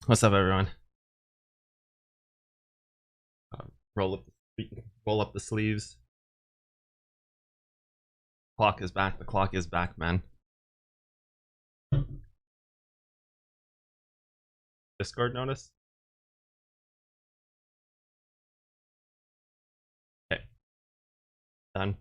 What's up, everyone? Uh, roll up, roll up the sleeves. Clock is back. The clock is back, man. Discord notice. Okay, done.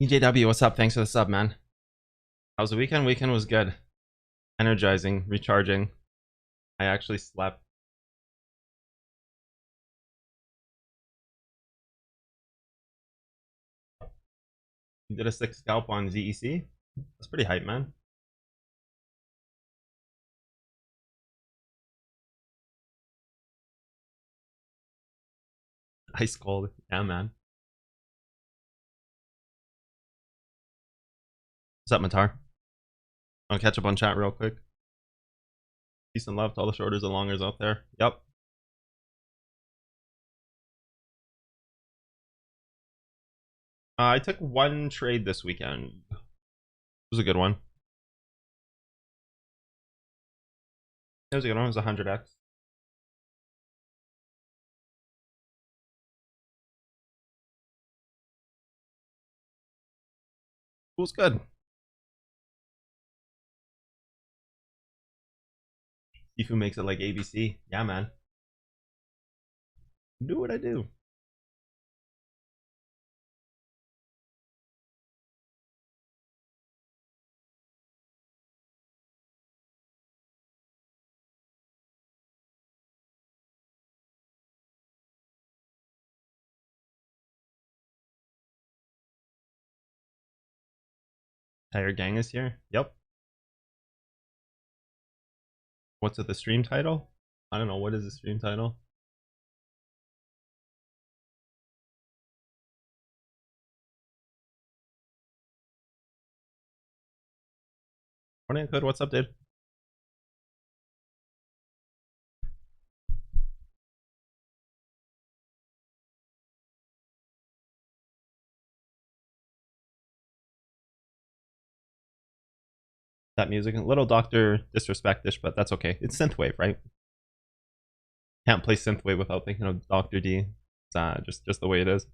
EJW, what's up? Thanks for the sub, man. How's the weekend? Weekend was good. Energizing, recharging. I actually slept. You did a 6 scalp on ZEC. That's pretty hype, man. Ice cold. Yeah, man. What's up, Matar? Wanna catch up on chat real quick? Peace and love to all the shorters and longers out there. Yep. I took one trade this weekend. It was a good one. It was a good one. It was 100x. It was good. Sifu makes it like ABC. Yeah, man. Do what I do. Entire gang is here. Yep. What's it? The stream title? I don't know. What is the stream title? Morning, Code. What's up, dude? That music, a little Doctor disrespectish, but that's okay. It's synthwave, right? Can't play synthwave without thinking of Dr. D. It's just the way it is.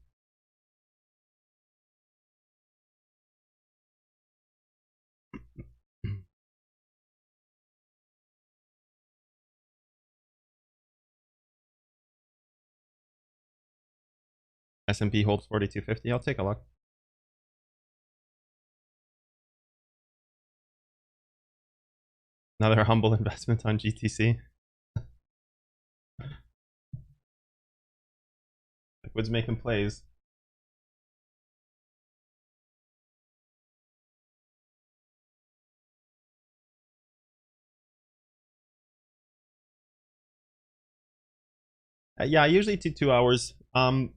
S&P holds 4250. I'll take a look. Another humble investment on GTC. Liquid's making plays. Yeah, I usually take 2 hours. Kind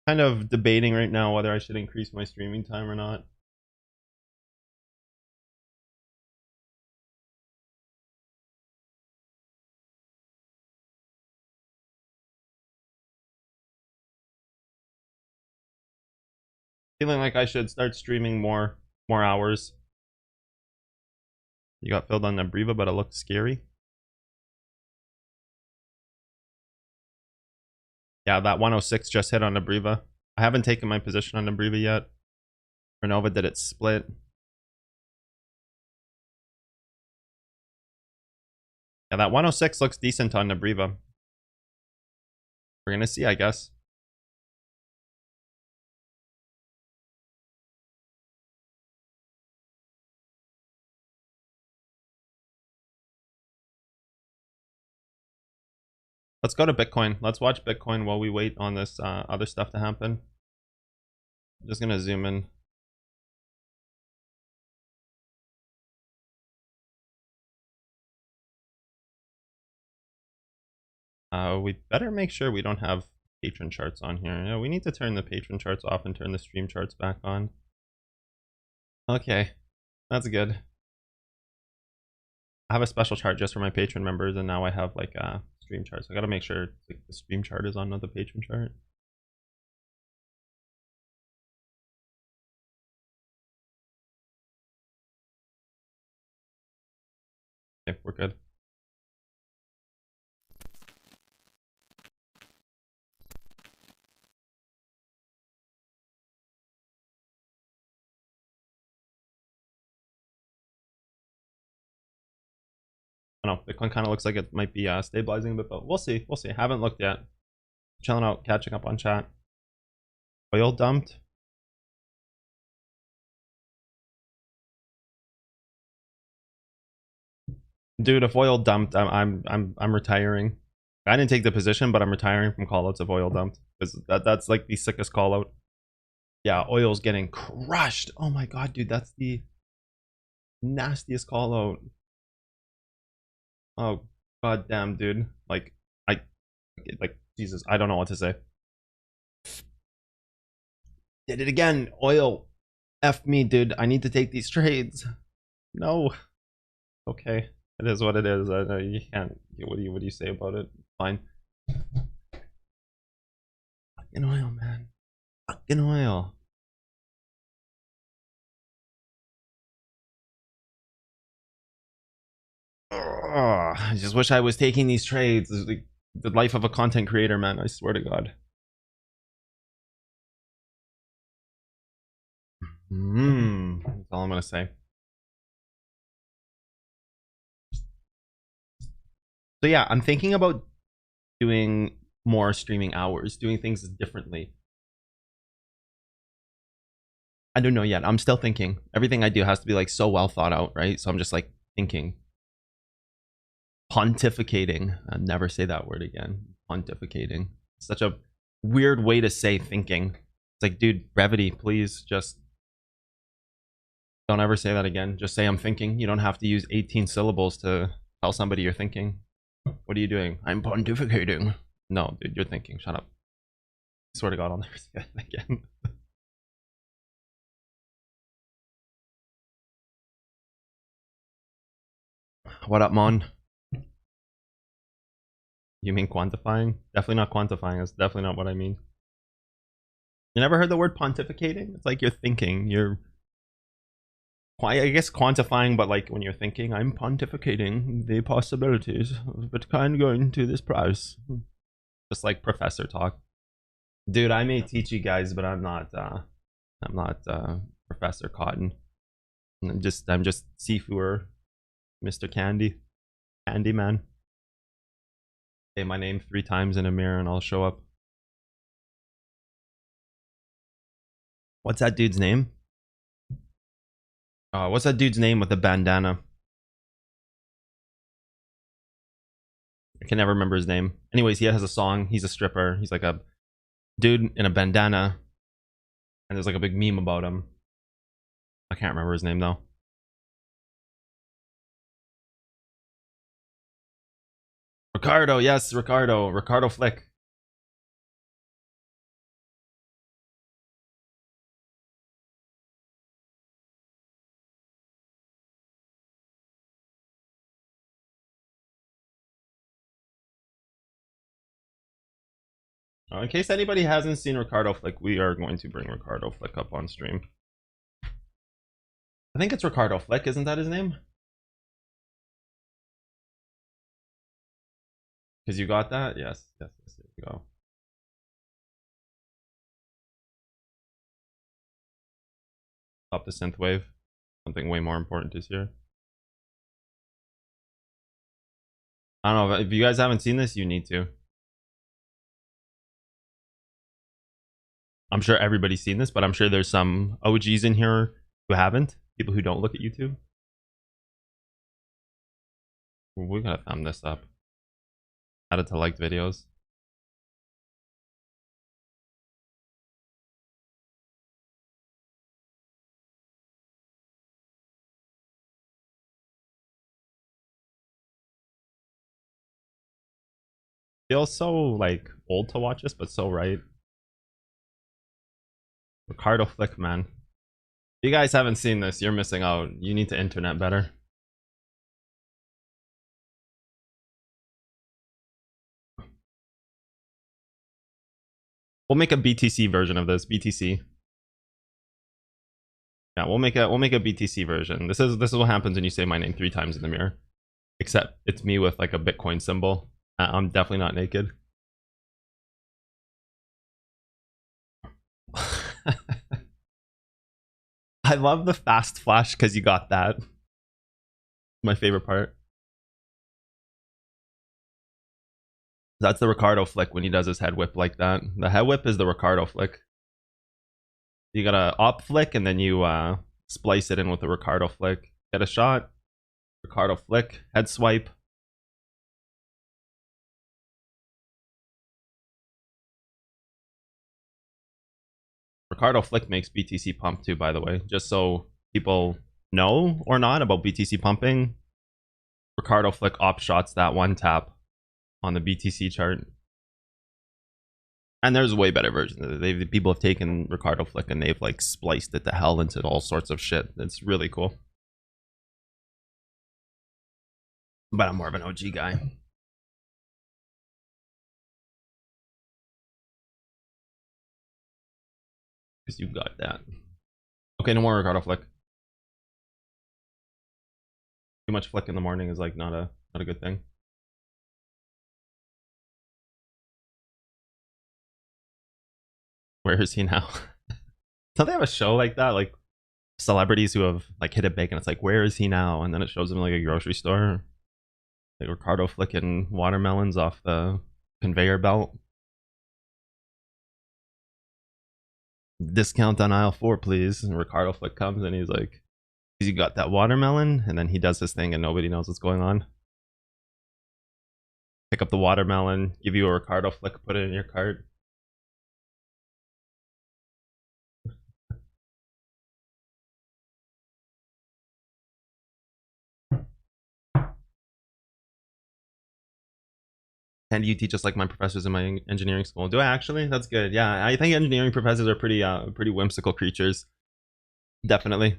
of debating right now whether I should increase my streaming time or not. Feeling like I should start streaming more hours. You got filled on Nabriva, but it looked scary. Yeah, that 106 just hit on Nabriva. I haven't taken my position on Nabriva yet. Renova did it split. Yeah, that 106 looks decent on Nabriva. We're gonna see, I guess. Let's go to Bitcoin. Let's watch Bitcoin while we wait on this other stuff to happen. I'm just gonna zoom in. We better make sure we don't have patron charts on here. Yeah, we need to turn the patron charts off and turn the stream charts back on. Okay, that's good. I have a special chart just for my patron members, and now I have like stream chart. So I gotta make sure like, the stream chart is on the patron chart. Okay, we're good. I don't know, Bitcoin kind of looks like it might be stabilizing a bit, but we'll see. We'll see. Haven't looked yet. Chilling out, catching up on chat. Oil dumped. Dude, if oil dumped, I'm retiring. I didn't take the position, but I'm retiring from callouts if oil dumped because that's like the sickest callout. Yeah, oil's getting crushed. Oh my god, dude, that's the nastiest callout. Oh god damn, dude. Like Jesus, I don't know what to say. Did it again. Oil. F me, dude. I need to take these trades. No. Okay. It is what it is. I know you can't. What do you say about it? Fine. Fucking oil, man. Fucking oil. Oh, I just wish I was taking these trades. This is the life of a content creator, man. I swear to God. That's all I'm gonna say. So yeah, I'm thinking about doing more streaming hours, doing things differently. I don't know yet. I'm still thinking. Everything I do has to be like so well thought out, right? So I'm just like thinking. Pontificating. I'll never say that word again. Pontificating. Such a weird way to say thinking. It's like, dude, brevity, please just don't ever say that again. Just say I'm thinking. You don't have to use 18 syllables to tell somebody you're thinking. What are you doing? I'm pontificating. No, dude, you're thinking. Shut up. I swear to God, I'll never say that again. What up, Mon? You mean quantifying? Definitely not quantifying. That's definitely not what I mean. You never heard the word pontificating? It's like you're thinking. You're, I guess, quantifying, but like when you're thinking, I'm pontificating the possibilities of Bitcoin going to this price. Just like professor talk. Dude, I may teach you guys, but I'm not Professor Cotton. I'm just Sifu, Mr. Candyman. Say my name 3 times in a mirror and I'll show up. What's that dude's name? What's that dude's name with the bandana? I can never remember his name. Anyways, he has a song. He's a stripper. He's like a dude in a bandana. And there's like a big meme about him. I can't remember his name though. Ricardo, yes, Ricardo Flick. In case anybody hasn't seen Ricardo Flick, we are going to bring Ricardo Flick up on stream. I think it's Ricardo Flick, isn't that his name? Because you got that? Yes, there you go. Stop the synth wave. Something way more important is here. I don't know, if you guys haven't seen this, you need to. I'm sure everybody's seen this, but I'm sure there's some OGs in here who haven't. People who don't look at YouTube. We gotta thumb this up. Add it to liked videos. Feels so like old to watch this, but so right. Ricardo Flick, man. If you guys haven't seen this, you're missing out. You need to internet better. We'll make a BTC version of this. BTC. Yeah, we'll make a BTC version. This is what happens when you say my name 3 times in the mirror. Except it's me with like a Bitcoin symbol. I'm definitely not naked. I love the fast flash because you got that. My favorite part. That's the Ricardo flick when he does his head whip like that. The head whip is the Ricardo flick. You got a op flick and then you splice it in with a Ricardo flick. Get a shot. Ricardo flick. Head swipe. Ricardo flick makes BTC pump too, by the way. Just so people know or not about BTC pumping. Ricardo flick op shots that one tap on the BTC chart. And there's way better versions. People have taken Ricardo flick and they've like spliced it to hell into all sorts of shit. It's really cool. But I'm more of an OG guy. Because you got that. Okay, no more Ricardo flick. Too much flick in the morning is like not a good thing. Where is he now? Don't they have a show like that? Like celebrities who have like hit it big and it's like, where is he now? And then it shows him like a grocery store. Like Ricardo flicking watermelons off the conveyor belt. Discount on aisle 4, please. And Ricardo flick comes and he's like, you got that watermelon? And then he does his thing and nobody knows what's going on. Pick up the watermelon, give you a Ricardo flick, put it in your cart. And you teach us like my professors in my engineering school. Do I actually? That's good. Yeah, I think engineering professors are pretty whimsical creatures. Definitely.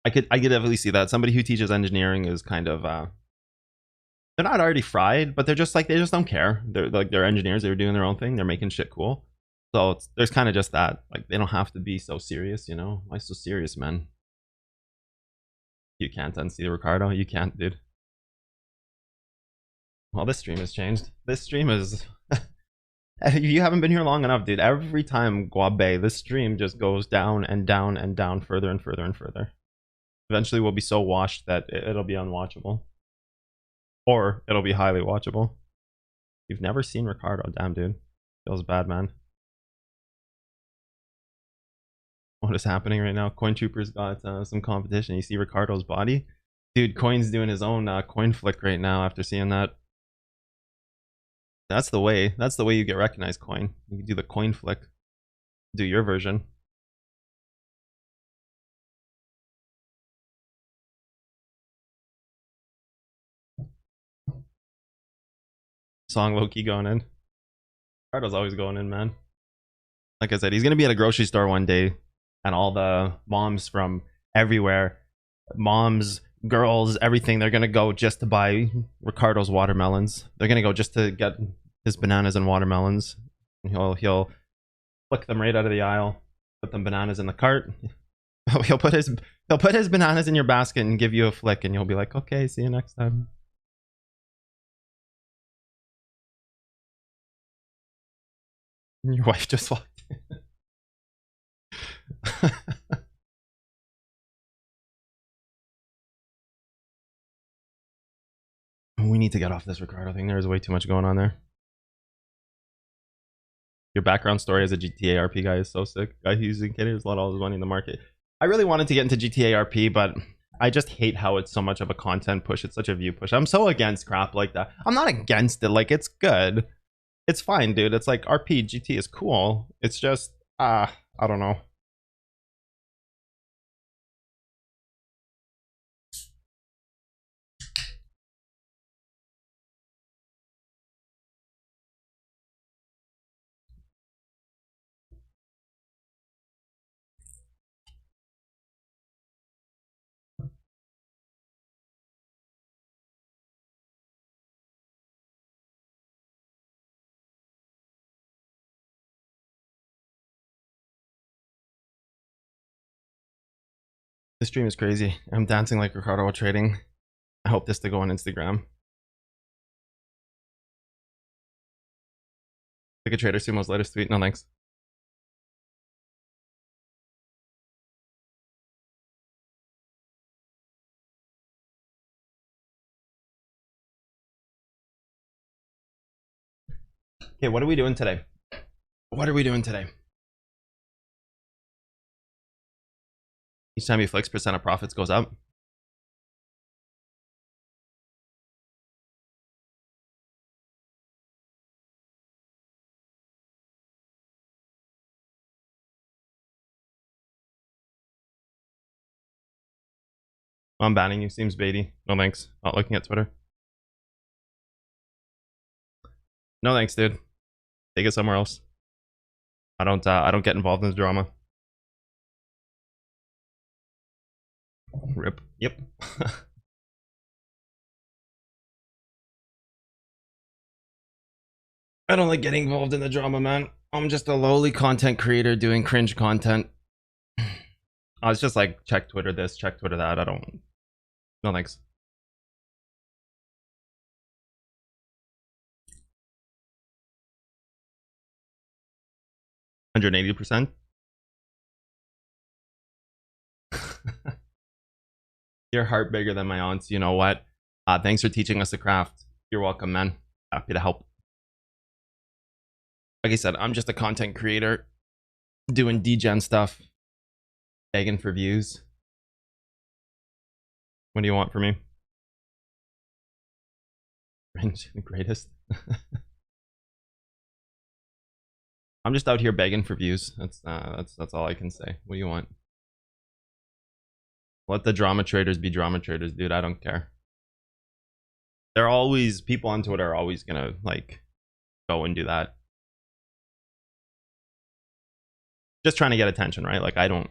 I could definitely see that. Somebody who teaches engineering is kind of they're not already fried, but they're just like they just don't care. They're engineers. They're doing their own thing. They're making shit cool. So there's kind of just that. Like they don't have to be so serious, you know? Why so serious, man? You can't unsee Ricardo. You can't, dude. Well, this stream has changed. This stream is. You haven't been here long enough, dude. Every time Guabe, this stream just goes down and down and down, further and further and further. Eventually, we'll be so washed that it'll be unwatchable, or it'll be highly watchable. You've never seen Ricardo, damn, dude. Feels bad, man. What is happening right now? Coin Trooper's got some competition. You see Ricardo's body, dude. Coin's doing his own coin flick right now after seeing that. That's the way. That's the way you get recognized, Coin. You can do the coin flick. Do your version. Song low key going in. Ricardo's always going in, man. Like I said, he's gonna be at a grocery store one day, and all the moms from everywhere, moms, girls, everything, they're gonna go just to buy Ricardo's watermelons. They're gonna go just to get his bananas and watermelons. He'll flick them right out of the aisle, put them bananas in the cart. he'll put his bananas in your basket and give you a flick, and you'll be like, okay, see you next time. And your wife just walked in. We need to get off this Ricardo thing. There's way too much going on there. Your background story as a GTA RP guy is so sick. Guy who's using kidders, a lot of all his money in the market. I really wanted to get into GTA RP, but I just hate how it's so much of a content push. It's such a view push. I'm so against crap like that. I'm not against it. Like, it's good. It's fine, dude. It's like RP, GT is cool. It's just, I don't know. This stream is crazy. I'm dancing like Ricardo while trading. I hope this to go on Instagram. Like a Trader Sumo's latest tweet. No thanks. Okay, what are we doing today? What are we doing today? Each time you flex, percent of profits goes up. I'm banning you. Seems baity. No thanks. Not looking at Twitter. No thanks, dude. Take it somewhere else. I don't get involved in the drama. Rip. Yep. I don't like getting involved in the drama, man. I'm just a lowly content creator doing cringe content. I was just like, check Twitter this, check Twitter that. I don't. No thanks. 180%. Your heart bigger than my aunt's. You know what? Thanks for teaching us the craft. You're welcome, man. Happy to help. Like I said, I'm just a content creator doing degen stuff, begging for views. What do you want from me? The greatest. I'm just out here begging for views. That's all I can say. What do you want? Let the drama traders be drama traders, dude. I don't care. They're always, people on Twitter are always gonna like go and do that. Just trying to get attention, right? Like I don't.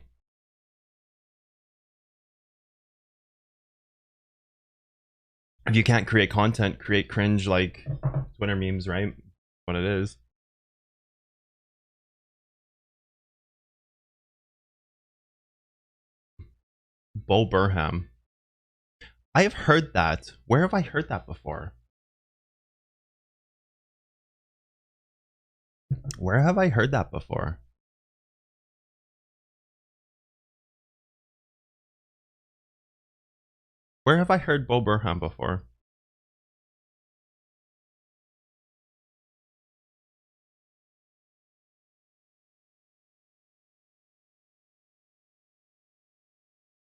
If you can't create content, create cringe like Twitter memes, right? What it is. Bo Burham. I have heard that. Where have I heard that before? Where have I heard that before? Where have I heard Bo Burham before?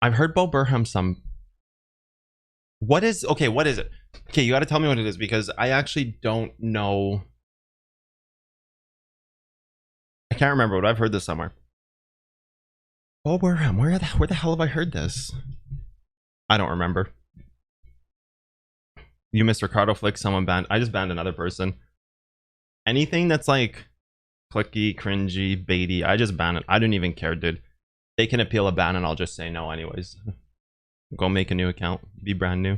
I've heard Bo Burham some. What is, okay, what is it? Okay, you gotta tell me what it is because I actually don't know. I can't remember, but I've heard this somewhere. Bo Burham, where the hell have I heard this? I don't remember. You missed Ricardo Flick, someone banned. I just banned another person. Anything that's like clicky, cringy, baity, I just ban it. I don't even care, dude. They can appeal a ban and I'll just say no anyways. Go make a new account. Be brand new.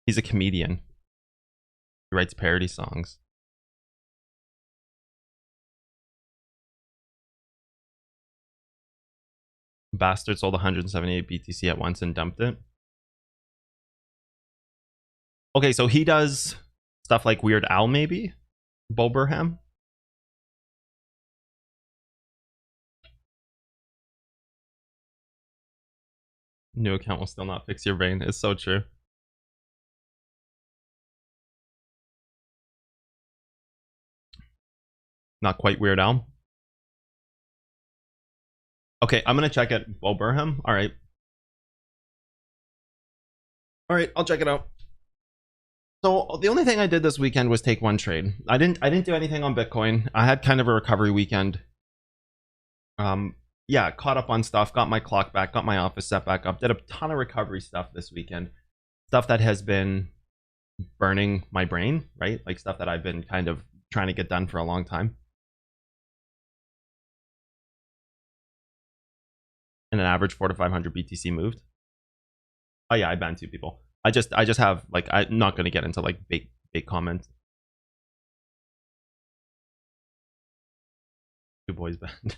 He's a comedian. He writes parody songs. Bastard sold 178 BTC at once and dumped it. Okay, so he does stuff like Weird Al, maybe? Bo Burham? New account will still not fix your brain. It's so true. Not quite Weird Al. Okay, I'm gonna check it. Bo Burham. All right. All right, I'll check it out. So the only thing I did this weekend was take one trade. I didn't do anything on Bitcoin. I had kind of a recovery weekend. Yeah, caught up on stuff, got my clock back, got my office set back up, did a ton of recovery stuff this weekend. Stuff that has been burning my brain, right? Like stuff that I've been kind of trying to get done for a long time. And an average 400 to 500 BTC moved. Oh yeah, I banned 2 people. I just have like, I'm not going to get into like big comment. Two boys band.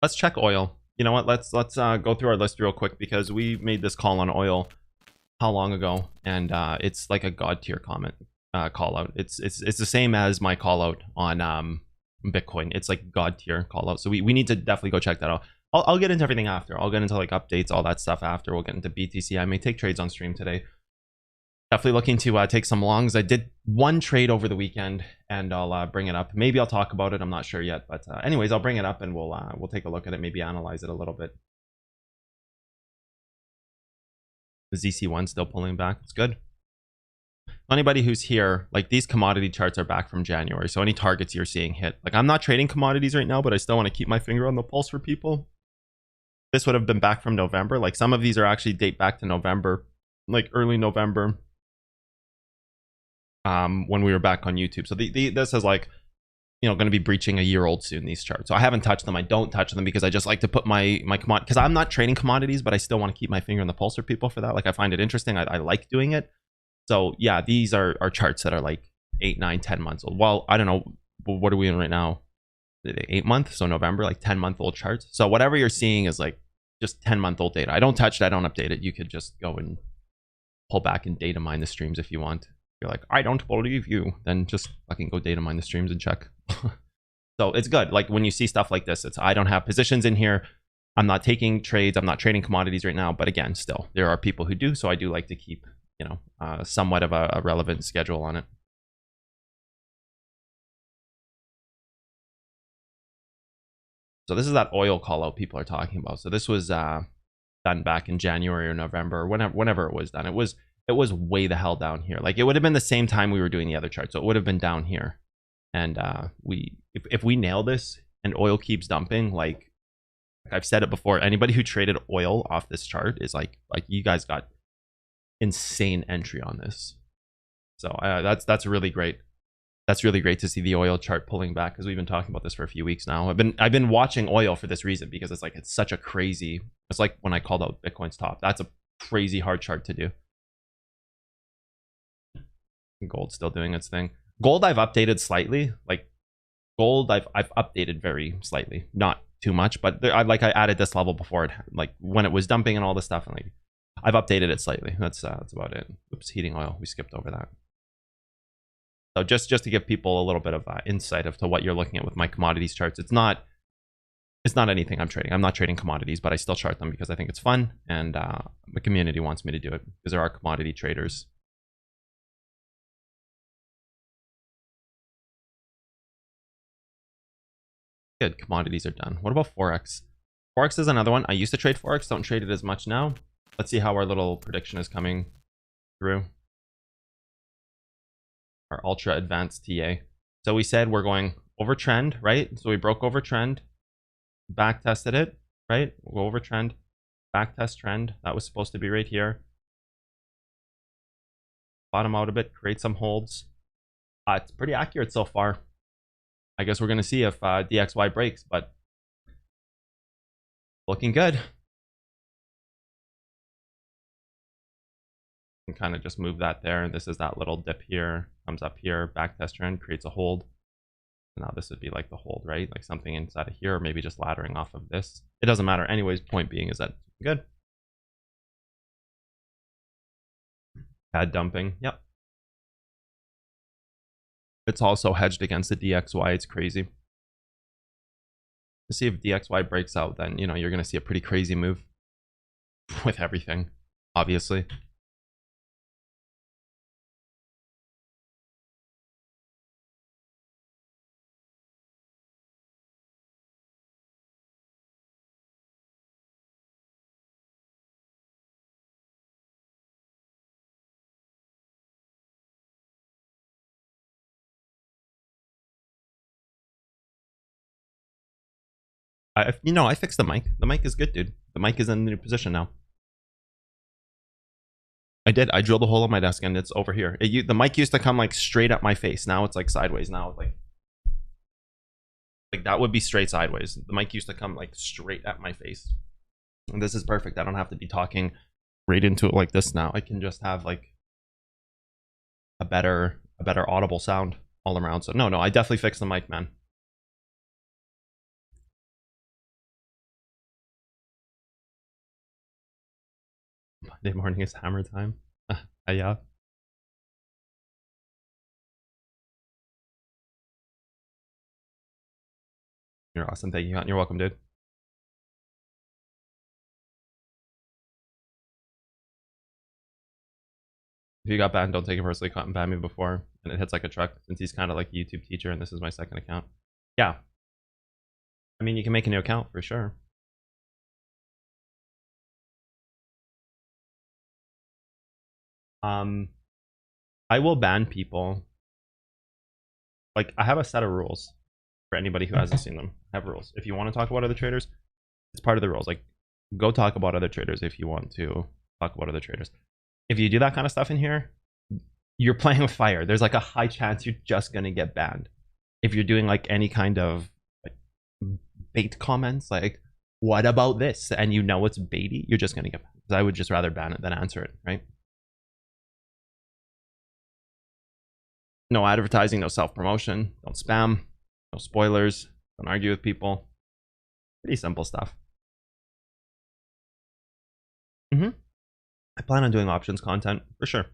Let's check oil. You know what? Let's go through our list real quick because we made this call on oil how long ago, and it's like a god tier comment call out. It's the same as my call out on Bitcoin. It's like god tier call out. So we need to definitely go check that out. I'll get into everything after. I'll get into like updates, all that stuff after. We'll get into BTC. I may take trades on stream today. Definitely looking to take some longs. I did one trade over the weekend, and I'll bring it up. Maybe I'll talk about it. I'm not sure yet, but anyways, I'll bring it up and we'll take a look at it. Maybe analyze it a little bit. The ZC1 still pulling back. It's good. Anybody who's here, like these commodity charts are back from January, so any targets you're seeing hit. Like I'm not trading commodities right now, but I still want to keep my finger on the pulse for people. This would have been back from November. Like some of these are actually date back to November, like early November. When we were back on YouTube. So this is like, you know, going to be breaching a year old soon, these charts. So I haven't touched them. I don't touch them because I just like to put my commodity, because I'm not trading commodities, but I still want to keep my finger on the pulse for people for that. Like I find it interesting. I like doing it. So yeah, these are charts that are like 8, 9, 10 months old. Well, I don't know. What are we in right now? 8 months. So November, like 10-month-old charts. So whatever you're seeing is like just 10-month-old data. I don't touch it. I don't update it. You could just go and pull back and data mine the streams if you want. You're like, I don't believe you, then just fucking go data mine the streams and check. So it's good. Like when you see stuff like this, it's I don't have positions in here. I'm not taking trades. I'm not trading commodities right now. But again, still, there are people who do. So I do like to keep, you know, somewhat of a relevant schedule on it. So this is that oil call out people are talking about. So this was done back in January or November, or whenever it was done. It was way the hell down here. Like it would have been the same time we were doing the other chart. So it would have been down here. And if we nail this and oil keeps dumping, like I've said it before, anybody who traded oil off this chart is like you guys got insane entry on this. So that's really great. That's really great to see the oil chart pulling back, because we've been talking about this for a few weeks now. I've been watching oil for this reason, because it's such a crazy, it's like when I called out Bitcoin's top. That's a crazy hard chart to do. Gold's still doing its thing. Gold I've updated slightly. Like gold I've updated very slightly, not too much, but I added this level before it, like when it was dumping and all this stuff, and like I've updated it slightly. That's about it. Oops, heating oil, we skipped over that. So just to give people a little bit of insight of to what you're looking at with my commodities charts. It's not anything I'm trading. I'm not trading commodities, but I still chart them because I think it's fun, and the community wants me to do it because there are commodity traders. Good, commodities are done. What about Forex? Forex is another one. I used to trade Forex, don't trade it as much now. Let's see how our little prediction is coming through. Our ultra advanced TA. So we said we're going over trend, right? So we broke over trend, back tested it, right? We'll go over trend, back test trend. That was supposed to be right here. Bottom out a bit, create some holds. It's pretty accurate so far. I guess we're going to see if DXY breaks, but looking good. And kind of just move that there. And this is that little dip here, comes up here, back test trend, creates a hold. Now this would be like the hold, right? Like something inside of here, or maybe just laddering off of this. It doesn't matter. Anyways, point being is that good. Pad dumping. Yep. It's also hedged against the DXY. It's crazy. To see if DXY breaks out, then, you know, you're going to see a pretty crazy move with everything, obviously. You know, I fixed the mic. The mic is good, dude. The mic is in the new position now. I did. I drilled a hole in my desk and it's over here. The mic used to come like straight at my face. Now it's like sideways. Now it's like that would be straight sideways. The mic used to come like straight at my face. And this is perfect. I don't have to be talking right into it like this now, I can just have like a better audible sound all around. So no, I definitely fixed the mic, man. Monday morning is hammer time. Yeah. You're awesome. Thank you. You're welcome, dude. If you got banned, don't take it personally. Caught and banned me before, and it hits like a truck since he's kind of like a YouTube teacher, and this is my second account. Yeah. I mean, you can make a new account for sure. I will ban people. Like, I have a set of rules for anybody who hasn't seen them. I have rules. If you want to talk about other traders, it's part of the rules. Like, go talk about other traders if you want to talk about other traders. If you do that kind of stuff in here, you're playing with fire. There's like a high chance you're just gonna get banned. If you're doing like any kind of like bait comments, like what about this, and you know it's baity, you're just gonna get banned. Because I would just rather ban it than answer it, right? No advertising, no self-promotion, don't spam, no spoilers, don't argue with people. Pretty simple stuff. I plan on doing options content for sure.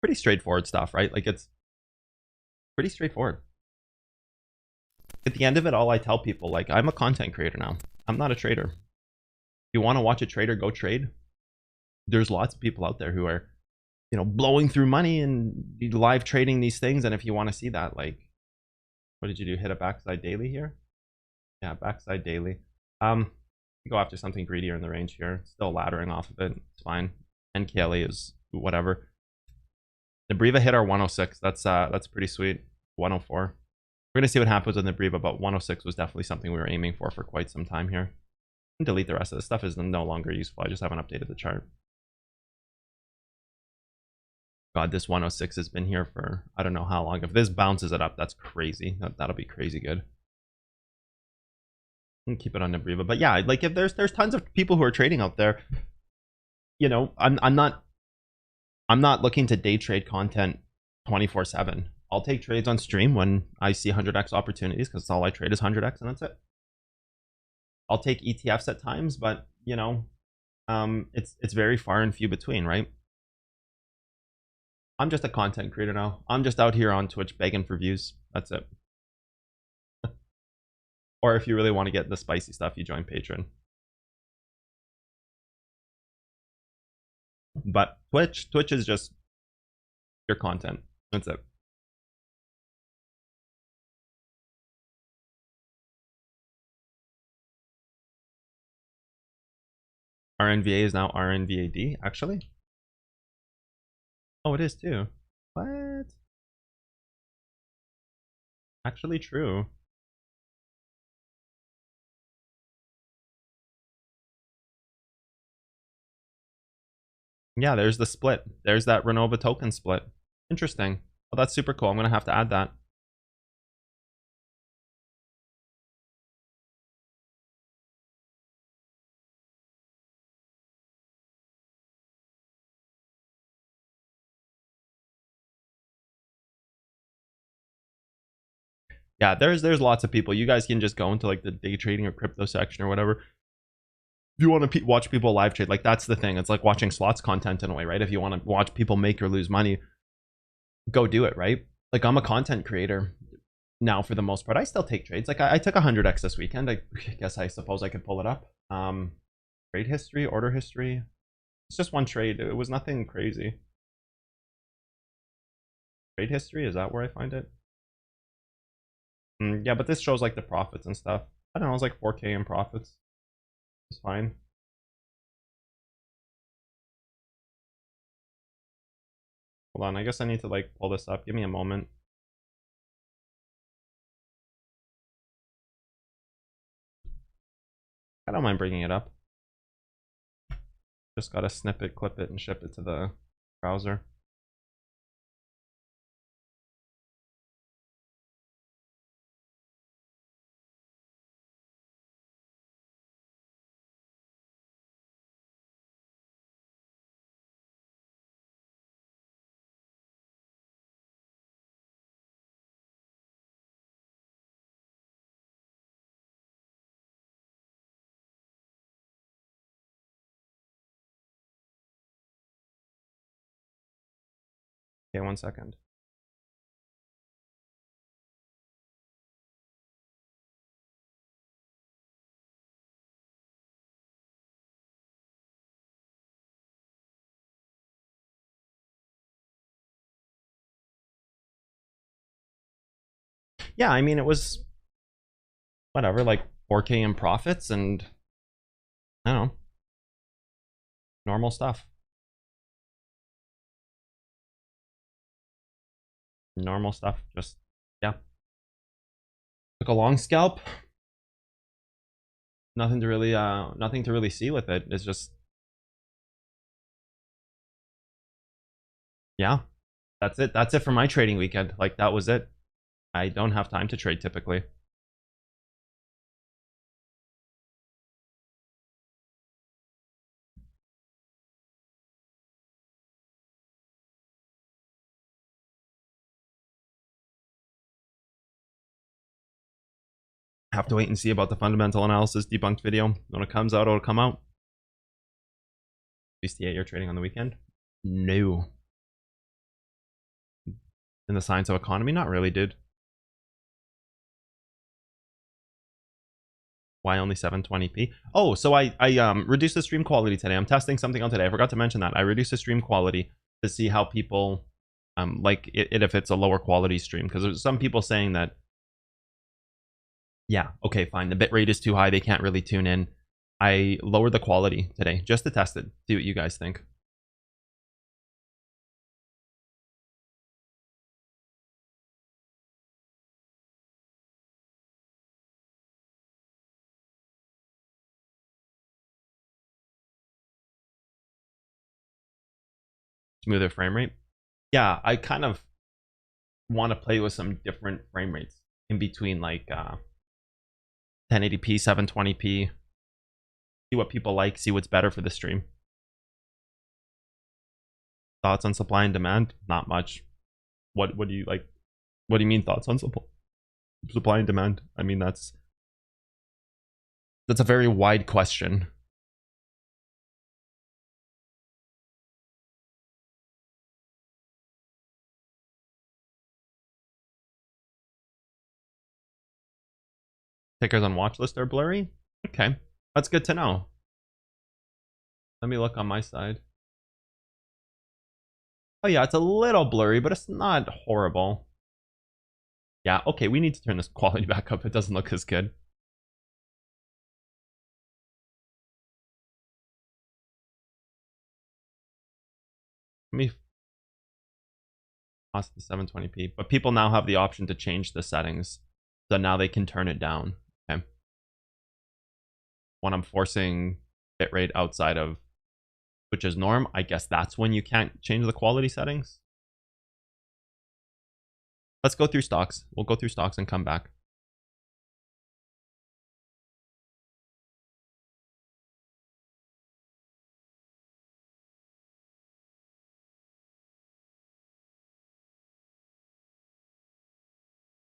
Pretty straightforward stuff, right? Like, it's pretty straightforward. At the end of it all, I tell people, like, I'm a content creator now. I'm not a trader. If you want to watch a trader go trade, there's lots of people out there who are, you know, blowing through money and live trading these things. And if you want to see that, like, what did you do? Hit a backside daily here? Yeah, backside daily. Go after something greedier in the range here. Still laddering off of it. It's fine. NKLE is whatever. The Briva hit our 106. That's pretty sweet. 104. We're gonna see what happens with the Briva, but 106 was definitely something we were aiming for quite some time here. And delete the rest of this stuff is no longer useful. I just haven't updated the chart. God, this 106 has been here for I don't know how long. If this bounces it up, that's crazy. That'll be crazy good. And keep it on Nebriva. But yeah, like if there's tons of people who are trading out there, you know, I'm not looking to day trade content 24/7. I'll take trades on stream when I see 100x opportunities because all I trade is 100x and that's it. I'll take ETFs at times, but you know, it's very far and few between, right? I'm just a content creator now. I'm just out here on Twitch begging for views. That's it. Or if you really want to get the spicy stuff, you join Patreon. But Twitch is just your content. That's it. RNVA is now RNVAD, actually. Oh, it is too. What? Actually true. Yeah, there's the split. There's that Renova token split. Interesting. Well, that's super cool. I'm going to have to add that. Yeah, there's lots of people. You guys can just go into like the day trading or crypto section or whatever. If you want to watch people live trade, like that's the thing. It's like watching slots content in a way, right? If you want to watch people make or lose money, go do it, right? Like I'm a content creator now for the most part. I still take trades. Like I took 100x this weekend. I guess I suppose I could pull it up. Trade history, order history. It's just one trade. It was nothing crazy. Trade history, is that where I find it? Yeah, but this shows like the profits and stuff. I don't know, it was like 4K in profits. It's fine. Hold on, I guess I need to like pull this up. Give me a moment. I don't mind bringing it up. Just gotta snip it, clip it, and ship it to the browser. Okay, 1 second. Yeah, I mean, it was whatever, like 4K in profits and I don't know, normal stuff. Normal stuff. Just, yeah. Took a long scalp. Nothing to really see with it. It's just, yeah, that's it. That's it for my trading weekend. Like, that was it. I don't have time to trade typically. Have to wait and see about the fundamental analysis debunked video. When it comes out, it'll come out. BCA, you're trading on the weekend? No. In the science of economy? Not really, dude. Why only 720p? Oh, so I reduced the stream quality today. I'm testing something on today. I forgot to mention that. I reduced the stream quality to see how people like it if it's a lower quality stream. Because there's some people saying that, yeah, okay, fine. The bitrate is too high. They can't really tune in. I lowered the quality today just to test it. See what you guys think. Smoother frame rate. Yeah, I kind of want to play with some different frame rates in between, like 1080p, 720p. See what people like. See what's better for the stream. Thoughts on supply and demand? Not much. What do you like? What do you mean thoughts on supply and demand? I mean that's a very wide question. Tickers on watch list are blurry? Okay. That's good to know. Let me look on my side. Oh yeah, it's a little blurry, but it's not horrible. Yeah, okay, we need to turn this quality back up. It doesn't look as good. Let me pause the 720p. But people now have the option to change the settings. So now they can turn it down. Okay. When I'm forcing bitrate outside of which is norm, I guess that's when you can't change the quality settings. Let's go through stocks. We'll go through stocks and come back.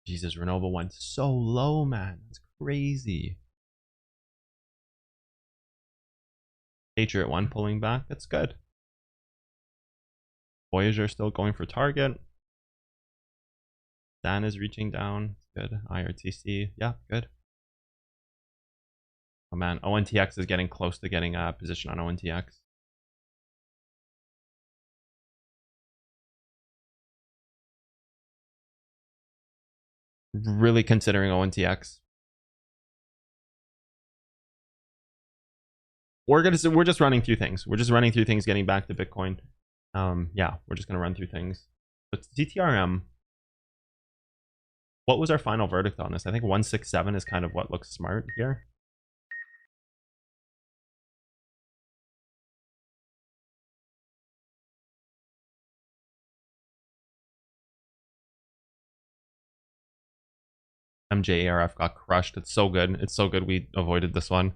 Jesus, Renova went so low, man. It's crazy. Patriot 1 pulling back. That's good. Voyager still going for target. Dan is reaching down. Good. IRTC. Yeah, good. Oh man, ONTX is getting close to getting a position on ONTX. Really considering ONTX. We're just running through things. We're just running through things, getting back to Bitcoin. Yeah, we're just gonna run through things. But CTRM, what was our final verdict on this? I think 167 is kind of what looks smart here. MJARF got crushed. It's so good. It's so good we avoided this one.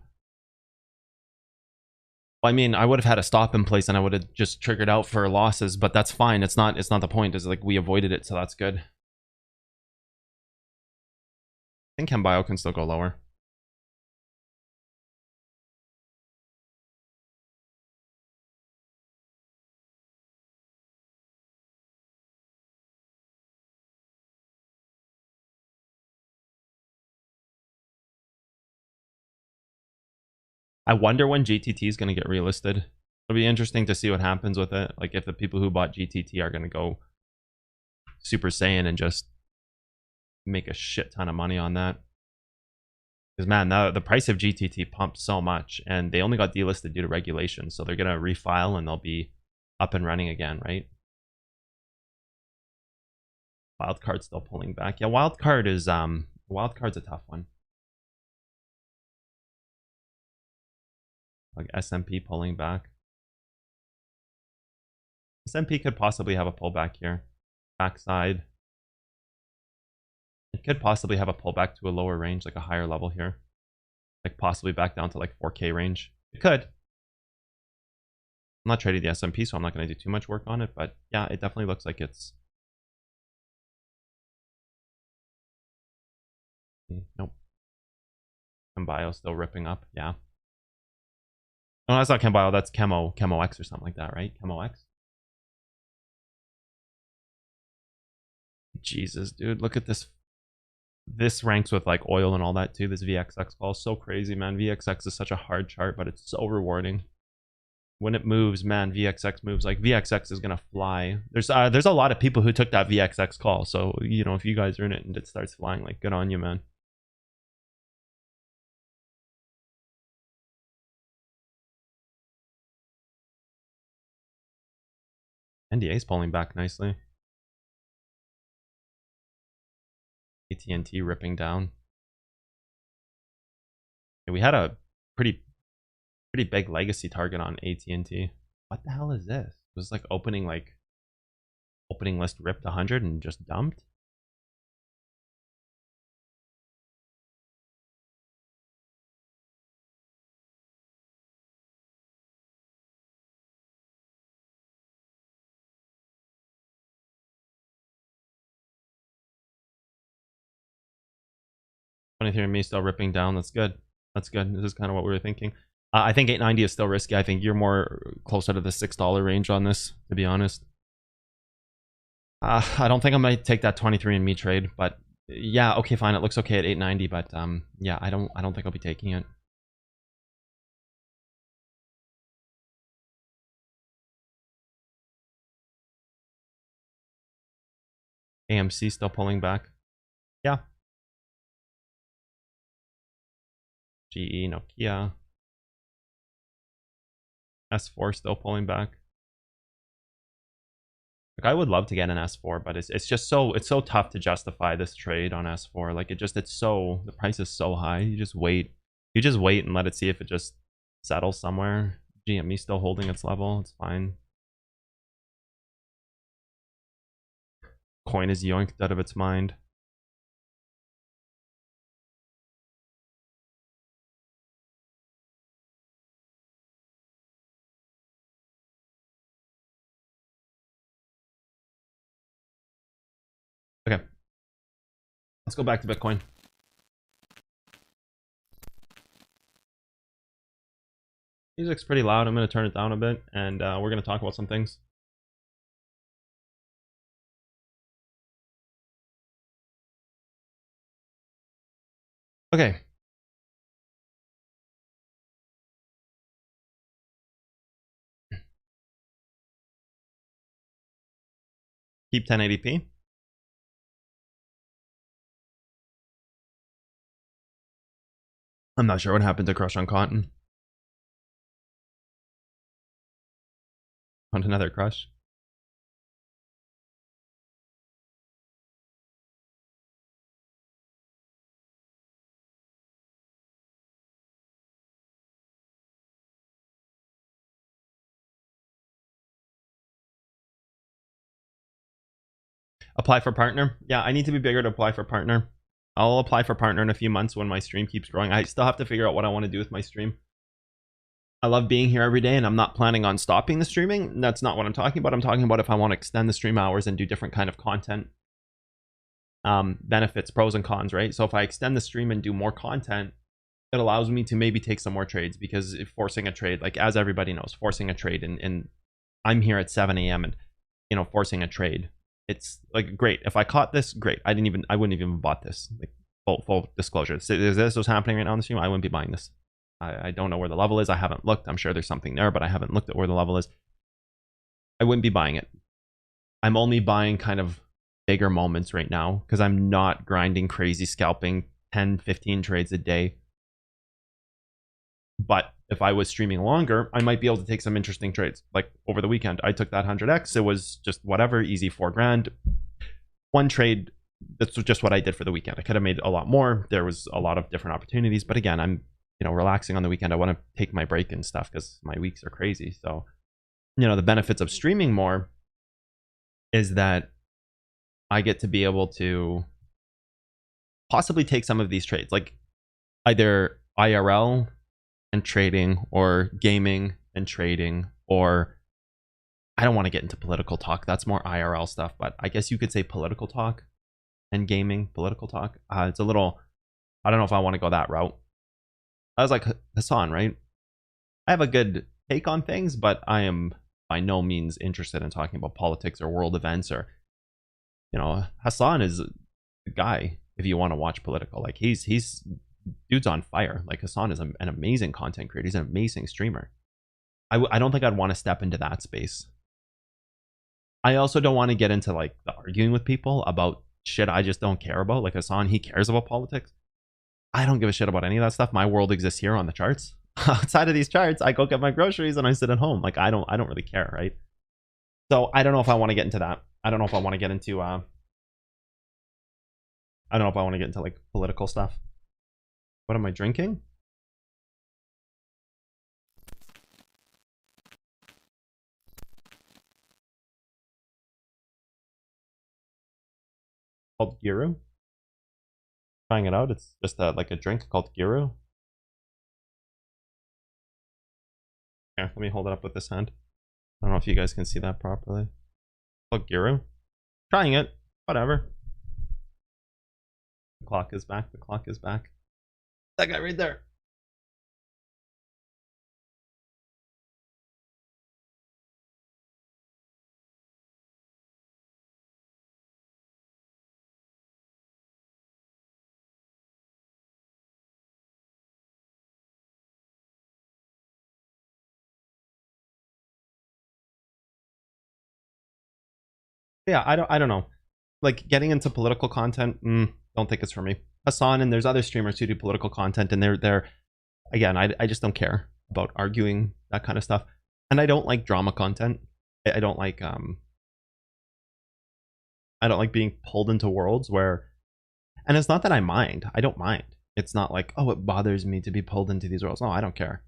Well, I mean, I would have had a stop in place and I would have just triggered out for losses, but that's fine. It's not the point. It's like we avoided it, so that's good. I think ChemBio can still go lower. I wonder when GTT is going to get relisted. It'll be interesting to see what happens with it. Like if the people who bought GTT are going to go Super Saiyan and just make a shit ton of money on that. Because man, the price of GTT pumped so much, and they only got delisted due to regulation, so they're gonna refile and they'll be up and running again, right? Wildcard's still pulling back. Yeah, wildcard's a tough one. Like SMP pulling back. SMP could possibly have a pullback here. Backside. It could possibly have a pullback to a lower range, like a higher level here. Like possibly back down to like 4K range. It could. I'm not trading the SMP, so I'm not going to do too much work on it. But yeah, it definitely looks like it's... Nope. Chembio still ripping up. Yeah. No, that's not Chembio. That's Chemo X or something like that, right? Chemo X. Jesus, dude. Look at this. This ranks with like oil and all that too. This VXX call is so crazy, man. VXX is such a hard chart, but it's so rewarding. When it moves, man, VXX moves. Like VXX is gonna fly. There's a lot of people who took that VXX call. So you know, if you guys are in it and it starts flying, like good on you, man. NDA is pulling back nicely. AT&T ripping down. Yeah, we had a pretty big legacy target on AT&T. What the hell is this? It was like opening list ripped 100 and just dumped. Me still ripping down. That's good. That's good. This is kind of what we were thinking. I think 890 is still risky. I think you're more closer to the $6 range on this, to be honest. I don't think I might take that 23andMe trade, but yeah, okay, fine. It looks okay at 890, but yeah, I don't think I'll be taking it. AMC still pulling back. Yeah. GE, Nokia. S4 still pulling back. Like I would love to get an S4, but it's just so tough to justify this trade on S4. Like the price is so high. You just wait and let it see if it just settles somewhere. GME still holding its level. It's fine. Coin is yoinked out of its mind. Okay. Let's go back to Bitcoin. Music's pretty loud. I'm going to turn it down a bit, and we're going to talk about some things. Okay. Keep 1080p. I'm not sure what happened to Crush on Cotton. Want another crush? Apply for partner. Yeah, I need to be bigger to apply for partner. I'll apply for partner in a few months when my stream keeps growing. I still have to figure out what I want to do with my stream. I love being here every day, and I'm not planning on stopping the streaming. That's not what I'm talking about. I'm talking about if I want to extend the stream hours and do different kind of content. Benefits, pros and cons, right? So if I extend the stream and do more content, it allows me to maybe take some more trades, because if forcing a trade, like as everybody knows, forcing a trade, and I'm here at 7 a.m. and, you know, forcing a trade, it's like, great. If I caught this, great. I wouldn't even have bought this. Like full disclosure. If this was happening right now on the stream, I wouldn't be buying this. I don't know where the level is. I haven't looked. I'm sure there's something there, but I haven't looked at where the level is. I wouldn't be buying it. I'm only buying kind of bigger moments right now because I'm not grinding crazy scalping 10, 15 trades a day. But if I was streaming longer, I might be able to take some interesting trades. Like over the weekend, I took that 100x. It was just whatever, easy 4 grand. One trade, that's just what I did for the weekend. I could have made a lot more. There was a lot of different opportunities. But again, I'm relaxing on the weekend. I want to take my break and stuff because my weeks are crazy. So, the benefits of streaming more is that I get to be able to possibly take some of these trades, like either IRL and trading or gaming and trading, or I don't want to get into political talk. That's more IRL stuff, but I guess you could say political talk and gaming, political talk. It's a little, I don't know if I want to go that route. I was like Hassan, right? I have a good take on things, but I am by no means interested in talking about politics or world events or, Hassan is the guy if you want to watch political. Like he's dude's on fire. Like Hassan is an amazing content creator. He's an amazing streamer. I don't think I'd want to step into that space. I also don't want to get into like the arguing with people about shit I just don't care about. Like Hassan, he cares about politics. I don't give a shit about any of that stuff. My world exists here on the charts. Outside of these charts, I go get my groceries and I sit at home. Like I don't really care, right? So I don't know if I want to get into that. I don't know if I want to get into like political stuff. What am I drinking? Called Giru. Trying it out. It's just like a drink called Giru. Here, let me hold it up with this hand. I don't know if you guys can see that properly. It's called Giru. Trying it. Whatever. The clock is back. The clock is back. That guy right there. Yeah, I don't know. Like getting into political content, don't think it's for me. Hassan and there's other streamers who do political content, and they're again, I just don't care about arguing that kind of stuff, and I don't like drama content. I don't like being pulled into worlds where, and it's not that I mind. I don't mind. It's not like, oh, it bothers me to be pulled into these worlds. No, I don't care.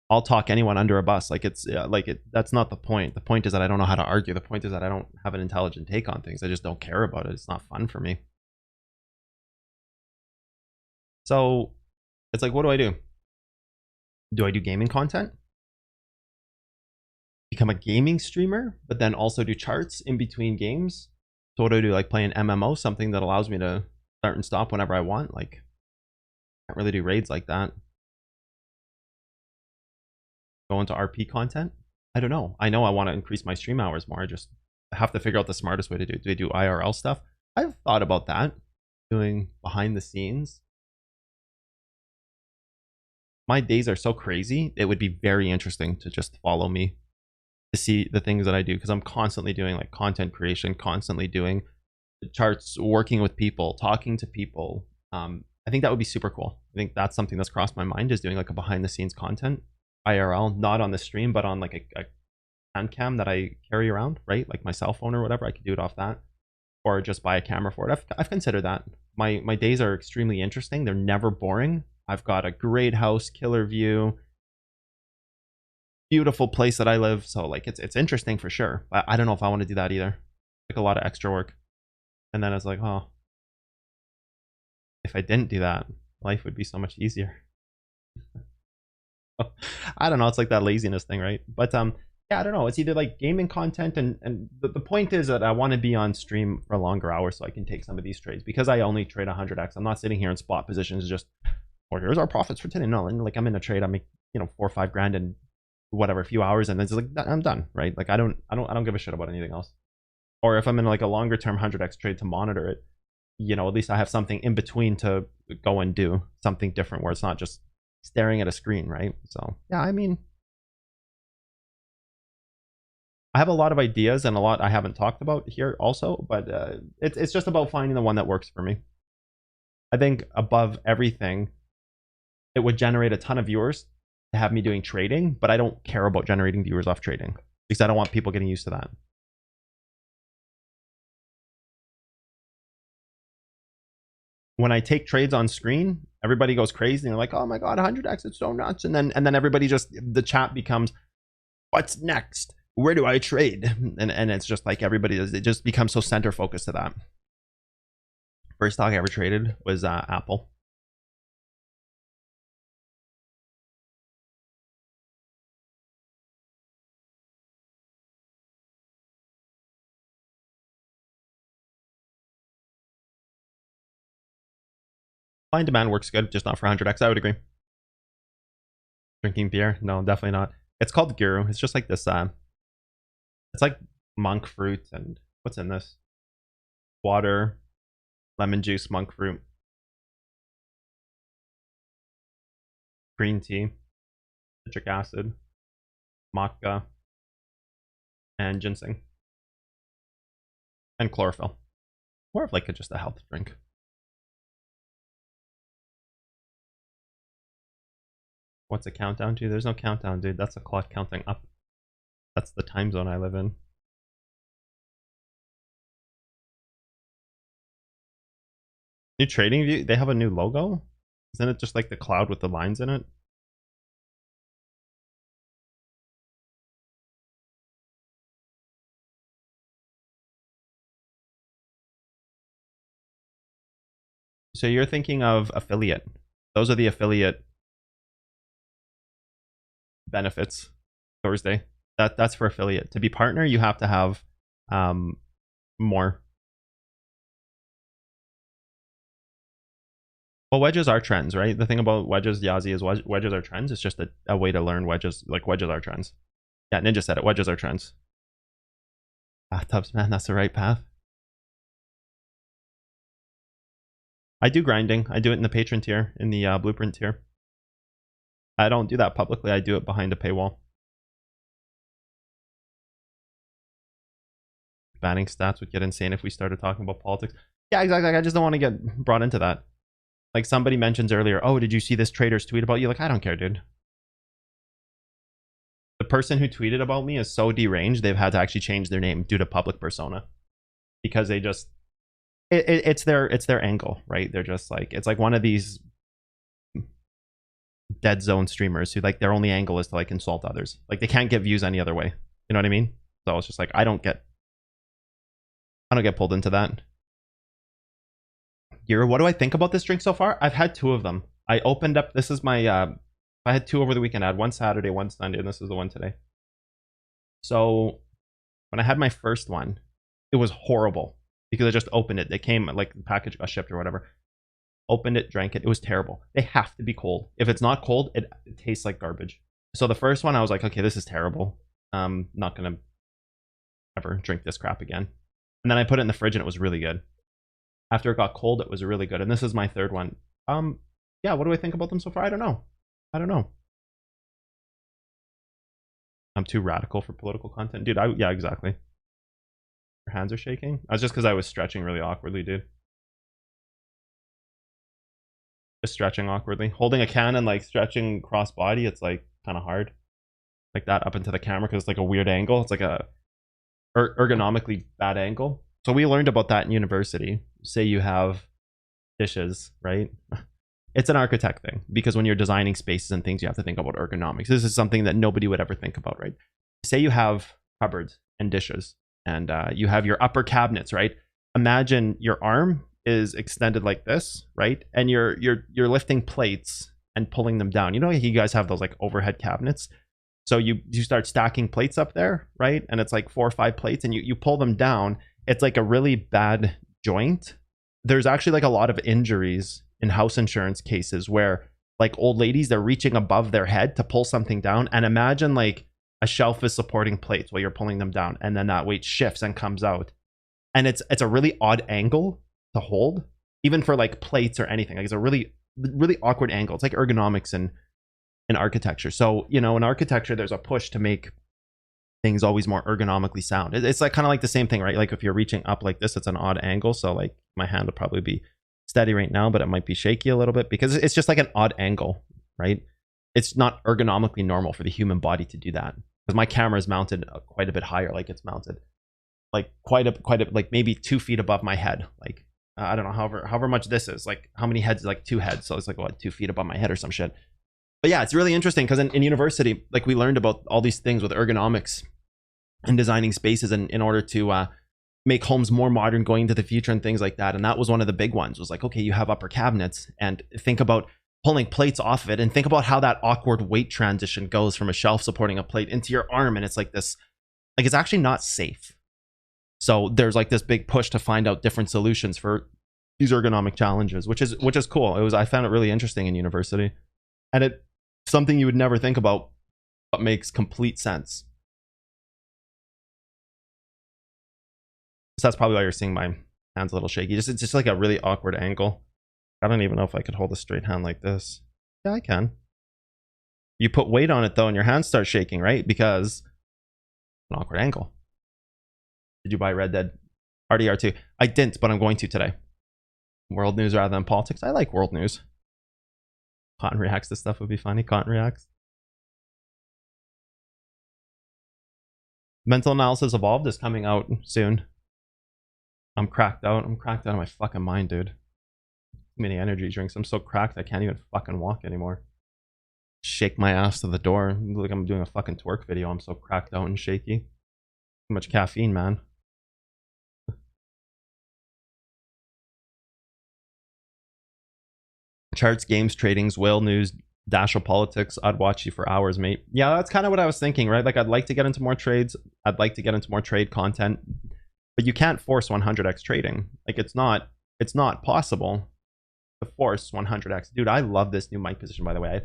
I'll talk anyone under a bus. Like that's not the point. The point is that I don't know how to argue. The point is that I don't have an intelligent take on things. I just don't care about it. It's not fun for me. So it's like, what do I do? Do I do gaming content? Become a gaming streamer, but then also do charts in between games? So what do I do? Like play an MMO, something that allows me to start and stop whenever I want? Like, I can't really do raids like that. Go into RP content? I don't know. I know I want to increase my stream hours more. I just have to figure out the smartest way to do it. Do I do IRL stuff? I've thought about that. Doing behind the scenes. My days are so crazy. It would be very interesting to just follow me to see the things that I do, because I'm constantly doing like content creation, constantly doing charts, working with people, talking to people. I think that would be super cool. I think that's something that's crossed my mind, is doing like a behind the scenes content. IRL, not on the stream, but on like a hand cam that I carry around, right? Like my cell phone or whatever. I could do it off that, or just buy a camera for it. I've considered that. My days are extremely interesting. They're never boring. I've got a great house, killer view, beautiful place that I live. So like it's interesting for sure. But I don't know if I want to do that either. Like a lot of extra work. And then it's like, oh, if I didn't do that, life would be so much easier. I don't know. It's like that laziness thing, right? But yeah, I don't know. It's either like gaming content, and the point is that I want to be on stream for longer hours so I can take some of these trades, because I only trade 100x. I'm not sitting here in spot positions just, or here's our profits for today. No, and like I'm in a trade, I make 4 or 5 grand in whatever, a few hours, and it's like I'm done, right? Like I don't give a shit about anything else. Or if I'm in like a longer term 100x trade to monitor it, you know, at least I have something in between to go and do something different where it's not just staring at a screen, right? So yeah, I mean, I have a lot of ideas and a lot I haven't talked about here also, but it's just about finding the one that works for me. I think above everything, it would generate a ton of viewers to have me doing trading, but I don't care about generating viewers off trading because I don't want people getting used to that. When I take trades on screen, everybody goes crazy and they're like, "Oh my god, 100x, it's so nuts!" And then everybody just, the chat becomes, "What's next? Where do I trade?" And it's just like everybody does. It just becomes so center focused to that. First stock I ever traded was Apple. Supply and demand works good, just not for 100x. I would agree. Drinking beer? No, definitely not. It's called Guru. It's just like this. It's like monk fruit and what's in this? Water, lemon juice, monk fruit, green tea, citric acid, maca, and ginseng, and chlorophyll. More of like just a health drink. What's a countdown to? There's no countdown, dude. That's a clock counting up. That's the time zone I live in. New trading view, they have a new logo? Isn't it just like the cloud with the lines in it? So you're thinking of affiliate. Those are the affiliate benefits. Thursday. That's for affiliate. To be partner, you have to have more. Well, wedges are trends, right? The thing about wedges, Yazi, is wedges are trends. It's just a way to learn wedges. Like, wedges are trends. Yeah, Ninja said it. Wedges are trends. Bathtubs, man, that's the right path. I do grinding. I do it in the patron tier, in the blueprint tier. I don't do that publicly. I do it behind a paywall. Banning stats would get insane if we started talking about politics. Yeah, exactly. I just don't want to get brought into that. Like, somebody mentions earlier, "Oh, did you see this trader's tweet about you?" Like, I don't care, dude. The person who tweeted about me is so deranged, they've had to actually change their name due to public persona. Because they just... It's their angle, right? They're just like... It's like one of these dead zone streamers who, like, their only angle is to, like, insult others. Like, they can't get views any other way. You know what I mean? So it's just like, I don't get pulled into that. Gira, what do I think about this drink so far? I've had 2 of them. I opened up... This is my... I had 2 over the weekend. I had one Saturday, one Sunday, and this is the one today. So when I had my first one, it was horrible because I just opened it. It came, like, the package got shipped or whatever. Opened it, drank it. It was terrible. They have to be cold. If it's not cold, it tastes like garbage. So the first one, I was like, okay, this is terrible. Not gonna ever drink this crap again. And then I put it in the fridge and it was really good. After it got cold, it was really good. And this is my third one. Yeah, what do I think about them so far? I don't know. I'm too radical for political content. Dude, yeah, exactly. Your hands are shaking? That's just because I was stretching really awkwardly, dude. Just stretching awkwardly. Holding a can and, like, stretching cross body, it's, like, kind of hard. Like that up into the camera because it's, like, a weird angle. It's, like, a ergonomically bad angle. So we learned about that in university. Say you have dishes, right? It's an architect thing because when you're designing spaces and things, you have to think about ergonomics. This is something that nobody would ever think about, right? Say you have cupboards and dishes and you have your upper cabinets, right? Imagine your arm is extended like this, right? And you're lifting plates and pulling them down. You know, you guys have those, like, overhead cabinets. So you start stacking plates up there, right? And it's like 4 or 5 plates and you pull them down. It's like a really bad joint. There's actually, like, a lot of injuries in house insurance cases where, like, old ladies, they're reaching above their head to pull something down. And imagine, like, a shelf is supporting plates while you're pulling them down, and then that weight shifts and comes out. And it's a really odd angle to hold, even for like plates or anything. Like it's a really awkward angle. It's like ergonomics in architecture. So, you know, in architecture, there's a push to make things always more ergonomically sound. It's like kind of like the same thing, right? Like if you're reaching up like this, it's an odd angle. So like my hand would probably be steady right now, but it might be shaky a little bit because it's just like an odd angle, right? It's not ergonomically normal for the human body to do that because my camera is mounted quite a bit higher. Like it's mounted like quite a like maybe 2 feet above my head. Like I don't know, however much this is. Like how many heads? Like 2 heads. So it's like what, 2 feet above my head or some shit. But yeah, it's really interesting because in university, like we learned about all these things with ergonomics and designing spaces in order to make homes more modern going into the future and things like that. And that was one of the big ones, was like, okay, you have upper cabinets and think about pulling plates off of it and think about how that awkward weight transition goes from a shelf supporting a plate into your arm. And it's like this, like it's actually not safe. So there's like this big push to find out different solutions for these ergonomic challenges, which is cool. I found it really interesting in university. And it's something you would never think about, but makes complete sense. So that's probably why you're seeing my hand's a little shaky. It's just like a really awkward angle. I don't even know if I could hold a straight hand like this. Yeah, I can. You put weight on it though, and your hand starts shaking, right? Because an awkward angle. Did you buy Red Dead RDR2? I didn't, but I'm going to today. World news rather than politics. I like world news. Cotton reacts to stuff would be funny. Cotton reacts. Mental Analysis Evolved is coming out soon. I'm cracked out. I'm cracked out of my fucking mind, dude. Too many energy drinks. I'm so cracked I can't even fucking walk anymore. Shake my ass to the door. Like I'm doing a fucking twerk video. I'm so cracked out and shaky. Too much caffeine, man. Charts, games, tradings, whale news, dash of politics. I'd watch you for hours, mate. Yeah, that's kind of what I was thinking, right? Like I'd like to get into more trades. I'd like to get into more trade content. But you can't force 100x trading. Like it's not possible to force 100x. Dude, I love this new mic position, by the way.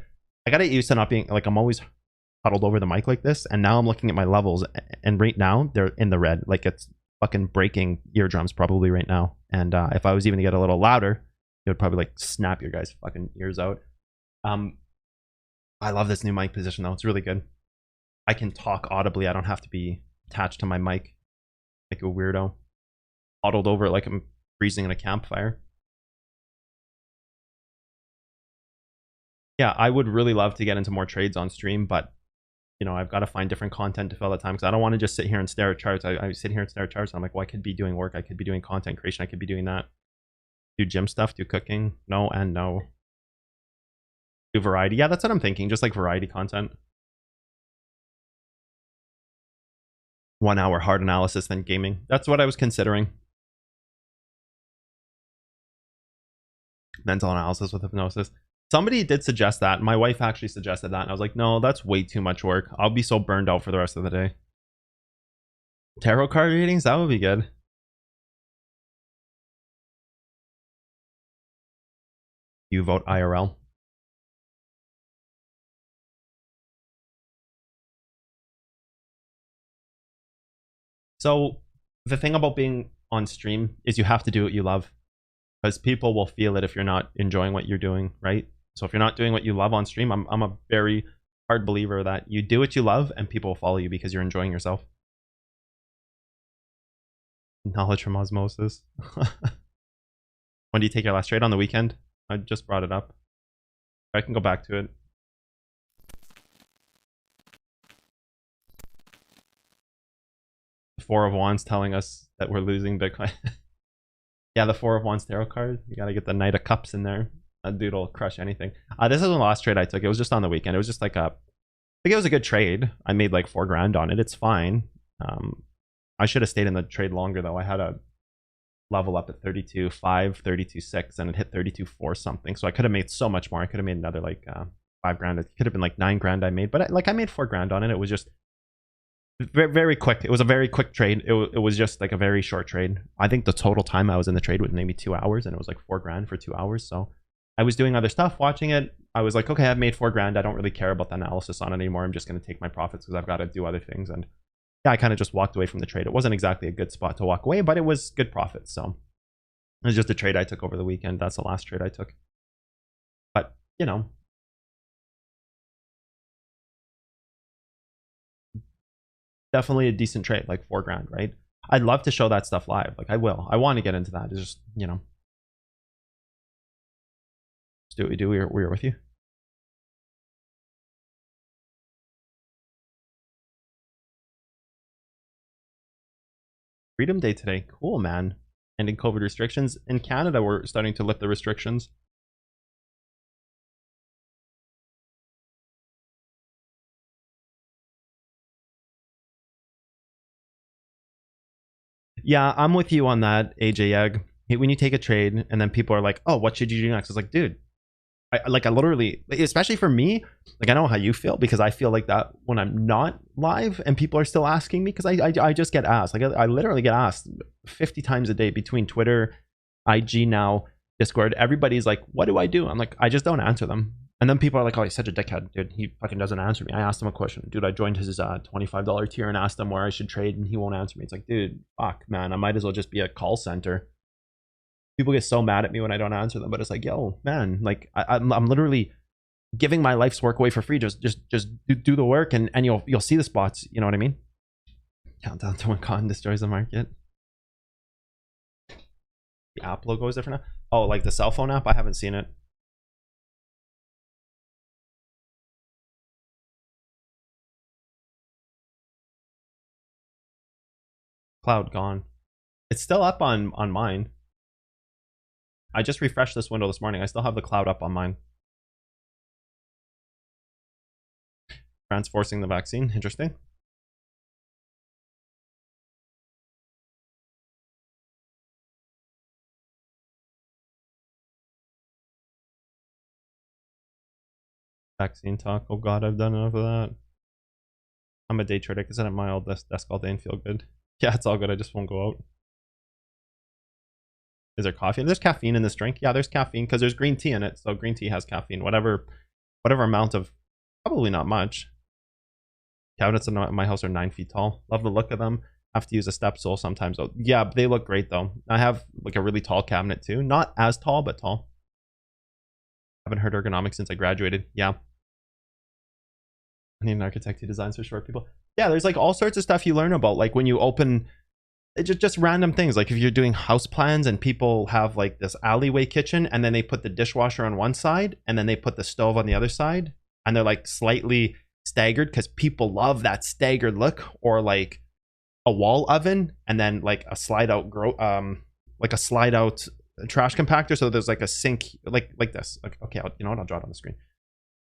I gotta get used to not being like, I'm always huddled over the mic like this, and now I'm looking at my levels, and right now they're in the red. Like it's fucking breaking eardrums probably right now. And if I was even to get a little louder, it would probably like snap your guys' fucking ears out. I love this new mic position though. It's really good. I can talk audibly. I don't have to be attached to my mic like a weirdo, huddled over it like I'm freezing in a campfire. Yeah, I would really love to get into more trades on stream, but you know, I've got to find different content to fill that time because I don't want to just sit here and stare at charts. I sit here and stare at charts and I'm like, well, I could be doing work, I could be doing content creation, I could be doing that. Do gym stuff, do cooking, no and no. Do variety. Yeah, that's what I'm thinking, just like variety content. 1 hour hard analysis than gaming. That's what I was considering. Mental analysis with hypnosis. Somebody did suggest that. My wife actually suggested that. And I was like, no, that's way too much work. I'll be so burned out for the rest of the day. Tarot card readings? That would be good. You vote IRL. So the thing about being on stream is you have to do what you love, because people will feel it if you're not enjoying what you're doing, right? So if you're not doing what you love on stream, I'm a very hard believer that you do what you love and people will follow you because you're enjoying yourself. Knowledge from osmosis. When do you take your last trade? On the weekend? I just brought it up. I can go back to it. The Four of Wands telling us that we're losing Bitcoin. Yeah, the Four of Wands tarot card. You gotta get the Knight of Cups in there. That dude will crush anything. This isn't the last trade I took. It was just on the weekend. It was just like I think it was a good trade. I made like 4 grand on it. It's fine. I should have stayed in the trade longer though. I had a level up at 32.5, 32.6, and it hit 32.4 something. So I could have made so much more. I could have made another like 5 grand. It could have been like 9 grand I made, but I made 4 grand on it. It was just very, very quick. It was a very quick trade. It was just like a very short trade. I think the total time I was in the trade was maybe 2 hours, and it was like 4 grand for 2 hours. So I was doing other stuff, watching it. I was like, okay, I've made 4 grand. I don't really care about the analysis on it anymore. I'm just going to take my profits because I've got to do other things. And yeah, I kind of just walked away from the trade. It wasn't exactly a good spot to walk away, but it was good profits. So It's just a trade I took over the weekend. That's the last trade I took. But, you know, definitely a decent trade, like $4 grand, right? I'd love to show that stuff live. Like I will. I want to get into that. It's just, you know, just do what we do. We're with you. Freedom Day today. Cool, man. Ending COVID restrictions. In Canada, we're starting to lift the restrictions. Yeah, I'm with you on that, AJ Egg. When you take a trade and then people are like, oh, what should you do next? It's like, dude, I literally, especially for me, like I know how you feel because I feel like that when I'm not live and people are still asking me because I just get asked. Like I literally get asked 50 times a day between Twitter, IG now, Discord. Everybody's like, what do I do? I'm like, I just don't answer them. And then people are like, oh, he's such a dickhead, dude. He fucking doesn't answer me. I asked him a question. Dude, I joined his $25 tier and asked him where I should trade and he won't answer me. It's like, dude, fuck, man. I might as well just be a call center. People get so mad at me when I don't answer them, but it's like, yo, man, like I'm literally giving my life's work away for free. Just do the work and you'll see the spots. You know what I mean? Countdown to when Cotton destroys the market. The app logo is different now. Oh, like the cell phone app? I haven't seen it. Cloud gone. It's still up on mine. I just refreshed this window this morning. I still have the cloud up on mine. France forcing the vaccine. Interesting. Vaccine talk. Oh god, I've done enough of that. I'm a day trader. I can sit at my old desk all day and feel good. Yeah, it's all good. I just won't go out. Is there coffee? There's caffeine in this drink. Yeah, there's caffeine because there's green tea in it. So green tea has caffeine. Whatever amount of, probably not much. Cabinets in my house are 9 feet tall. Love the look of them. Have to use a step stool sometimes. Oh, yeah, they look great though. I have like a really tall cabinet too. Not as tall, but tall. Haven't heard ergonomics since I graduated. Yeah. I need an architect who designs for short people. Yeah, there's like all sorts of stuff you learn about. Like when you open, just random things. Like if you're doing house plans and people have like this alleyway kitchen and then they put the dishwasher on one side and then they put the stove on the other side and they're like slightly staggered because people love that staggered look. Or like a wall oven and then like a slide out trash compactor. So there's like a sink like this. Like, okay, you know what? I'll draw it on the screen.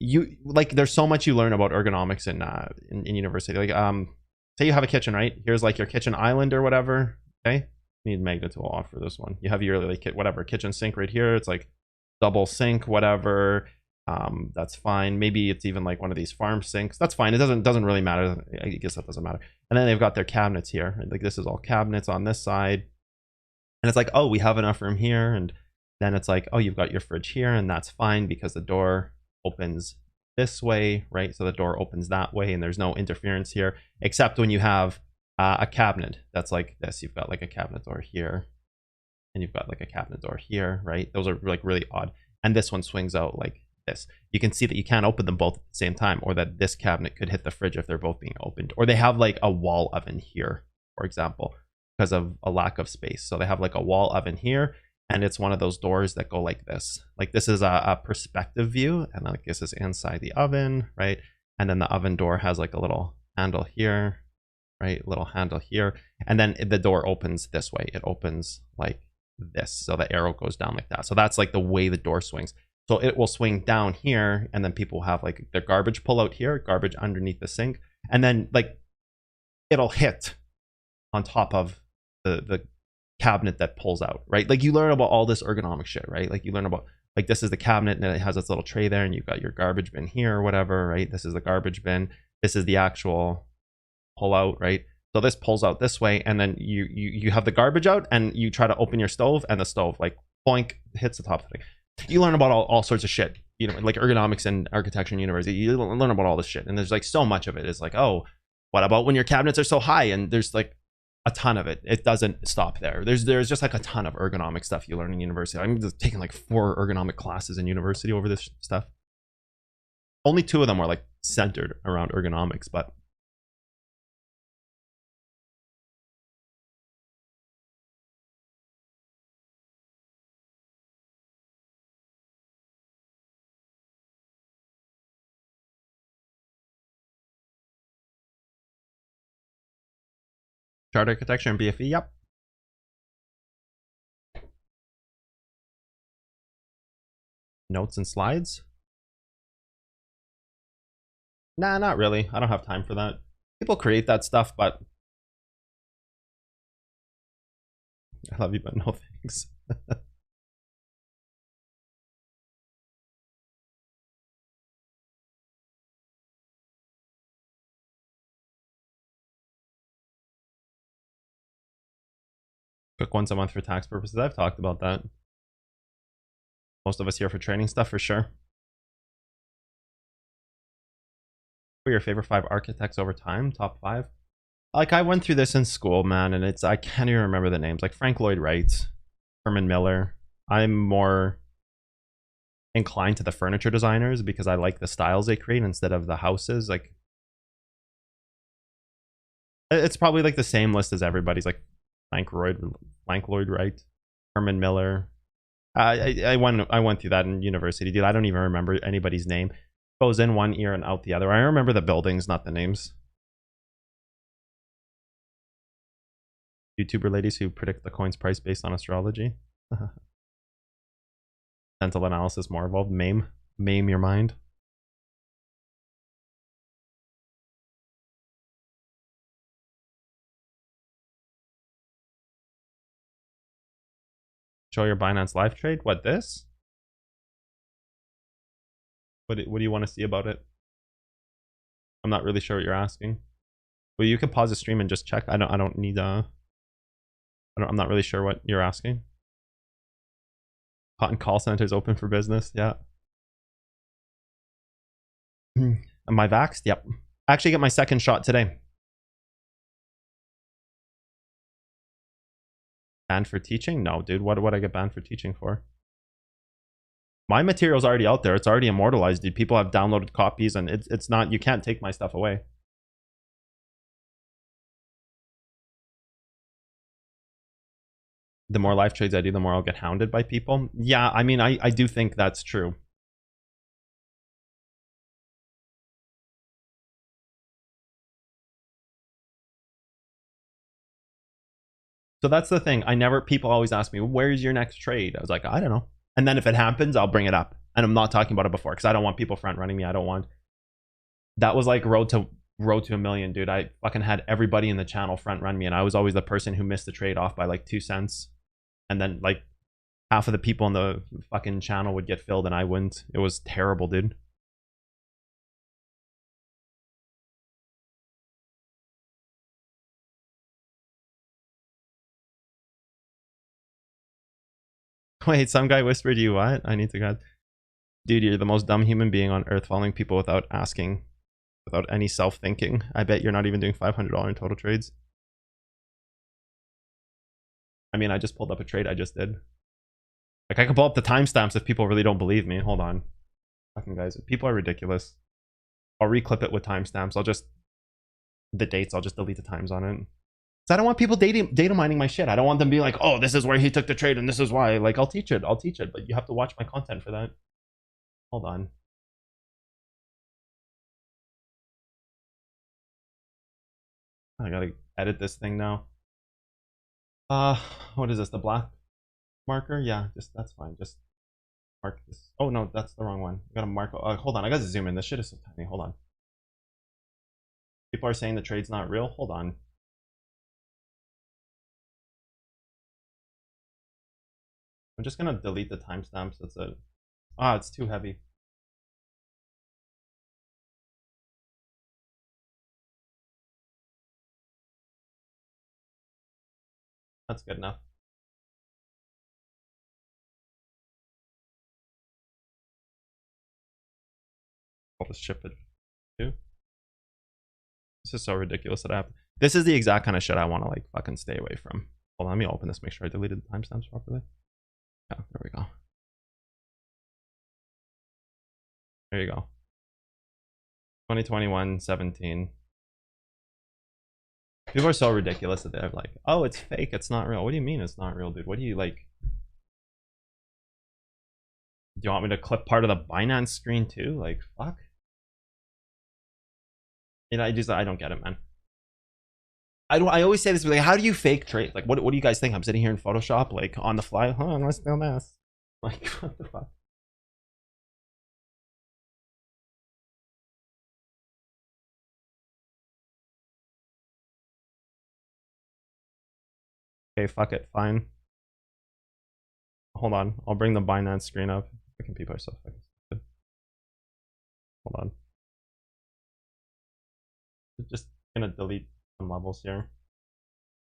You like there's so much you learn about ergonomics in university. Like say you have a kitchen, right? Here's like your kitchen island or whatever. Okay, you need magnet tool off for this one. You have your like whatever kitchen sink right here. It's like double sink, whatever. That's fine. Maybe it's even like one of these farm sinks. That's fine. It doesn't really matter. I guess that doesn't matter. And then they've got their cabinets here. Like this is all cabinets on this side. And it's like, oh, we have enough room here. And then it's like, oh, you've got your fridge here, and that's fine because the door opens this way, right? So the door opens that way and there's no interference here, except when you have a cabinet that's like this. You've got like a cabinet door here and you've got like a cabinet door here, right? Those are like really odd. And this one swings out like this. You can see that you can't open them both at the same time, or that this cabinet could hit the fridge if they're both being opened. Or they have like a wall oven here, for example, because of a lack of space. So they have like a wall oven here, and it's one of those doors that go like this. Like this is a perspective view, and like this is inside the oven, right? And then the oven door has like a little handle here, right? Little handle here. And then the door opens this way. It opens like this. So the arrow goes down like that. So that's like the way the door swings. So it will swing down here, and then people have like their garbage pull out here, garbage underneath the sink. And then like it'll hit on top of the cabinet that pulls out, right? Like you learn about all this ergonomic shit, right? Like you learn about like this is the cabinet and it has its little tray there, and you've got your garbage bin here or whatever, right? This is the garbage bin. This is the actual pull out, right? So this pulls out this way, and then you have the garbage out, and you try to open your stove, and the stove like boink hits the top of the thing. You learn about all sorts of shit, you know, like ergonomics and architecture in university. You learn about all this shit, and there's like so much of it is like, oh, what about when your cabinets are so high and there's like a ton of it. It doesn't stop there. There's just like a ton of ergonomic stuff you learn in university. I'm just taking like 4 ergonomic classes in university over this stuff. Only 2 of them are like centered around ergonomics, but chart architecture and BFE, yep. Notes and slides? Nah, not really. I don't have time for that. People create that stuff, but I love you, but no thanks. Cook once a month for tax purposes. I've talked about that. Most of us here for training stuff for sure. Who are your favorite 5 architects over time? Top 5? Like, I went through this in school, man, and I can't even remember the names. Like Frank Lloyd Wright, Herman Miller. I'm more inclined to the furniture designers because I like the styles they create instead of the houses. Like, it's probably like the same list as everybody's. Like Frank Lloyd Wright, Herman Miller. I went through that in university, dude. I don't even remember anybody's name. Goes in one ear and out the other. I remember the buildings, not the names. YouTuber ladies who predict the coin's price based on astrology. Mental analysis more involved. Maim your mind. Show your Binance live trade. What, this? What do you want to see about it? I'm not really sure what you're asking. Well, you can pause the stream and just check. I don't need I'm not really sure what you're asking. Cotton call centers open for business. Yeah. Am I vaxxed? Yep. I actually get my 2nd shot today. Banned for teaching? No, dude. What would I get banned for teaching for? My material's already out there. It's already immortalized, dude. People have downloaded copies, and it's not. You can't take my stuff away. The more live trades I do, the more I'll get hounded by people. Yeah, I mean, I do think that's true. So that's the thing. People always ask me, where's your next trade? I was like, I don't know. And then if it happens, I'll bring it up. And I'm not talking about it before because I don't want people front running me. I don't want. That was like road to a million, dude. I fucking had everybody in the channel front run me, and I was always the person who missed the trade off by like 2 cents. And then like half of the people in the fucking channel would get filled and I wouldn't. It was terrible, dude. Wait, some guy whispered you what? I need to go. Dude, you're the most dumb human being on earth, following people without asking, without any self-thinking. I bet you're not even doing $500 in total trades. I mean, I just pulled up a trade I just did. Like, I can pull up the timestamps if people really don't believe me. Hold on. Fucking guys, people are ridiculous. I'll reclip it with timestamps. The dates, I'll just delete the times on it. So I don't want people data mining my shit. I don't want them being like, oh, this is where he took the trade and this is why. Like, I'll teach it, but you have to watch my content for that. Hold on. I gotta edit this thing now. What is this? The black marker? Yeah, that's fine. Just mark this. Oh no, that's the wrong one. I gotta mark. Hold on, I gotta zoom in. This shit is so tiny. Hold on. People are saying the trade's not real. Hold on. I'm just gonna delete the timestamps. That's it. Ah, it's too heavy. That's good enough. I'll just ship it too. This is so ridiculous that I have to. This is the exact kind of shit I want to like fucking stay away from. Hold on, let me open this, make sure I deleted the timestamps properly. Yeah, there we go. There you go. 2021, 17. People are so ridiculous that they're like, oh, it's fake, it's not real. What do you mean it's not real, dude? What do you like? Do you want me to clip part of the Binance screen too? Like, fuck. And I don't get it, man. I always say this, like, how do you fake trade? Like, what do you guys think? I'm sitting here in Photoshop, like, on the fly. Huh, I'm gonna steal this. Like, what the fuck? Okay, fuck it, fine. Hold on, I'll bring the Binance screen up. Fucking people are so fucking stupid. Hold on. Just gonna delete some levels here.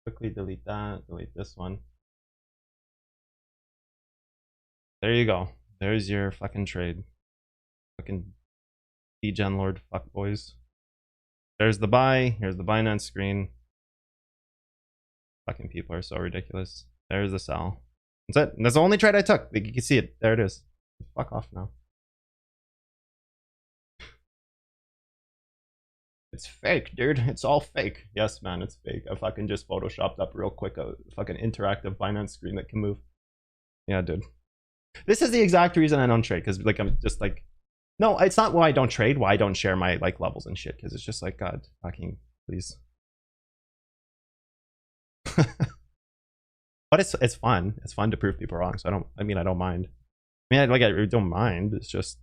Quickly delete that, delete this one. There you go. There's your fucking trade. Fucking degen lord fuck boys. There's the buy, here's the Binance screen. Fucking people are so ridiculous. There's the sell. That's it. That's the only trade I took. Like, you can see it. There it is. Fuck off now. It's fake, dude. It's all fake. Yes, man, it's fake. I fucking just photoshopped up real quick a fucking interactive Binance screen that can move. Yeah, dude. This is the exact reason I don't trade, because like I'm just like, no, it's not why I don't trade, why I don't share my like levels and shit, because it's just like, God fucking please. But it's fun. It's fun to prove people wrong. So I don't mind. I mean, I don't mind. It's just,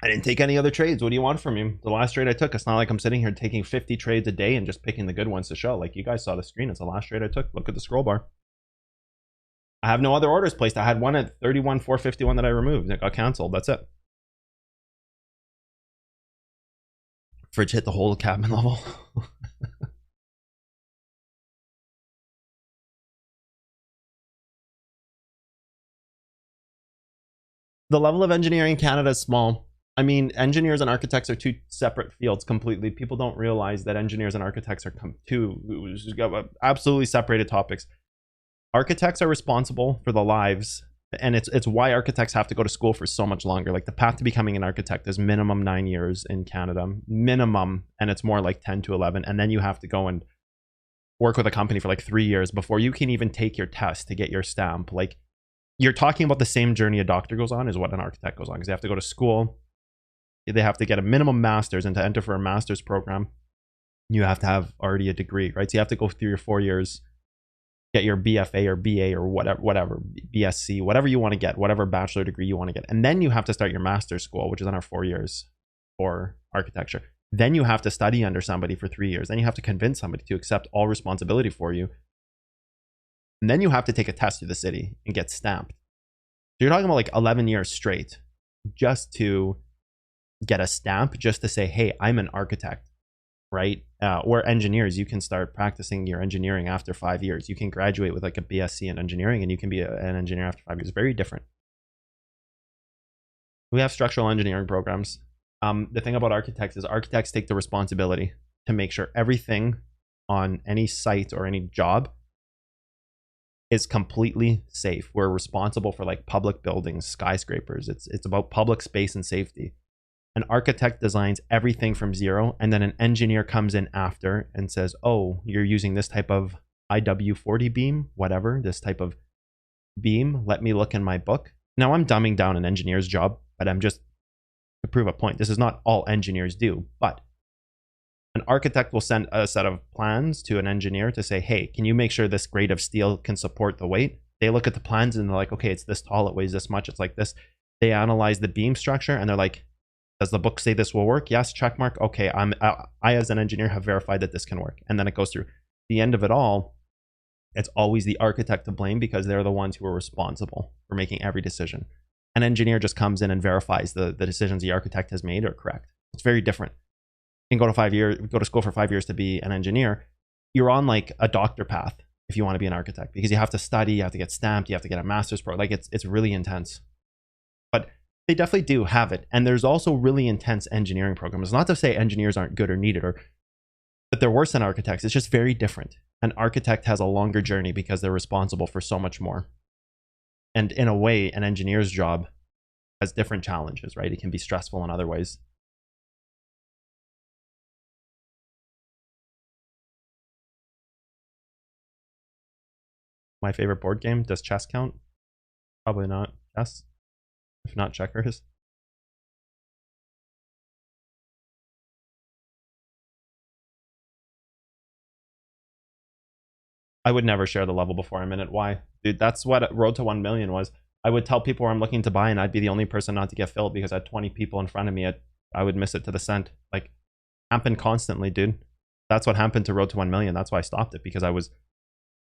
I didn't take any other trades. What do you want from me? The last trade I took, it's not like I'm sitting here taking 50 trades a day and just picking the good ones to show. Like, you guys saw the screen. It's the last trade I took. Look at the scroll bar. I have no other orders placed. I had one at 31,451 that I removed. It got canceled. That's it. Fridge hit the whole cabin level. The level of engineering in Canada is small. I mean, engineers and architects are two separate fields completely. People don't realize that engineers and architects are two absolutely separated topics. Architects are responsible for the lives, and it's why architects have to go to school for so much longer. Like, the path to becoming an architect is minimum 9 years in Canada, minimum, and it's more like 10 to 11. And then you have to go and work with a company for like 3 years before you can even take your test to get your stamp. Like, you're talking about the same journey a doctor goes on is what an architect goes on, because they have to go to school. They have to get a minimum master's, and to enter for a master's program, you have to have already a degree, right? So you have to go through your 4 years, get your BFA or BA or whatever, BSc, whatever you want to get, whatever bachelor degree you want to get. And then you have to start your master's school, which is another 4 years for architecture. Then you have to study under somebody for 3 years. Then you have to convince somebody to accept all responsibility for you. And then you have to take a test through the city and get stamped. So you're talking about like 11 years straight just to get a stamp, just to say, hey, I'm an architect, right? Or engineers, you can start practicing your engineering after 5 years. You can graduate with like a BSc in engineering, and you can be an engineer after 5 years. Very different. We have structural engineering programs. The thing about architects is architects take the responsibility to make sure everything on any site or any job is completely safe. We're responsible for like public buildings, skyscrapers. It's about public space and safety. An architect designs everything from zero, and then an engineer comes in after and says, oh, you're using this type of IW40 beam, whatever, this type of beam. Let me look in my book. Now, I'm dumbing down an engineer's job, but I'm just to prove a point. This is not all engineers do, but an architect will send a set of plans to an engineer to say, hey, can you make sure this grade of steel can support the weight? They look at the plans and they're like, okay, it's this tall, it weighs this much, it's like this. They analyze the beam structure and they're like, does the book say this will work? Yes, check mark. Okay, I as an engineer have verified that this can work. And then it goes through. The end of it all, it's always the architect to blame, because they're the ones who are responsible for making every decision. An engineer just comes in and verifies the decisions the architect has made are correct. It's very different. You can go to school for 5 years to be an engineer. You're on like a doctor path if you want to be an architect, because you have to study, you have to get stamped, you have to get a master's program. Like, it's really intense. But They definitely do have it. And there's also really intense engineering programs. Not to say engineers aren't good or needed or that they're worse than architects. It's just very different. An architect has a longer journey because they're responsible for so much more. And in a way, an engineer's job has different challenges, right? It can be stressful in other ways. My favorite board game, does chess count? Probably not. Chess, if not checkers. I would never share the level before I'm in it. Why? Dude, that's what Road to 1 million was. I would tell people where I'm looking to buy, and I'd be the only person not to get filled because I had 20 people in front of me. I would miss it to the cent. Like, happened constantly, dude. That's what happened to Road to 1 million. That's why I stopped it, because I was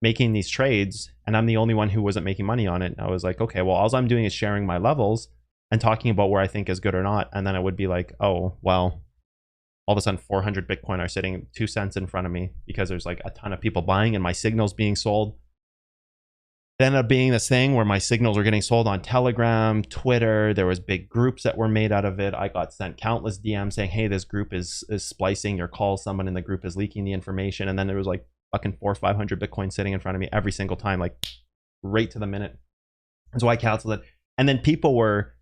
making these trades and I'm the only one who wasn't making money on it. And I was like, okay, well, all I'm doing is sharing my levels and talking about where I think is good or not. And then I would be like, oh, well, all of a sudden 400 Bitcoin are sitting 2 cents in front of me because there's like a ton of people buying and my signals being sold. It ended up being this thing where my signals were getting sold on Telegram, Twitter. There was big groups that were made out of it. I got sent countless DMs saying, hey, this group is splicing your call. Someone in the group is leaking the information. And then there was like fucking 400 or 500 Bitcoin sitting in front of me every single time, like right to the minute. And so I canceled it. And then people were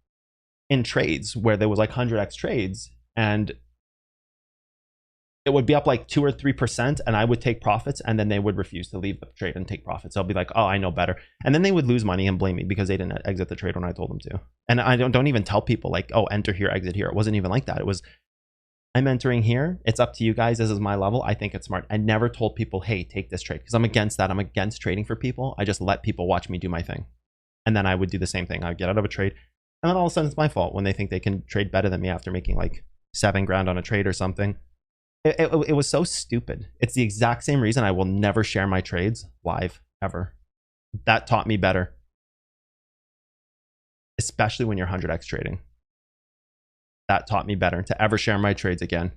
in trades where there was like 100x trades and it would be up like 2 or 3% and I would take profits and then they would refuse to leave the trade and take profits. I'll be like, oh, I know better. And then they would lose money and blame me because they didn't exit the trade when I told them to. And I don't even tell people like, oh, enter here, exit here. It wasn't even like that. It was, I'm entering here. It's up to you guys. This is my level. I think it's smart. I never told people, hey, take this trade, because I'm against that. I'm against trading for people. I just let people watch me do my thing. And then I would do the same thing. I would get out of a trade. And then all of a sudden it's my fault when they think they can trade better than me after making like 7 grand on a trade or something. It was so stupid. It's the exact same reason I will never share my trades live, ever. That taught me better. Especially when you're 100x trading. That taught me better to ever share my trades again.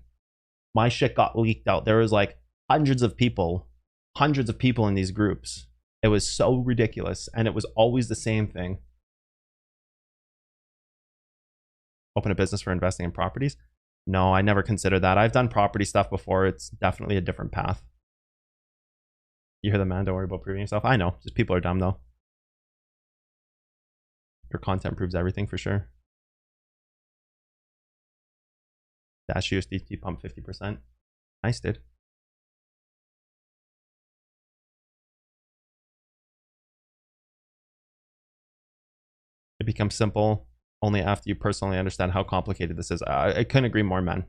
My shit got leaked out. There was like hundreds of people in these groups. It was so ridiculous. And it was always the same thing. Open a business for investing in properties? No, I never considered that. I've done property stuff before. It's definitely a different path. You hear the man, don't worry about proving yourself. I know, just people are dumb though. Your content proves everything for sure. Dash USDT pump 50%. Nice, dude. It becomes simple only after you personally understand how complicated this is. I couldn't agree more, man.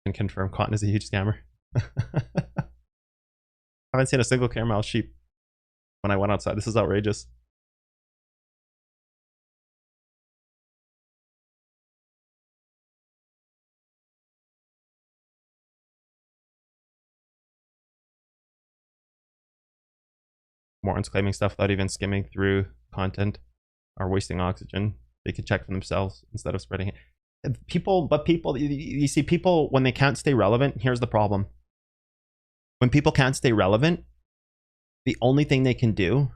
And confirm cotton is a huge scammer. I haven't seen a single caramel sheep when I went outside. This is outrageous. Morons claiming stuff without even skimming through content are wasting oxygen. They can check for themselves instead of spreading it. People, you see, people, when they can't stay relevant, here's the problem. When people can't stay relevant, the only thing they can do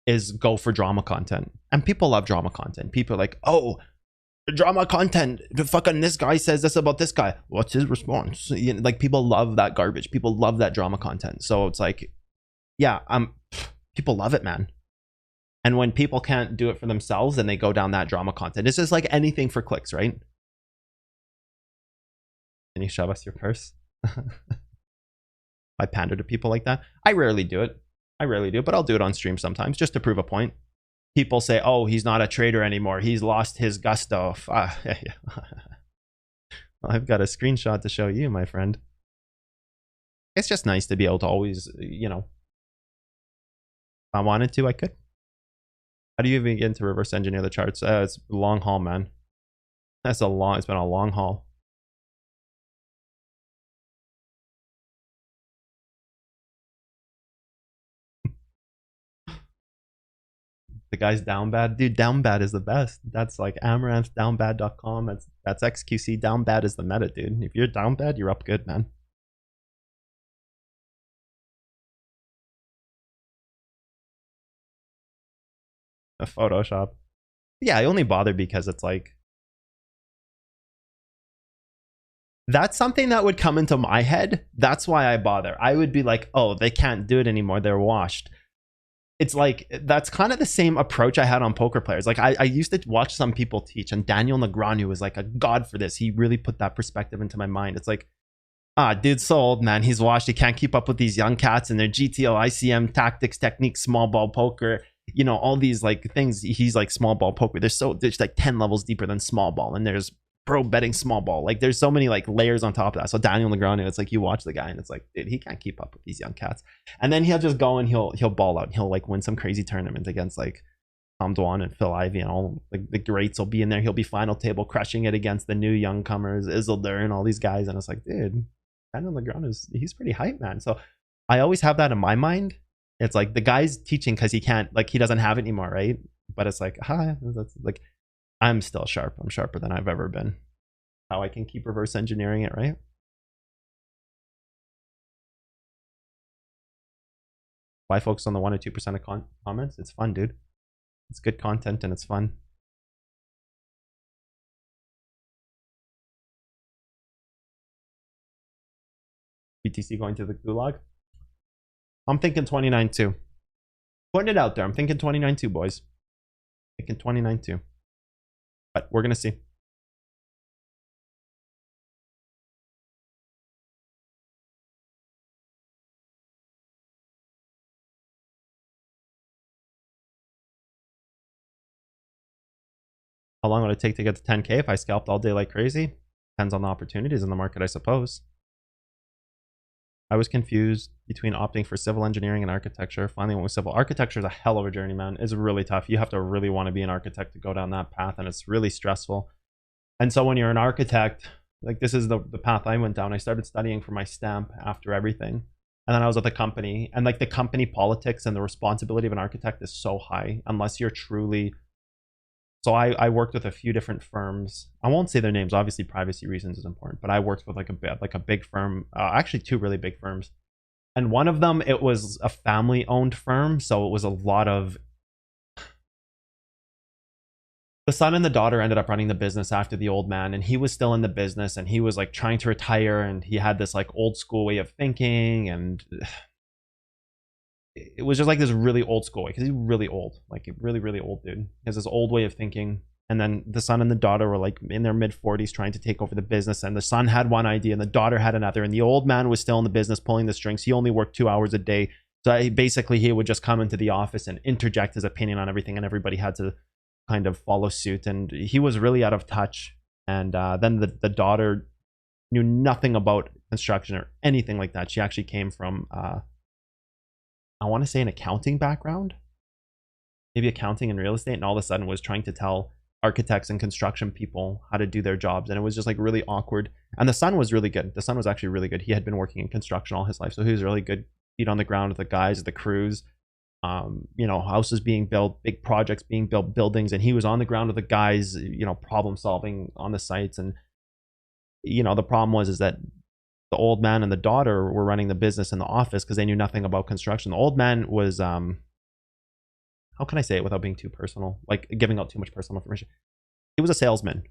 is go for drama content. And people love drama content. People are like, oh, drama content. Fucking this guy says this about this guy. What's his response? You know, like, people love that garbage. People love that drama content. So it's like, yeah, people love it, man. And when people can't do it for themselves, then they go down that drama content. It's just like anything for clicks, right? Can you shove us your purse? I pander to people like that. I rarely do it. But I'll do it on stream sometimes just to prove a point. People say, oh, he's not a trader anymore. He's lost his gusto. I've got a screenshot to show you, my friend. It's just nice to be able to always, you know, if I wanted to, I could. How do you even get into reverse engineer the charts? It's a long haul, man. It's been a long haul. The guy's down bad. Dude, down bad is the best. That's like amaranthdownbad.com. That's XQC. Down bad is the meta, dude. If you're down bad, you're up good, man. A Photoshop. Yeah, I only bother because it's like, that's something that would come into my head. That's why I bother. I would be like, oh, they can't do it anymore. They're washed. It's like, that's kind of the same approach I had on poker players. Like, I used to watch some people teach, and Daniel Negreanu was like a god for this. He really put that perspective into my mind. It's like, dude's so old, man. He's washed. He can't keep up with these young cats and their GTO, ICM, tactics, techniques, small ball poker, you know, all these like things. He's like small ball poker. There's like 10 levels deeper than small ball, and there's pro betting small ball. Like, there's so many like layers on top of that. So Daniel Negreanu, it's like, you watch the guy and it's like, dude, he can't keep up with these young cats. And then he'll just go and he'll ball out and he'll like win some crazy tournament against like Tom Dwan and Phil Ivey and all like the greats will be in there. He'll be final table crushing it against the new young comers, Isildur and all these guys. And it's like, dude, Daniel Negreanu he's pretty hype, man. So I always have that in my mind. It's like, the guy's teaching because he can't, like, he doesn't have it anymore, right? But it's like, that's like, I'm still sharp. I'm sharper than I've ever been. How I can keep reverse engineering it, right? Why focus on the 1 or 2% of comments? It's fun, dude. It's good content and it's fun. BTC going to the gulag? I'm thinking 29 too. Putting it out there. I'm thinking 29 too, boys. Thinking 29 too. But we're gonna see. How long would it take to get to 10K if I scalped all day like crazy? Depends on the opportunities in the market, I suppose. I was confused between opting for civil engineering and architecture. Finally went with civil. Architecture is a hell of a journey, man. It's really tough. You have to really want to be an architect to go down that path, and it's really stressful. And so when you're an architect, like, this is the path I went down. I started studying for my stamp after everything. And then I was at the company, and like, the company politics and the responsibility of an architect is so high unless you're truly. So I worked with a few different firms. I won't say their names. Obviously, privacy reasons is important. But I worked with like a big firm, actually 2 really big firms. And one of them, it was a family-owned firm, so it was a lot of. The son and the daughter ended up running the business after the old man, and he was still in the business, and he was like trying to retire, and he had this like old school way of thinking, and it was just like this really old school way, because he's really old, like really, really old dude. He has this old way of thinking. And then the son and the daughter were like in their mid 40s trying to take over the business. And the son had one idea and the daughter had another. And the old man was still in the business pulling the strings. He only worked 2 hours a day. So basically he would just come into the office and interject his opinion on everything. And everybody had to kind of follow suit. And he was really out of touch. And then the daughter knew nothing about construction or anything like that. She actually came from I want to say an accounting background, maybe accounting and real estate, and all of a sudden was trying to tell architects and construction people how to do their jobs. And it was just like really awkward. And the son was really good. The son was actually really good. He had been working in construction all his life. So he was really good, feet on the ground with the guys, the crews, you know, houses being built, big projects being built, buildings. And he was on the ground with the guys, you know, problem solving on the sites. And, you know, the problem was is that the old man and the daughter were running the business in the office because they knew nothing about construction. The old man was, how can I say it without being too personal, like giving out too much personal information? He was a salesman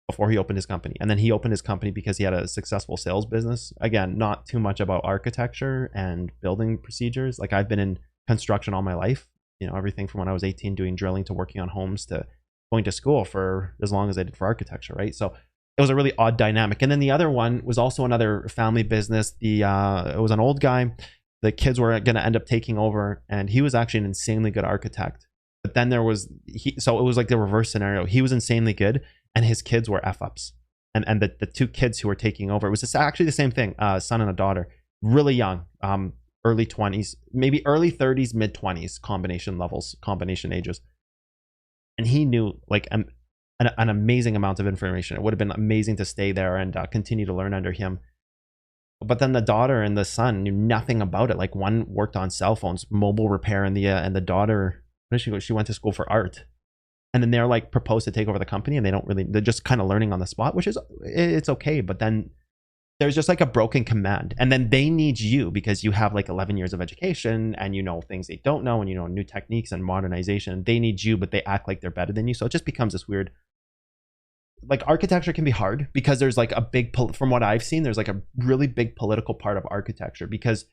before he opened his company. And then he opened his company because he had a successful sales business. Again, not too much about architecture and building procedures. Like, I've been in construction all my life, you know, everything from when I was 18 doing drilling to working on homes to going to school for as long as I did for architecture, right? So it was a really odd dynamic. And then the other one was also another family business. It was an old guy. The kids were going to end up taking over, and he was actually an insanely good architect. But then there was, so it was like the reverse scenario. He was insanely good, and his kids were F-ups. And the 2 kids who were taking over, it was actually the same thing, son and a daughter, really young, early 20s, maybe early 30s, mid 20s, combination ages. And he knew like an amazing amount of information. It would have been amazing to stay there and continue to learn under him. But then the daughter and the son knew nothing about it. Like, one worked on cell phones, mobile repair, and the daughter, where did she go? She went to school for art. And then they're like proposed to take over the company, and they're just kind of learning on the spot, which is, it's okay. But then there's just like a broken command, and then they need you because you have like 11 years of education and you know things they don't know, and you know new techniques and modernization. They need you, but they act like they're better than you. So it just becomes this weird, like, architecture can be hard because there's like a big, from what I've seen, there's like a really big political part of architecture, because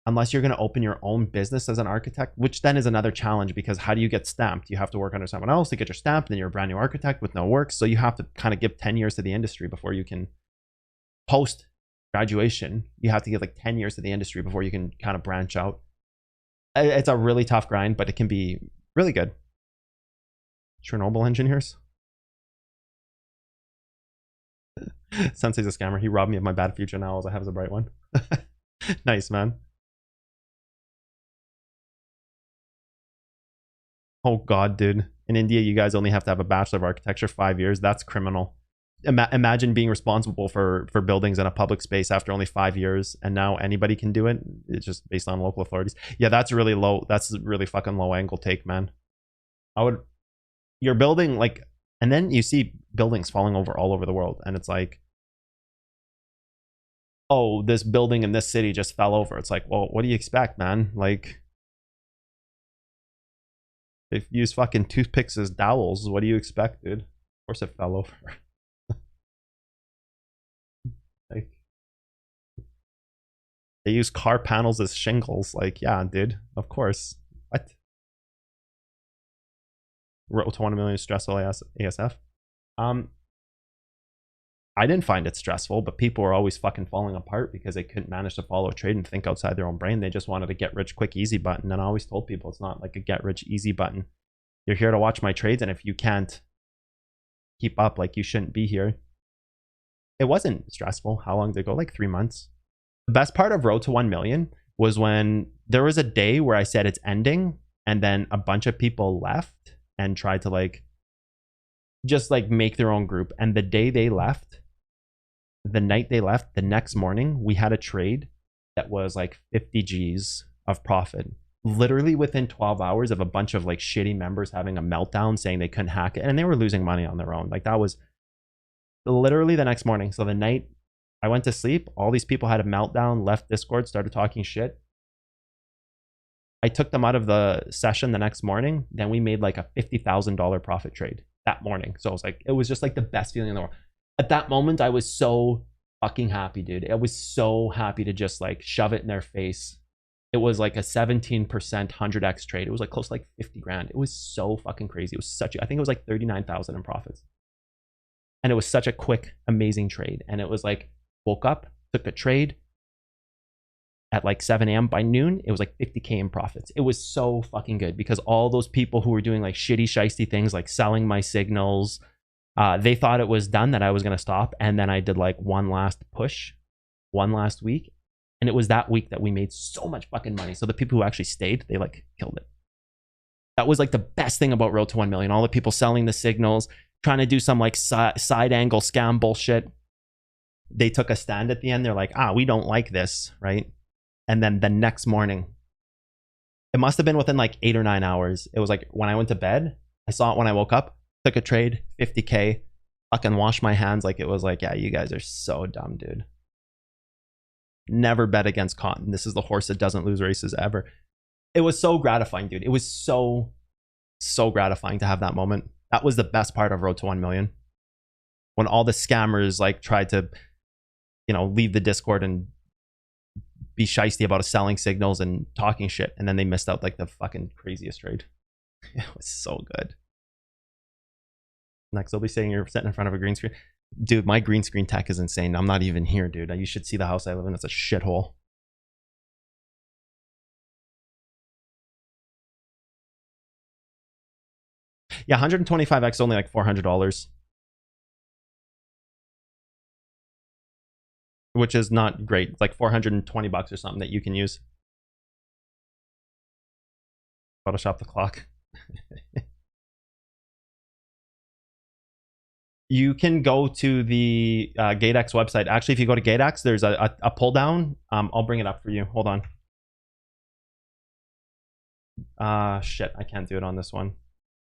unless you're going to open your own business as an architect, which then is another challenge, because how do you get stamped? You have to work under someone else to get your stamp, and then you're a brand new architect with no work. So you have to kind of give 10 years to the industry before you can, post graduation, you have to give like 10 years to the industry before you can kind of branch out. It's a really tough grind, but it can be really good. Chernobyl engineers. Sensei's a scammer. He robbed me of my bad future. Now all I have is a bright one. Nice, man. Oh god, dude. In India, you guys only have to have a Bachelor of Architecture 5 years. That's criminal. Imagine being responsible for buildings in a public space after only 5 years, and now anybody can do it. It's just based on local authorities. Yeah, that's really low. That's really fucking low angle take, man. You're building like, and then you see buildings falling over all over the world, and it's like, oh, this building in this city just fell over. It's like, well, what do you expect, man? Like, if you use fucking toothpicks as dowels, what do you expect, dude? Of course it fell over. Like, they use car panels as shingles. Like, yeah, dude, of course. What? Road to 1 million stressful ASF. I didn't find it stressful, but people were always fucking falling apart because they couldn't manage to follow a trade and think outside their own brain. They just wanted a get rich quick easy button. And I always told people it's not like a get rich easy button. You're here to watch my trades, and if you can't keep up, like, you shouldn't be here. It wasn't stressful. How long did it go? Like 3 months. The best part of Road to 1 million was when there was a day where I said it's ending, and then a bunch of people left and tried to like just like make their own group. And the day they left, the night they left, the next morning, we had a trade that was like 50 G's of profit. Literally within 12 hours of a bunch of like shitty members having a meltdown saying they couldn't hack it, and they were losing money on their own. Like, that was literally the next morning. So the night I went to sleep, all these people had a meltdown, left Discord, started talking shit. I took them out of the session the next morning. Then we made like a $50,000 profit trade that morning. So it was just like the best feeling in the world. At that moment, I was so fucking happy, dude. I was so happy to just like shove it in their face. It was like a 17% 100x trade. It was like close to like 50 grand. It was so fucking crazy. It was such I think it was like 39,000 in profits. And it was such a quick, amazing trade. And it was like, woke up, took a trade at like 7 a.m. By noon, it was like 50K in profits. It was so fucking good because all those people who were doing like shitty, shisty things, like selling my signals, they thought it was done, that I was going to stop. And then I did like one last push, one last week. And it was that week that we made so much fucking money. So the people who actually stayed, they like killed it. That was like the best thing about Road to 1 million. All the people selling the signals, trying to do some like side angle scam bullshit. They took a stand at the end. They're like, we don't like this, right? And then the next morning, it must have been within like 8 or 9 hours. It was like when I went to bed, I saw it when I woke up, took a trade, 50K, fucking washed my hands. Like, it was like, yeah, you guys are so dumb, dude. Never bet against Cotton. This is the horse that doesn't lose races ever. It was so gratifying, dude. It was so gratifying to have that moment. That was the best part of Road to 1 million. When all the scammers like tried to, leave the Discord and be shiesty about selling signals and talking shit, and then they missed out like the fucking craziest trade. It was so good. Next, they'll be saying you're sitting in front of a green screen. Dude, my green screen tech is insane. I'm not even here, dude. You should see the house I live in. It's a shithole. Yeah, 125x only like $400, which is not great. It's like 420 bucks or something that you can use. Photoshop the clock. You can go to the GateX website. Actually, if you go to GateX, there's a pull down. I'll bring it up for you. Hold on. Shit, I can't do it on this one.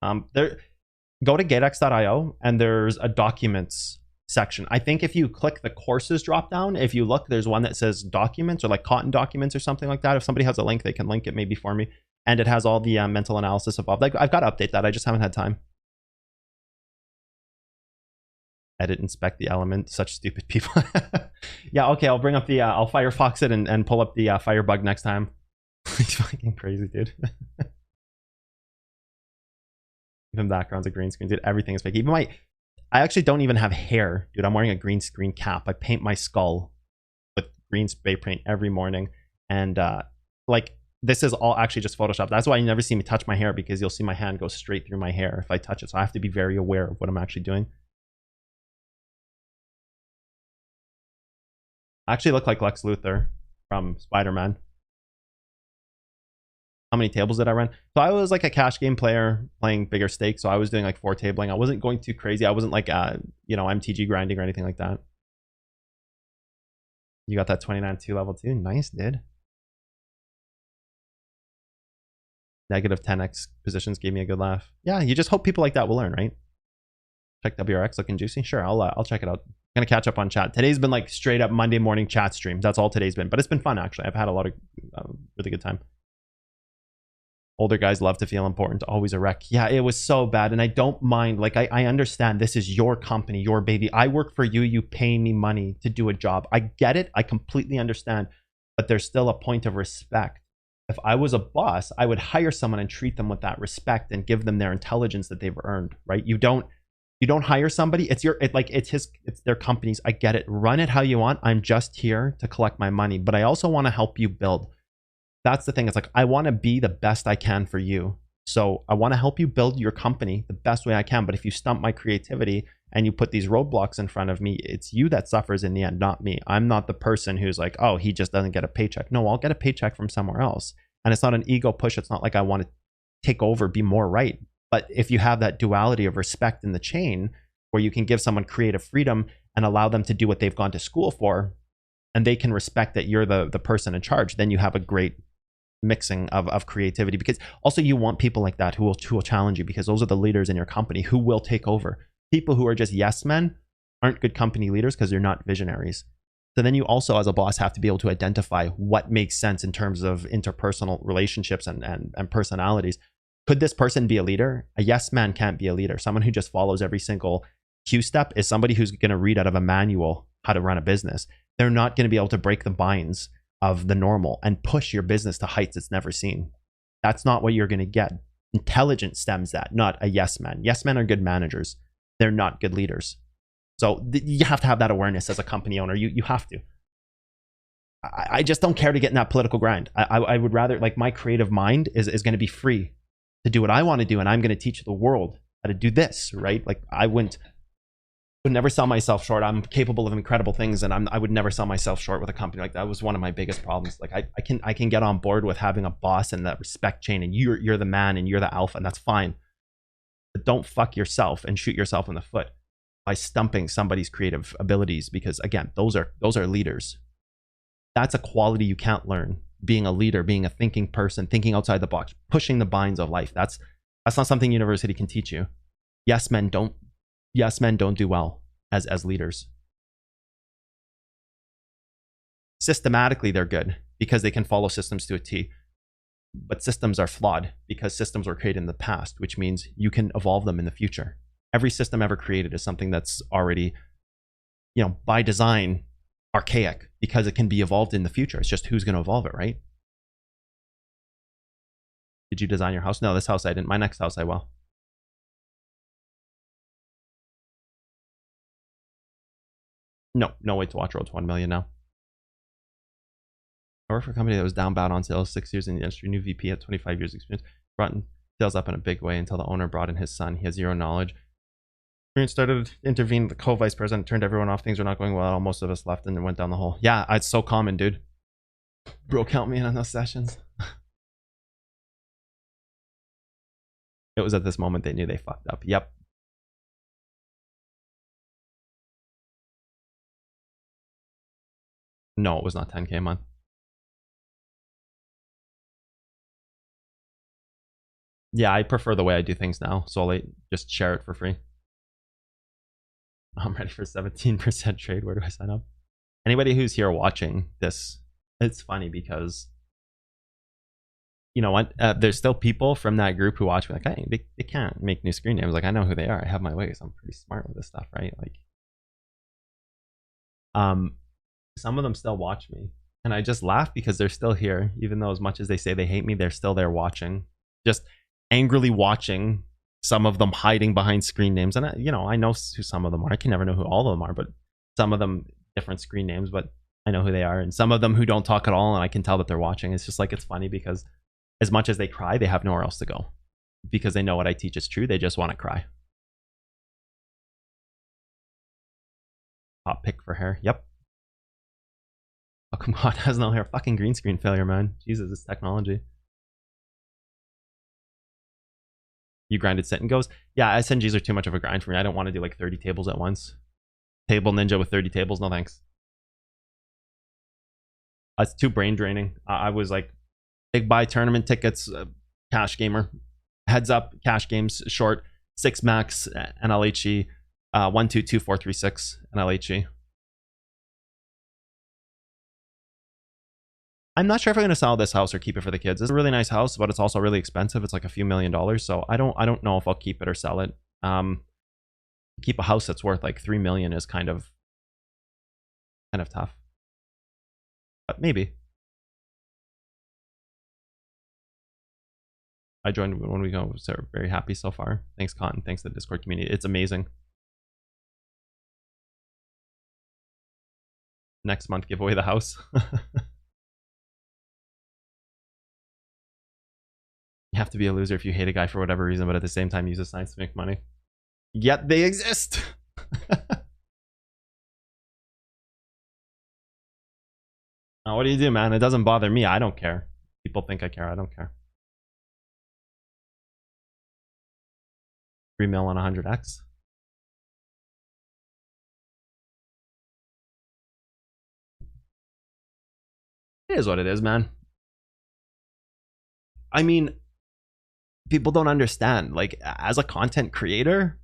Go to gatex.io, and there's a documents section. I think if you click the courses drop down, if you look, there's one that says documents or like cotton documents or something like that. If somebody has a link, they can link it maybe for me. And it has all the mental analysis above. Like I've got to update that. I just haven't had time. Edit, inspect the element. Such stupid people. Yeah, okay. I'll bring up the. I'll Firefox it and pull up the Firebug next time. He's fucking crazy, dude. Even backgrounds of green screens, dude. Everything is fake. Even my. I actually don't even have hair, dude. I'm wearing a green screen cap. I paint my skull with green spray paint every morning, and like this is all actually just Photoshop. That's why you never see me touch my hair, because you'll see my hand go straight through my hair if I touch it. So I have to be very aware of what I'm actually doing. I actually look like Lex Luthor from Spider-Man. How many tables did I run? So I was like a cash game player playing bigger stakes. So I was doing like 4 tabling. I wasn't going too crazy. I wasn't like, MTG grinding or anything like that. You got that 29-2 level 2. Nice, dude. Negative 10x positions gave me a good laugh. Yeah, you just hope people like that will learn, right? Check WRX looking juicy. Sure, I'll check it out. I'm gonna catch up on chat. Today's been like straight up Monday morning chat stream. That's all today's been, but it's been fun actually. I've had a lot of really good time. Older guys love to feel important. Always a wreck. Yeah, it was so bad, and I don't mind. Like I understand this is your company, your baby. I work for you. You pay me money to do a job. I get it. I completely understand, but there's still a point of respect. If I was a boss, I would hire someone and treat them with that respect and give them their intelligence that they've earned. Right? You don't hire somebody. It's their companies. I get it. Run it how you want. I'm just here to collect my money, but I also want to help you build. That's the thing. It's like, I want to be the best I can for you. So I want to help you build your company the best way I can. But if you stump my creativity and you put these roadblocks in front of me, it's you that suffers in the end, not me. I'm not the person who's like, oh, he just doesn't get a paycheck. No, I'll get a paycheck from somewhere else. And it's not an ego push. It's not like I want to take over, be more right. But if you have that duality of respect in the chain, where you can give someone creative freedom and allow them to do what they've gone to school for, and they can respect that you're the person in charge, then you have a great mixing of creativity. Because also you want people like that who will challenge you, because those are the leaders in your company who will take over. People who are just yes men aren't good company leaders because they're not visionaries. So then you also as a boss have to be able to identify what makes sense in terms of interpersonal relationships and personalities. Could this person be a leader? A yes man can't be a leader. Someone who just follows every single cue step is somebody who's going to read out of a manual how to run a business. They're not going to be able to break the binds of the normal and push your business to heights it's never seen. That's not what you're going to get. Intelligence stems that, not a yes man. Yes men are good managers. They're not good leaders. So you have to have that awareness as a company owner. You have to. I just don't care to get in that political grind. I would rather, like, my creative mind is going to be free to do what I want to do, and I'm going to teach the world how to do this, right? Like, I would never sell myself short. I'm capable of incredible things, and I would never sell myself short with a company like that. That was one of my biggest problems. Like, I can get on board with having a boss and that respect chain, and you're the man and you're the alpha, and that's fine. But don't fuck yourself and shoot yourself in the foot by stumping somebody's creative abilities, because again, those are leaders. That's a quality you can't learn. Being a leader, being a thinking person, thinking outside the box, pushing the binds of life. That's not something university can teach you. Yes men don't do well as leaders. Systematically, they're good because they can follow systems to a T. But systems are flawed because systems were created in the past, which means you can evolve them in the future. Every system ever created is something that's already, by design, archaic, because it can be evolved in the future. It's just who's going to evolve it, right? Did you design your house? No, this house I didn't. My next house I will. No way to watch Road to 1 million now. I worked for a company that was down bad on sales, 6 years in the industry. New VP had 25 years experience. Brought sales up in a big way until the owner brought in his son. He has zero knowledge. Started intervening. The co-vice president turned everyone off. Things were not going well. Most of us left and went down the hole. Yeah, it's so common, dude. Bro, count me in on those sessions. It was at this moment they knew they fucked up. Yep. No, it was not 10K a month. Yeah, I prefer the way I do things now, so I'll just share it for free. I'm ready for 17% trade. Where do I sign up? Anybody who's here watching this, it's funny because you know what? There's still people from that group who watch me like, hey, they can't make new screen names. Like, I know who they are. I have my ways. I'm pretty smart with this stuff, right? Like, some of them still watch me, and I just laugh because they're still here, even though as much as they say they hate me, they're still there watching, just angrily watching. Some of them hiding behind screen names, and you know, I know who some of them are. I can never know who all of them are, but some of them different screen names, but I know who they are, and some of them who don't talk at all, and I can tell that they're watching. It's just like, it's funny because as much as they cry, they have nowhere else to go because they know what I teach is true. They just want to cry. Top pick for hair. Yep. Oh, come on. Has no hair. Fucking green screen failure, man. Jesus, this technology. You grinded sit and goes. Yeah, SNGs are too much of a grind for me. I don't want to do like 30 tables at once. Table ninja with 30 tables. No thanks. It's too brain draining. I was like, big buy tournament tickets, cash gamer. Heads up, cash games, short, 6 max, NLHE, 122436 NLHE. I'm not sure if I'm gonna sell this house or keep it for the kids. It's a really nice house, but it's also really expensive. It's like a few $1,000,000. So I don't know if I'll keep it or sell it. Keep a house that's worth like 3 million is kind of tough. But maybe. I joined 1 week ago, so very happy so far. Thanks, Cotton. Thanks to the Discord community. It's amazing. Next month, give away the house. You have to be a loser if you hate a guy for whatever reason, but at the same time use the science to make money. Yet they exist. Now, what do you do, man? It doesn't bother me. I don't care. People think I care. I don't care. 3 mil on 100x. It is what it is, man. I mean, people don't understand. Like, as a content creator,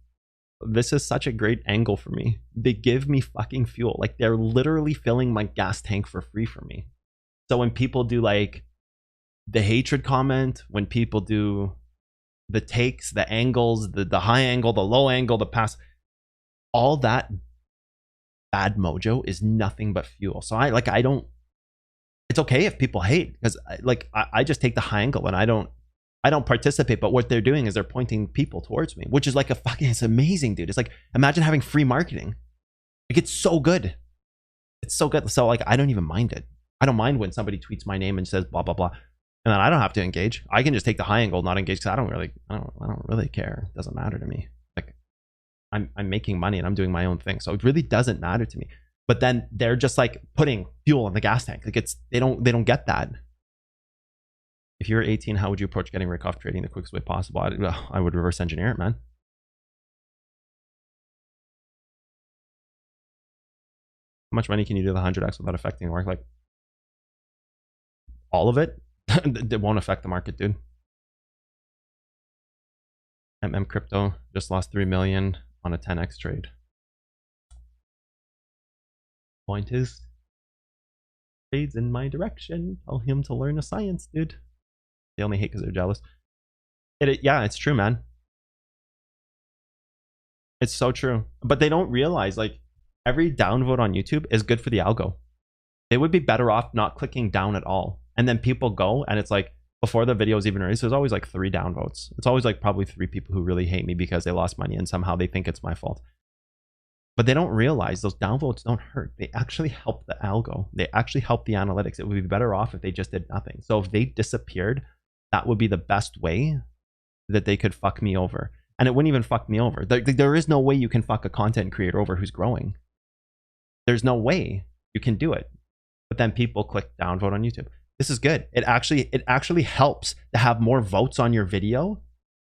this is such a great angle for me. They give me fucking fuel. Like, they're literally filling my gas tank for free for me. So when people do like the hatred comment, when people do the takes, the angles, the high angle, the low angle, the pass, all that bad mojo is nothing but fuel. So I don't, it's okay if people hate, because I just take the high angle and I don't participate. But what they're doing is they're pointing people towards me, which is like it's amazing, dude. It's like, imagine having free marketing. Like, it's so good. It's so good. So like, I don't even mind it. I don't mind when somebody tweets my name and says blah blah blah, and then I don't have to engage. I can just take the high angle, not engage, because I don't really care. It doesn't matter to me. Like, I'm making money and I'm doing my own thing, so it really doesn't matter to me. But then they're just like putting fuel in the gas tank. Like, they don't get that. If you're 18, how would you approach getting rake off trading the quickest way possible? I would reverse engineer it, man. How much money can you do the 100x without affecting the market? Like, all of it. It won't affect the market, dude. Crypto just lost 3 million on a 10x trade. Point is, trades in my direction. Tell him to learn a science, dude. They only hate because they're jealous. Yeah, it's true, man. It's so true. But they don't realize, like, every downvote on YouTube is good for the algo. They would be better off not clicking down at all. And then people go, and it's like, before the video is even released, there's always like 3 downvotes. It's always like probably 3 people who really hate me because they lost money and somehow they think it's my fault. But they don't realize those downvotes don't hurt. They actually help the algo. They actually help the analytics. It would be better off if they just did nothing. So if they disappeared, that would be the best way that they could fuck me over. And it wouldn't even fuck me over. There is no way you can fuck a content creator over who's growing. There's no way you can do it. But then people click downvote on YouTube. This is good. It actually helps to have more votes on your video,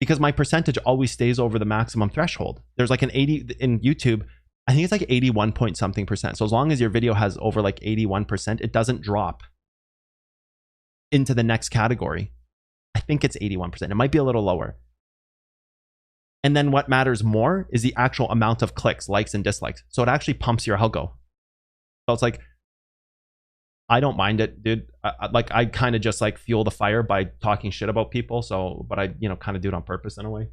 because my percentage always stays over the maximum threshold. There's like an 80 in YouTube. I think it's like 81 point something percent. So as long as your video has over like 81%, it doesn't drop into the next category. I think it's 81%. It might be a little lower. And then what matters more is the actual amount of clicks, likes, and dislikes. So it actually pumps your algo. So it's like, I don't mind it, dude. I kind of just like fuel the fire by talking shit about people. So, but I, kind of do it on purpose in a way.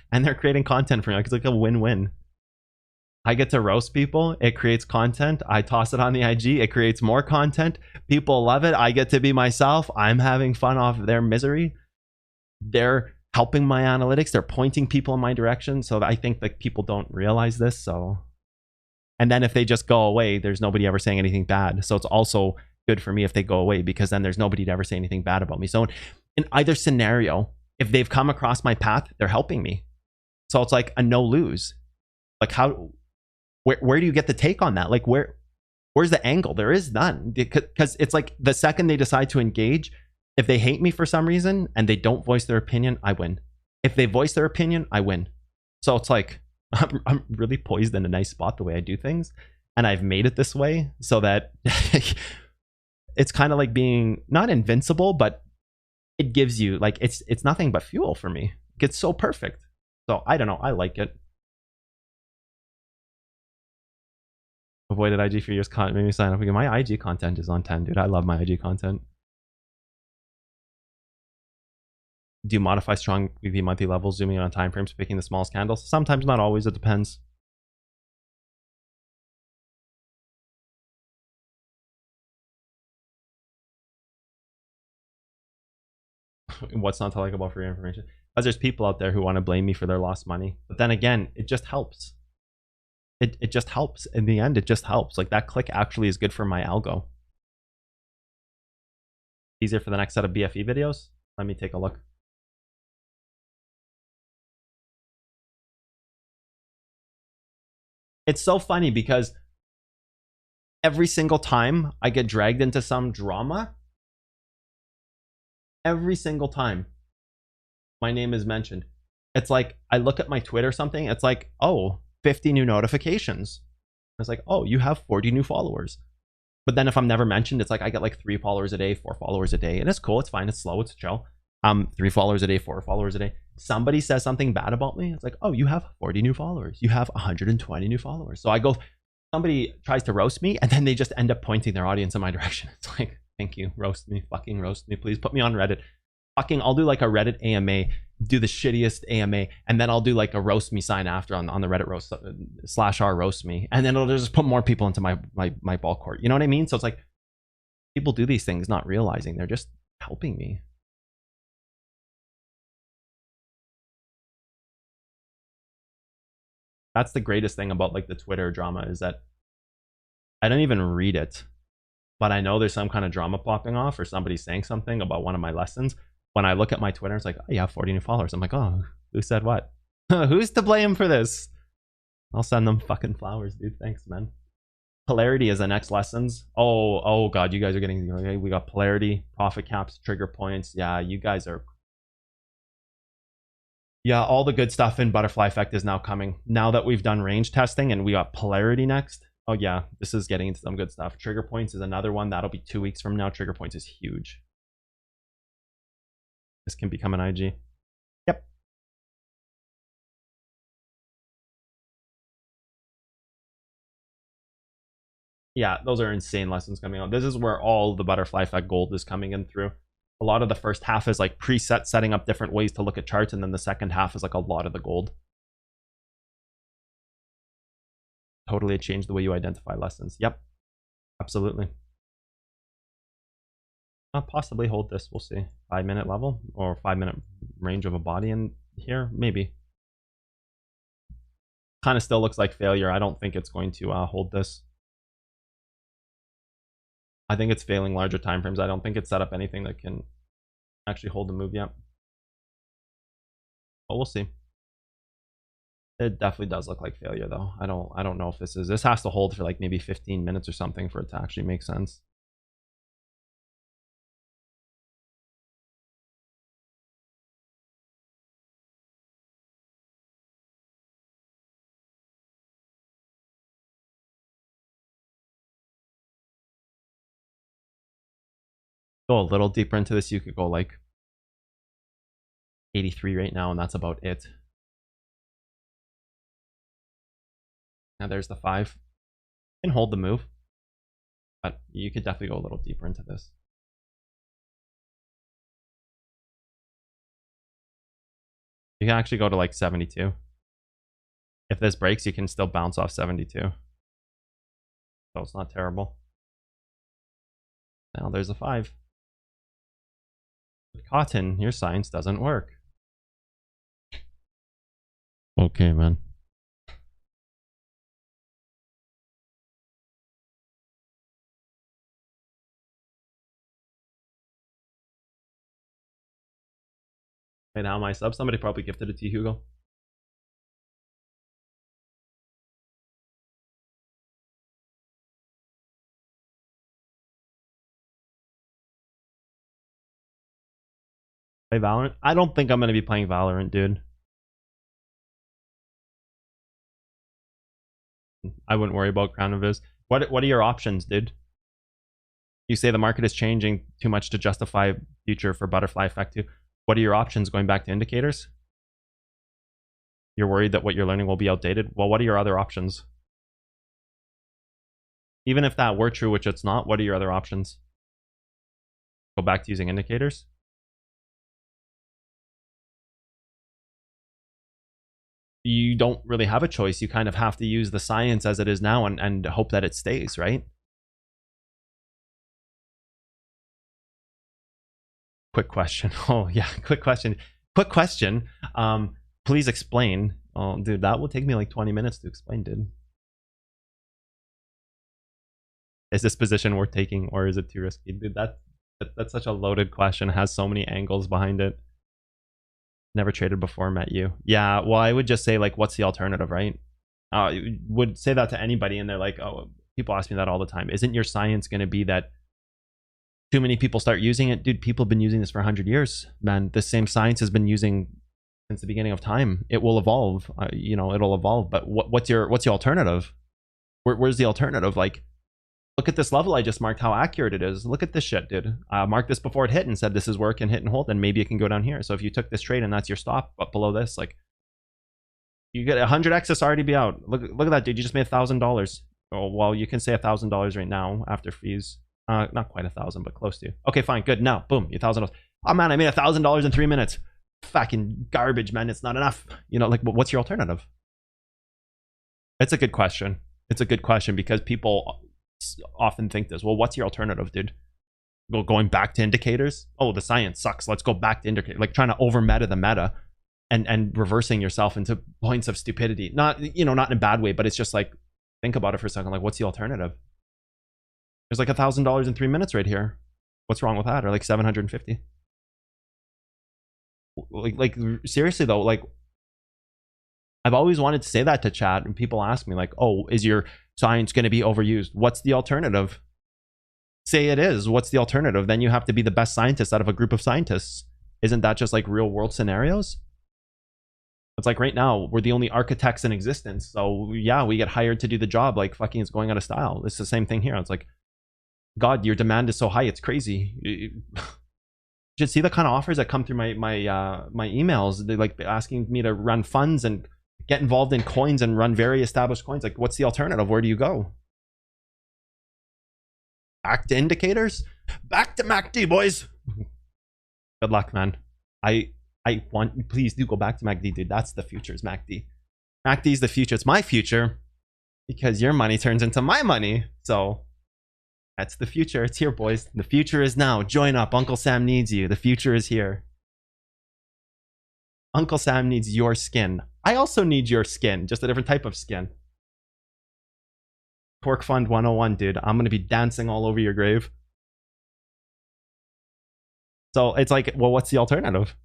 And they're creating content for me. Like, it's like a win-win. I get to roast people. It creates content. I toss it on the IG. It creates more content. People love it. I get to be myself. I'm having fun off of their misery. They're helping my analytics. They're pointing people in my direction. So I think that people don't realize this. So, and then if they just go away, there's nobody ever saying anything bad. So it's also good for me if they go away, because then there's nobody to ever say anything bad about me. So in either scenario, if they've come across my path, they're helping me. So it's like a no lose. Like, where do you get the take on that? Like, where's the angle? There is none, because it's like the second they decide to engage, if they hate me for some reason and they don't voice their opinion, I win. If they voice their opinion, I win. So it's like, I'm really poised in a nice spot the way I do things, and I've made it this way so that it's kind of like being not invincible, but it gives you like, it's nothing but fuel for me. It gets so perfect. So I don't know, I like it. Avoided IG for years. Made me sign up again. My IG content is on 10, dude. I love my IG content. Do you modify strong VV monthly levels, zooming in on time frames, picking the smallest candles? Sometimes, not always. It depends. What's not to like about free information? Because there's people out there who want to blame me for their lost money. But then again, it just helps. It just helps. In the end, it just helps. Like, that click actually is good for my algo. Easier for the next set of BFE videos? Let me take a look. It's so funny because every single time I get dragged into some drama, every single time my name is mentioned, it's like I look at my Twitter or something, it's like, oh, 50 new notifications. It's like, oh, you have 40 new followers. But then if I'm never mentioned, it's like I get like 3 followers a day, 4 followers a day, and it's cool, it's fine, it's slow, it's chill. 3 followers a day, 4 followers a day. Somebody says something bad about me, it's like, oh, you have 40 new followers, you have 120 new followers. So I go, somebody tries to roast me, and then they just end up pointing their audience in my direction. It's like, thank you, roast me, fucking roast me, please put me on Reddit. Fucking, I'll do like a Reddit AMA, do the shittiest AMA, and then I'll do like a roast me sign after on the Reddit roast /r roast me, and then it'll just put more people into my ball court. You know what I mean? So it's like, people do these things not realizing they're just helping me. That's the greatest thing about like the Twitter drama, is that I don't even read it, but I know there's some kind of drama popping off, or somebody saying something about one of my lessons. When I look at my Twitter, it's like, oh, you have 40 new followers. I'm like, oh, who said what? Who's to blame for this? I'll send them fucking flowers, dude. Thanks, man. Polarity is the next lessons. Oh god, you guys are getting, okay, we got polarity, profit caps, trigger points. Yeah, you guys are, yeah, all the good stuff in butterfly effect is now coming. Now that we've done range testing and we got polarity next. Oh yeah, this is getting into some good stuff. Trigger points is another one. That'll be 2 weeks from now. Trigger points is huge. This can become an IG. Yep. Yeah, those are insane lessons coming out. This is where all the butterfly effect gold is coming in through. A lot of the first half is like preset, setting up different ways to look at charts, and then the second half is like a lot of the gold. Totally changed the way you identify lessons. Yep, absolutely. I'll possibly hold this. We'll see. 5-minute level or 5-minute range of a body in here, maybe. Kind of still looks like failure. I don't think it's going to hold this. I think it's failing larger time frames. I don't think it's set up anything that can actually hold the move yet. But we'll see. It definitely does look like failure though. I don't know if this has to hold for like maybe 15 minutes or something for it to actually make sense. Go a little deeper into this, you could go like 83 right now, and that's about it. Now there's the 5. You can hold the move, but you could definitely go a little deeper into this. You can actually go to like 72. If this breaks, you can still bounce off 72. So it's not terrible. Now there's a 5. With Cotton, your science doesn't work. Okay, man. Hey, now my sub. Somebody probably gifted it to you, Hugo. Play Valorant? I don't think I'm going to be playing Valorant, dude. I wouldn't worry about Crown of Viz. What are your options, dude? You say the market is changing too much to justify future for Butterfly Effect 2. What are your options going back to indicators? You're worried that what you're learning will be outdated? Well, what are your other options? Even if that were true, which it's not, what are your other options? Go back to using indicators? You don't really have a choice. You kind of have to use the science as it is now and hope that it stays, right? Quick question. Oh, yeah, quick question. Quick question. Please explain. Oh, dude, that will take me like 20 minutes to explain, dude. Is this position worth taking or is it too risky? Dude, that's such a loaded question. It has so many angles behind it. Never traded before, met you. Yeah, well, I would just say, like, what's the alternative, right? Would say that to anybody and they're like, oh, people ask me that all the time. Isn't your science going to be that too many people start using it? Dude, people have been using this for 100 years, man. The same science has been using since the beginning of time. It will evolve, you know, it'll evolve. But what's your alternative? Where's the alternative? Like, look at this level I just marked, how accurate it is. Look at this shit, dude. Marked this before it hit and said this is where it can hit and hold, and maybe it can go down here. So if you took this trade and that's your stop, but below this, like, you get 100x already be out. Look at that, dude. You just made $1,000. Oh, well, you can say $1,000 right now after fees. Not quite 1,000, but close to. Okay, fine, good. Now, boom, your $1,000. Oh man, I made $1,000 in 3 minutes. Fucking garbage, man. It's not enough. You know, like, what's your alternative? It's a good question. It's a good question because people often think this. Well, what's your alternative, dude? Well, going back to indicators? Oh, the science sucks. Let's go back to indicators. Like trying to over meta the meta and reversing yourself into points of stupidity. Not, you know, not in a bad way, but it's just like, think about it for a second. Like, what's the alternative? There's like $1,000 in 3 minutes right here. What's wrong with that? Or like 750. Like seriously though, like, I've always wanted to say that to chat, and people ask me like, oh, is your science going to be overused? What's the alternative? Say it is. What's the alternative? Then you have to be the best scientist out of a group of scientists. Isn't that just like real world scenarios? It's like right now, we're the only architects in existence. So yeah, we get hired to do the job. Like fucking it's going out of style. It's the same thing here. It's like, God, your demand is so high. It's crazy. You should see the kind of offers that come through my emails. They're like asking me to run funds and get involved in coins and run very established coins. Like, what's the alternative? Where do you go? Back to indicators? Back to MACD, boys. Good luck, man. I want you, please do go back to MACD, dude. That's the future, is MACD. MACD is the future. It's my future because your money turns into my money. So that's the future. It's here, boys. The future is now. Join up. Uncle Sam needs you. The future is here. Uncle Sam needs your skin. I also need your skin, just a different type of skin. Torque Fund 101, dude. I'm going to be dancing all over your grave. So it's like, well, what's the alternative?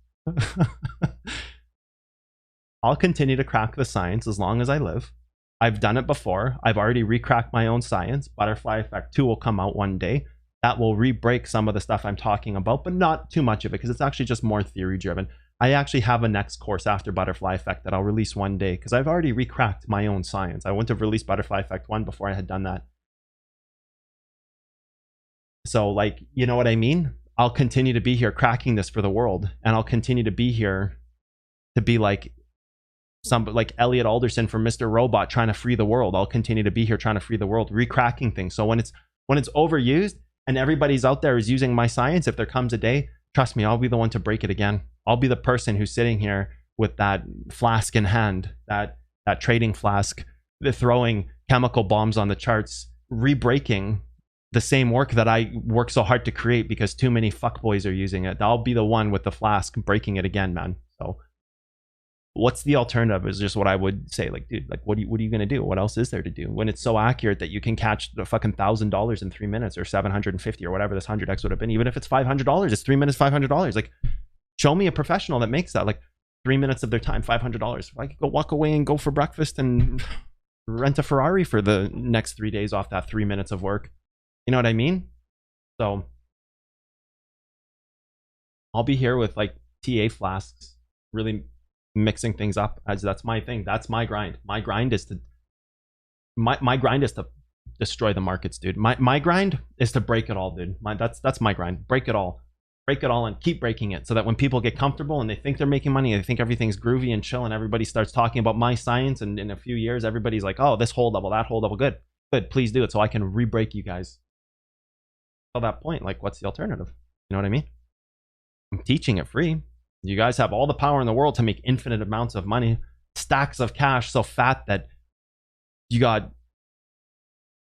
I'll continue to crack the science as long as I live. I've done it before. I've already recracked my own science. Butterfly Effect 2 will come out one day. That will re-break some of the stuff I'm talking about, but not too much of it because it's actually just more theory driven. I actually have a next course after Butterfly Effect that I'll release one day because I've already recracked my own science. I wouldn't have released Butterfly Effect 1 before I had done that. So like, you know what I mean? I'll continue to be here cracking this for the world, and I'll continue to be here to be like like Elliot Alderson from Mr. Robot trying to free the world. I'll continue to be here trying to free the world, recracking things. So when it's overused and everybody's out there is using my science, if there comes a day, trust me, I'll be the one to break it again. I'll be the person who's sitting here with that flask in hand, that trading flask, throwing chemical bombs on the charts, re-breaking the same work that I work so hard to create because too many fuckboys are using it. I'll be the one with the flask breaking it again, man. So what's the alternative is just what I would say. Like, dude, like what are you gonna do? What else is there to do when it's so accurate that you can catch the fucking $1,000 in 3 minutes or 750 or whatever this 100x would have been? Even if it's $500, it's 3 minutes, $500. Like, show me a professional that makes that. Like 3 minutes of their time, $500. I could go walk away and go for breakfast and rent a Ferrari for the next 3 days off that 3 minutes of work. You know what I mean? So I'll be here with like TA flasks, really mixing things up, as that's my thing. That's my grind. My grind is to destroy the markets, dude. My grind is to break it all, dude. That's my grind. Break it all and keep breaking it, so that when people get comfortable and they think they're making money, they think everything's groovy and chill, and everybody starts talking about my science, and in a few years everybody's like, oh, this hold level, that hold level, good, please do it so I can re-break you guys. Till that point, like, what's the alternative? You know what I mean? I'm teaching it free. You guys have all the power in the world to make infinite amounts of money, stacks of cash so fat that you got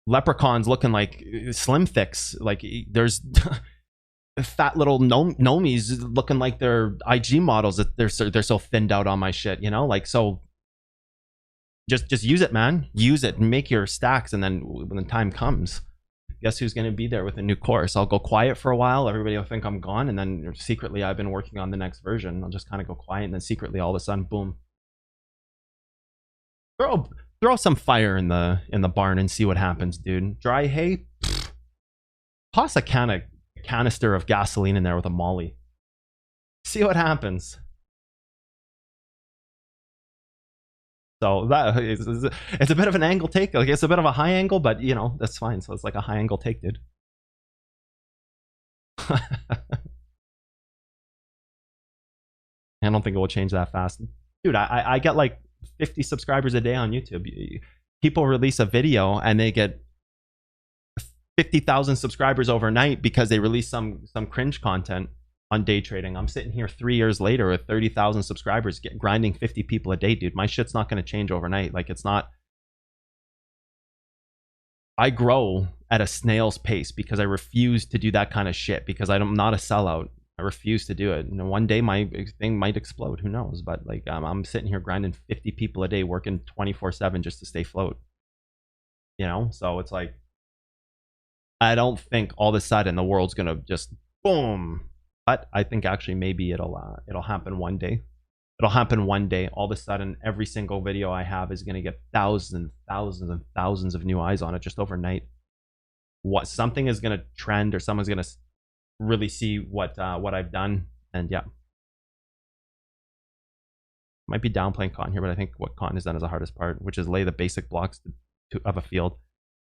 leprechauns looking like slim thicks. Like, there's fat little nomies looking like they're IG models, that they're so thinned out on my shit, you know? Like, so just use it, man. Use it and make your stacks, and then when the time comes, guess who's going to be there with a new course? I'll go quiet for a while, everybody will think I'm gone, and then secretly I've been working on the next version. I'll just kind of go quiet, and then secretly all of a sudden, boom. Throw some fire in the barn and see what happens, dude. Dry hay, toss a canister of gasoline in there with a molly. See what happens. So that it's a bit of an angle take. Like, it's a bit of a high angle, but you know, that's fine. So it's like a high angle take, dude. I don't think it will change that fast, dude. I get like 50 subscribers a day on YouTube. People release a video and they get 50,000 subscribers overnight because they release some cringe content on day trading. I'm sitting here 3 years later with 30,000 subscribers, grinding 50 people a day, dude. My shit's not going to change overnight. Like, it's not. I grow at a snail's pace because I refuse to do that kind of shit, because I'm not a sellout. I refuse to do it. And one day my thing might explode. Who knows? But like, I'm sitting here grinding 50 people a day, working 24/7 just to stay afloat. You know? So it's like, I don't think all of a sudden the world's going to just boom. But I think actually maybe it'll happen one day. It'll happen one day. All of a sudden, every single video I have is going to get thousands and thousands of new eyes on it just overnight. Something is going to trend, or someone's going to really see what I've done. And yeah, might be downplaying Con here, but I think what Con has done is the hardest part, which is lay the basic blocks of a field.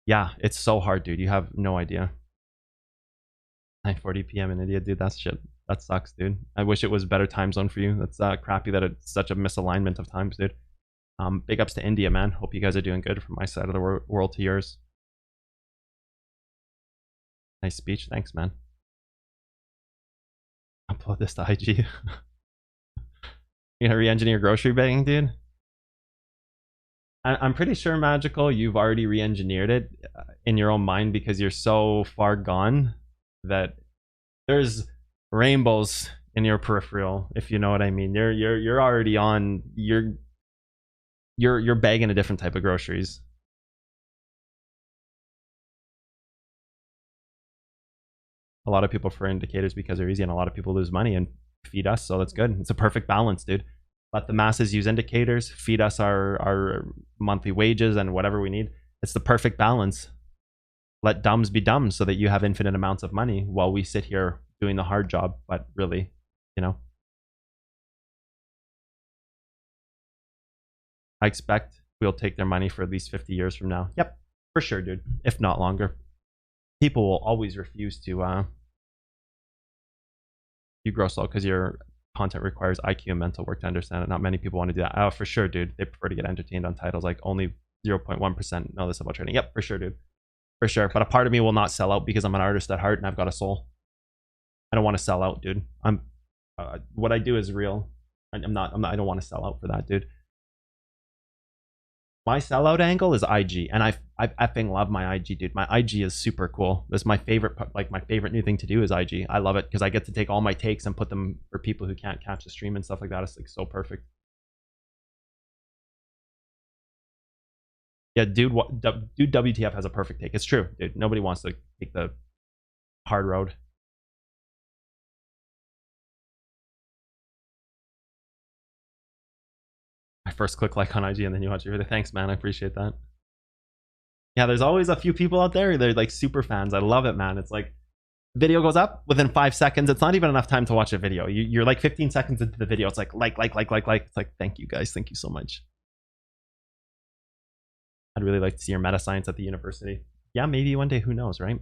Yeah, it's so hard, dude. You have no idea. 9:40 p.m. in India, dude. That's shit. That sucks, dude. I wish it was a better time zone for you. That's crappy that it's such a misalignment of times, dude. Big ups to India, man. Hope you guys are doing good from my side of the world to yours. Nice speech. Thanks, man. Upload this to IG. You gonna re-engineer grocery bagging, dude? I'm pretty sure, Magical, you've already re-engineered it in your own mind, because you're so far gone that there's rainbows in your peripheral, if you know what I mean. You're already on. You're bagging a different type of groceries. A lot of people prefer indicators because they're easy, and a lot of people lose money and feed us, so that's good. It's a perfect balance, dude. Let the masses use indicators, feed us our monthly wages and whatever we need. It's the perfect balance. Let dumbs be dumb so that you have infinite amounts of money while we sit here doing the hard job. But really, you know, I expect we'll take their money for at least 50 years from now. Yep, for sure, dude. If not longer. People will always refuse to You grow slow because your content requires IQ and mental work to understand it. Not many people want to do that. Oh, for sure, dude. They prefer to get entertained on titles. Like only 0.1% know this about trading. Yep, for sure, dude. For sure. But a part of me will not sell out because I'm an artist at heart and I've got a soul. I don't want to sell out, dude. What I do is real. I don't want to sell out for that, dude. My sellout angle is IG, and I effing love my IG, dude. My IG is super cool. This is my favorite, like my favorite new thing to do is IG. I love it because I get to take all my takes and put them for people who can't catch the stream and stuff like that. It's like so perfect. Yeah, dude, dude, WTF has a perfect take. It's true, dude. Nobody wants to take the hard road. I first click like on IG and then you watch your video. Thanks, man. I appreciate that. Yeah, there's always a few people out there. They're like super fans. I love it, man. It's like video goes up within 5 seconds. It's not even enough time to watch a video. You're like 15 seconds into the video. It's like. It's like, thank you guys. Thank you so much. I'd really like to see your meta science at the university. Yeah, maybe one day. Who knows, right?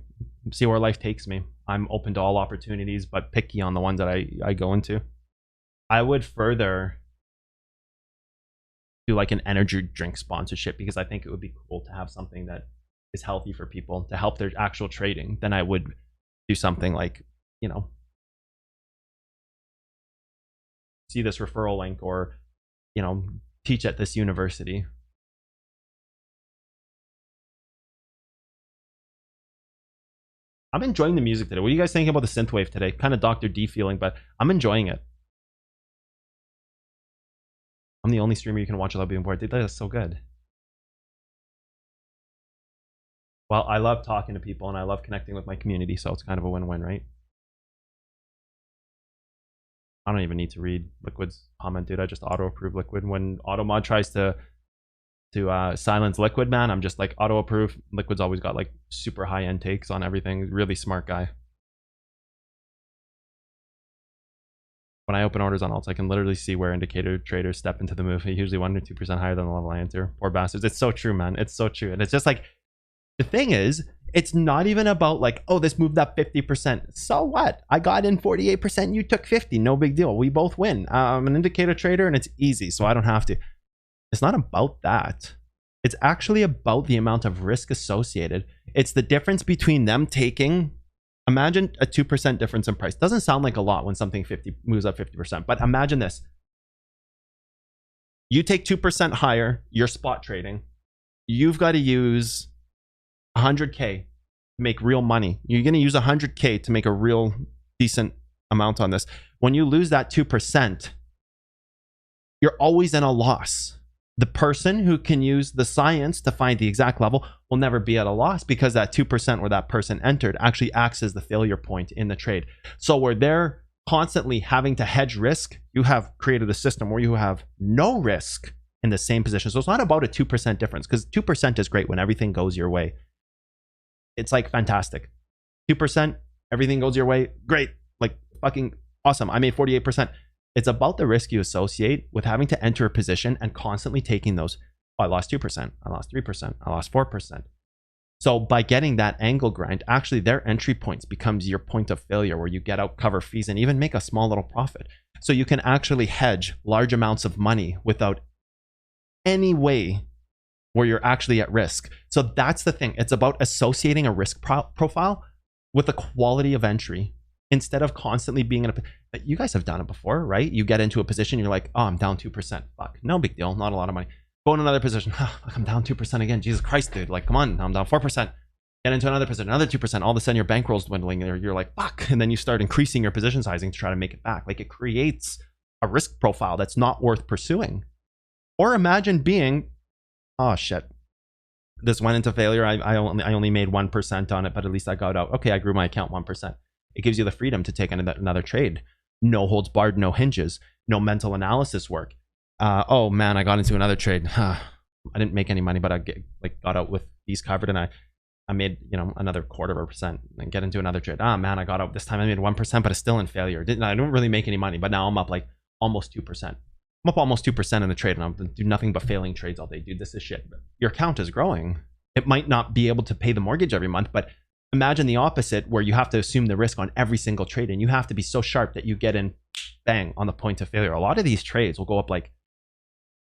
See where life takes me. I'm open to all opportunities, but picky on the ones that I go into. I would further do like an energy drink sponsorship because I think it would be cool to have something that is healthy for people to help their actual trading. Then I would do something like, you know, see this referral link or, you know, teach at this university. I'm enjoying the music today. What are you guys thinking about the synthwave today? Kind of Dr. D feeling, but I'm enjoying it. I'm the only streamer you can watch without being bored. Dude, that is so good. Well, I love talking to people and I love connecting with my community, so it's kind of a win-win, right? I don't even need to read Liquid's comment, dude. I just auto-approve Liquid. When AutoMod tries to silence Liquid, man, I'm just like auto-approve. Liquid's always got like super high-end takes on everything. Really smart guy. When I open orders on alts, I can literally see where indicator traders step into the move. Usually 1 or 2% higher than the level I enter. Poor bastards. It's so true, man. It's so true. And it's just like, the thing is, it's not even about like, oh, this moved up 50%. So what? I got in 48%. You took 50. No big deal. We both win. I'm an indicator trader and it's easy, so I don't have to. It's not about that. It's actually about the amount of risk associated. It's the difference between them taking, imagine a 2% difference in price. Doesn't sound like a lot when something moves up 50%, but imagine this. You take 2% higher, you're spot trading. You've got to use 100K to make real money. You're going to use 100K to make a real decent amount on this. When you lose that 2%, you're always in a loss. The person who can use the science to find the exact level will never be at a loss because that 2% where that person entered actually acts as the failure point in the trade. So where they're constantly having to hedge risk, you have created a system where you have no risk in the same position. So it's not about a 2% difference, because 2% is great when everything goes your way. It's like fantastic. 2%, everything goes your way. Great. Like fucking awesome. I made 48%. It's about the risk you associate with having to enter a position and constantly taking those. Oh, I lost 2%. I lost 3%. I lost 4%. So by getting that angle grind, actually their entry points becomes your point of failure where you get out, cover fees, and even make a small little profit. So you can actually hedge large amounts of money without any way where you're actually at risk. So that's the thing. It's about associating a risk profile with the quality of entry instead of constantly being in a... You guys have done it before, right? You get into a position, you're like, oh, I'm down 2%. Fuck, no big deal. Not a lot of money. Go in another position. Oh, I'm down 2% again. Jesus Christ, dude. Like, come on. I'm down 4%. Get into another position, another 2%. All of a sudden, your bankroll's dwindling. You're like, fuck. And then you start increasing your position sizing to try to make it back. Like, it creates a risk profile that's not worth pursuing. Or imagine being... Oh shit, this went into failure. I only made 1% on it, but at least I got out. Okay, I grew my account 1%. It gives you the freedom to take another trade. No holds barred, no hinges, no mental analysis work. Oh man, I got into another trade. I didn't make any money, but I got out with fees covered, and I made, you know, another 0.25% and get into another trade. Ah man, I got out this time. I made 1%, but it's still in failure. I don't really make any money, but now I'm up like almost 2%. I'm up almost 2% in the trade, and I'm do nothing but failing trades all day. Dude, this is shit. Your account is growing. It might not be able to pay the mortgage every month, but imagine the opposite, where you have to assume the risk on every single trade, and you have to be so sharp that you get in bang on the point of failure. A lot of these trades will go up like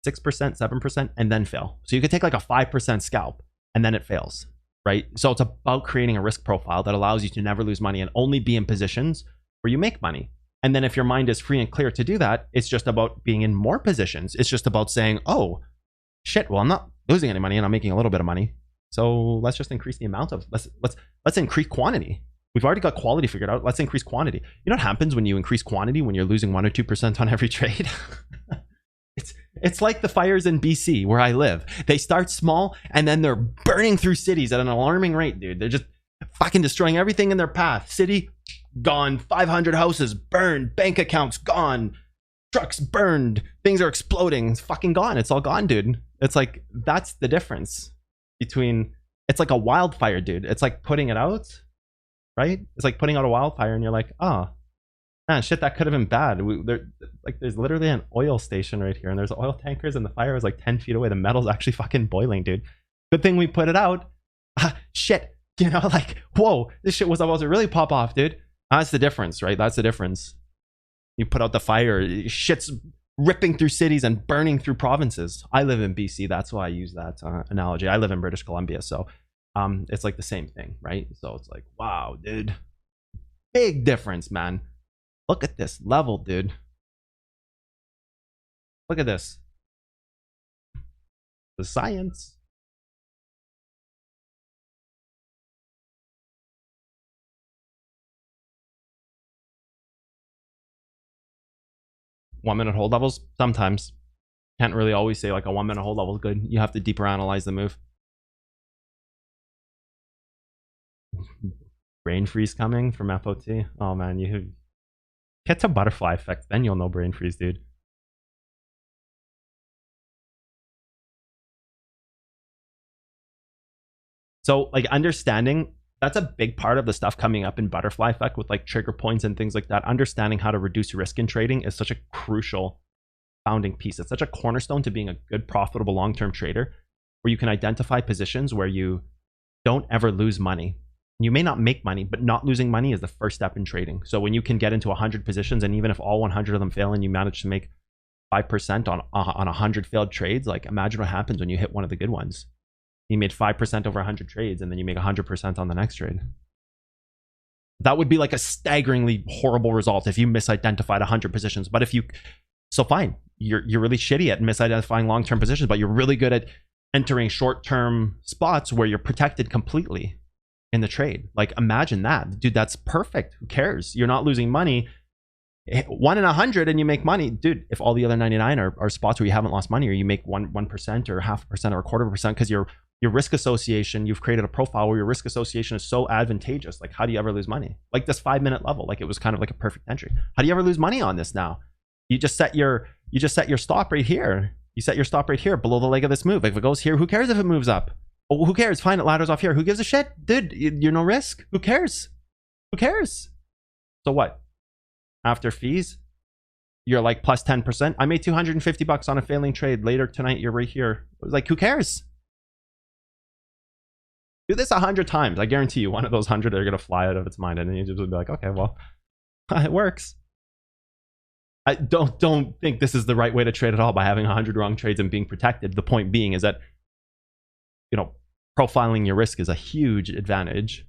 6%, 7%, and then fail. So you could take like a 5% scalp and then it fails, right? So it's about creating a risk profile that allows you to never lose money and only be in positions where you make money. And then if your mind is free and clear to do that, it's just about being in more positions. It's just about saying, oh shit, well, I'm not losing any money and I'm making a little bit of money. So let's just increase the amount of, let's increase quantity. We've already got quality figured out. Let's increase quantity. You know what happens when you increase quantity, when you're losing 1 or 2% on every trade? It's like the fires in BC where I live. They start small and then they're burning through cities at an alarming rate, dude. They're just fucking destroying everything in their path. City gone, 500 houses burned, bank accounts gone, trucks burned, things are exploding. It's fucking gone. It's all gone, dude. It's like, that's the difference between, it's like a wildfire, dude. It's like putting it out, right? It's like putting out a wildfire and you're like, oh, man, shit, that could have been bad. There's literally an oil station right here and there's oil tankers and the fire is like 10 feet away. The metal's actually fucking boiling, dude. Good thing we put it out. Shit, you know, like, whoa, this shit was about to really pop off, dude. That's the difference, right? That's the difference. You put out the fire, shit's ripping through cities and burning through provinces. I live in BC, that's why I use that analogy. I live in British Columbia, so it's like the same thing, right? So it's like, wow, dude, big difference, man. Look at this level, dude. Look at this. The science. One-minute hold levels? Sometimes. Can't really always say like a 1 minute hold level is good. You have to deeper analyze the move. Brain freeze coming from FOT. Oh man, you get to butterfly effect, then you'll know brain freeze, dude. So like understanding, that's a big part of the stuff coming up in butterfly effect with like trigger points and things like that. Understanding how to reduce risk in trading is such a crucial founding piece. It's such a cornerstone to being a good, profitable long-term trader, where you can identify positions where you don't ever lose money. You may not make money, but not losing money is the first step in trading. So when you can get into 100 positions, and even if all 100 of them fail and you manage to make 5% on 100 failed trades, like imagine what happens when you hit one of the good ones. You made 5% over 100 trades and then you make 100% on the next trade. That would be like a staggeringly horrible result if you misidentified 100 positions. But if you, so fine, you're really shitty at misidentifying long-term positions, but you're really good at entering short-term spots where you're protected completely in the trade. Like imagine that, dude. That's perfect. Who cares? You're not losing money. 1 in 100 and you make money, dude. If all the other 99 are spots where you haven't lost money, or you make 1% or 0.5% or 1/4%, because your risk association, you've created a profile where your risk association is so advantageous. Like how do you ever lose money? Like this 5-minute level, like it was kind of like a perfect entry. How do you ever lose money on this now? You just set your stop right here. You set your stop right here below the leg of this move. If it goes here, who cares if it moves up? Oh, who cares? Fine, it ladders off here. Who gives a shit? Dude, you're no risk. Who cares? Who cares? So what? After fees, you're like plus 10%. I made $250 on a failing trade. Later tonight, you're right here. Like, who cares? Do this 100 times. I guarantee you, one of those 100 are going to fly out of its mind. And then you just be like, okay, well, it works. I don't think this is the right way to trade at all by having 100 wrong trades and being protected. The point being is that, you know, profiling your risk is a huge advantage.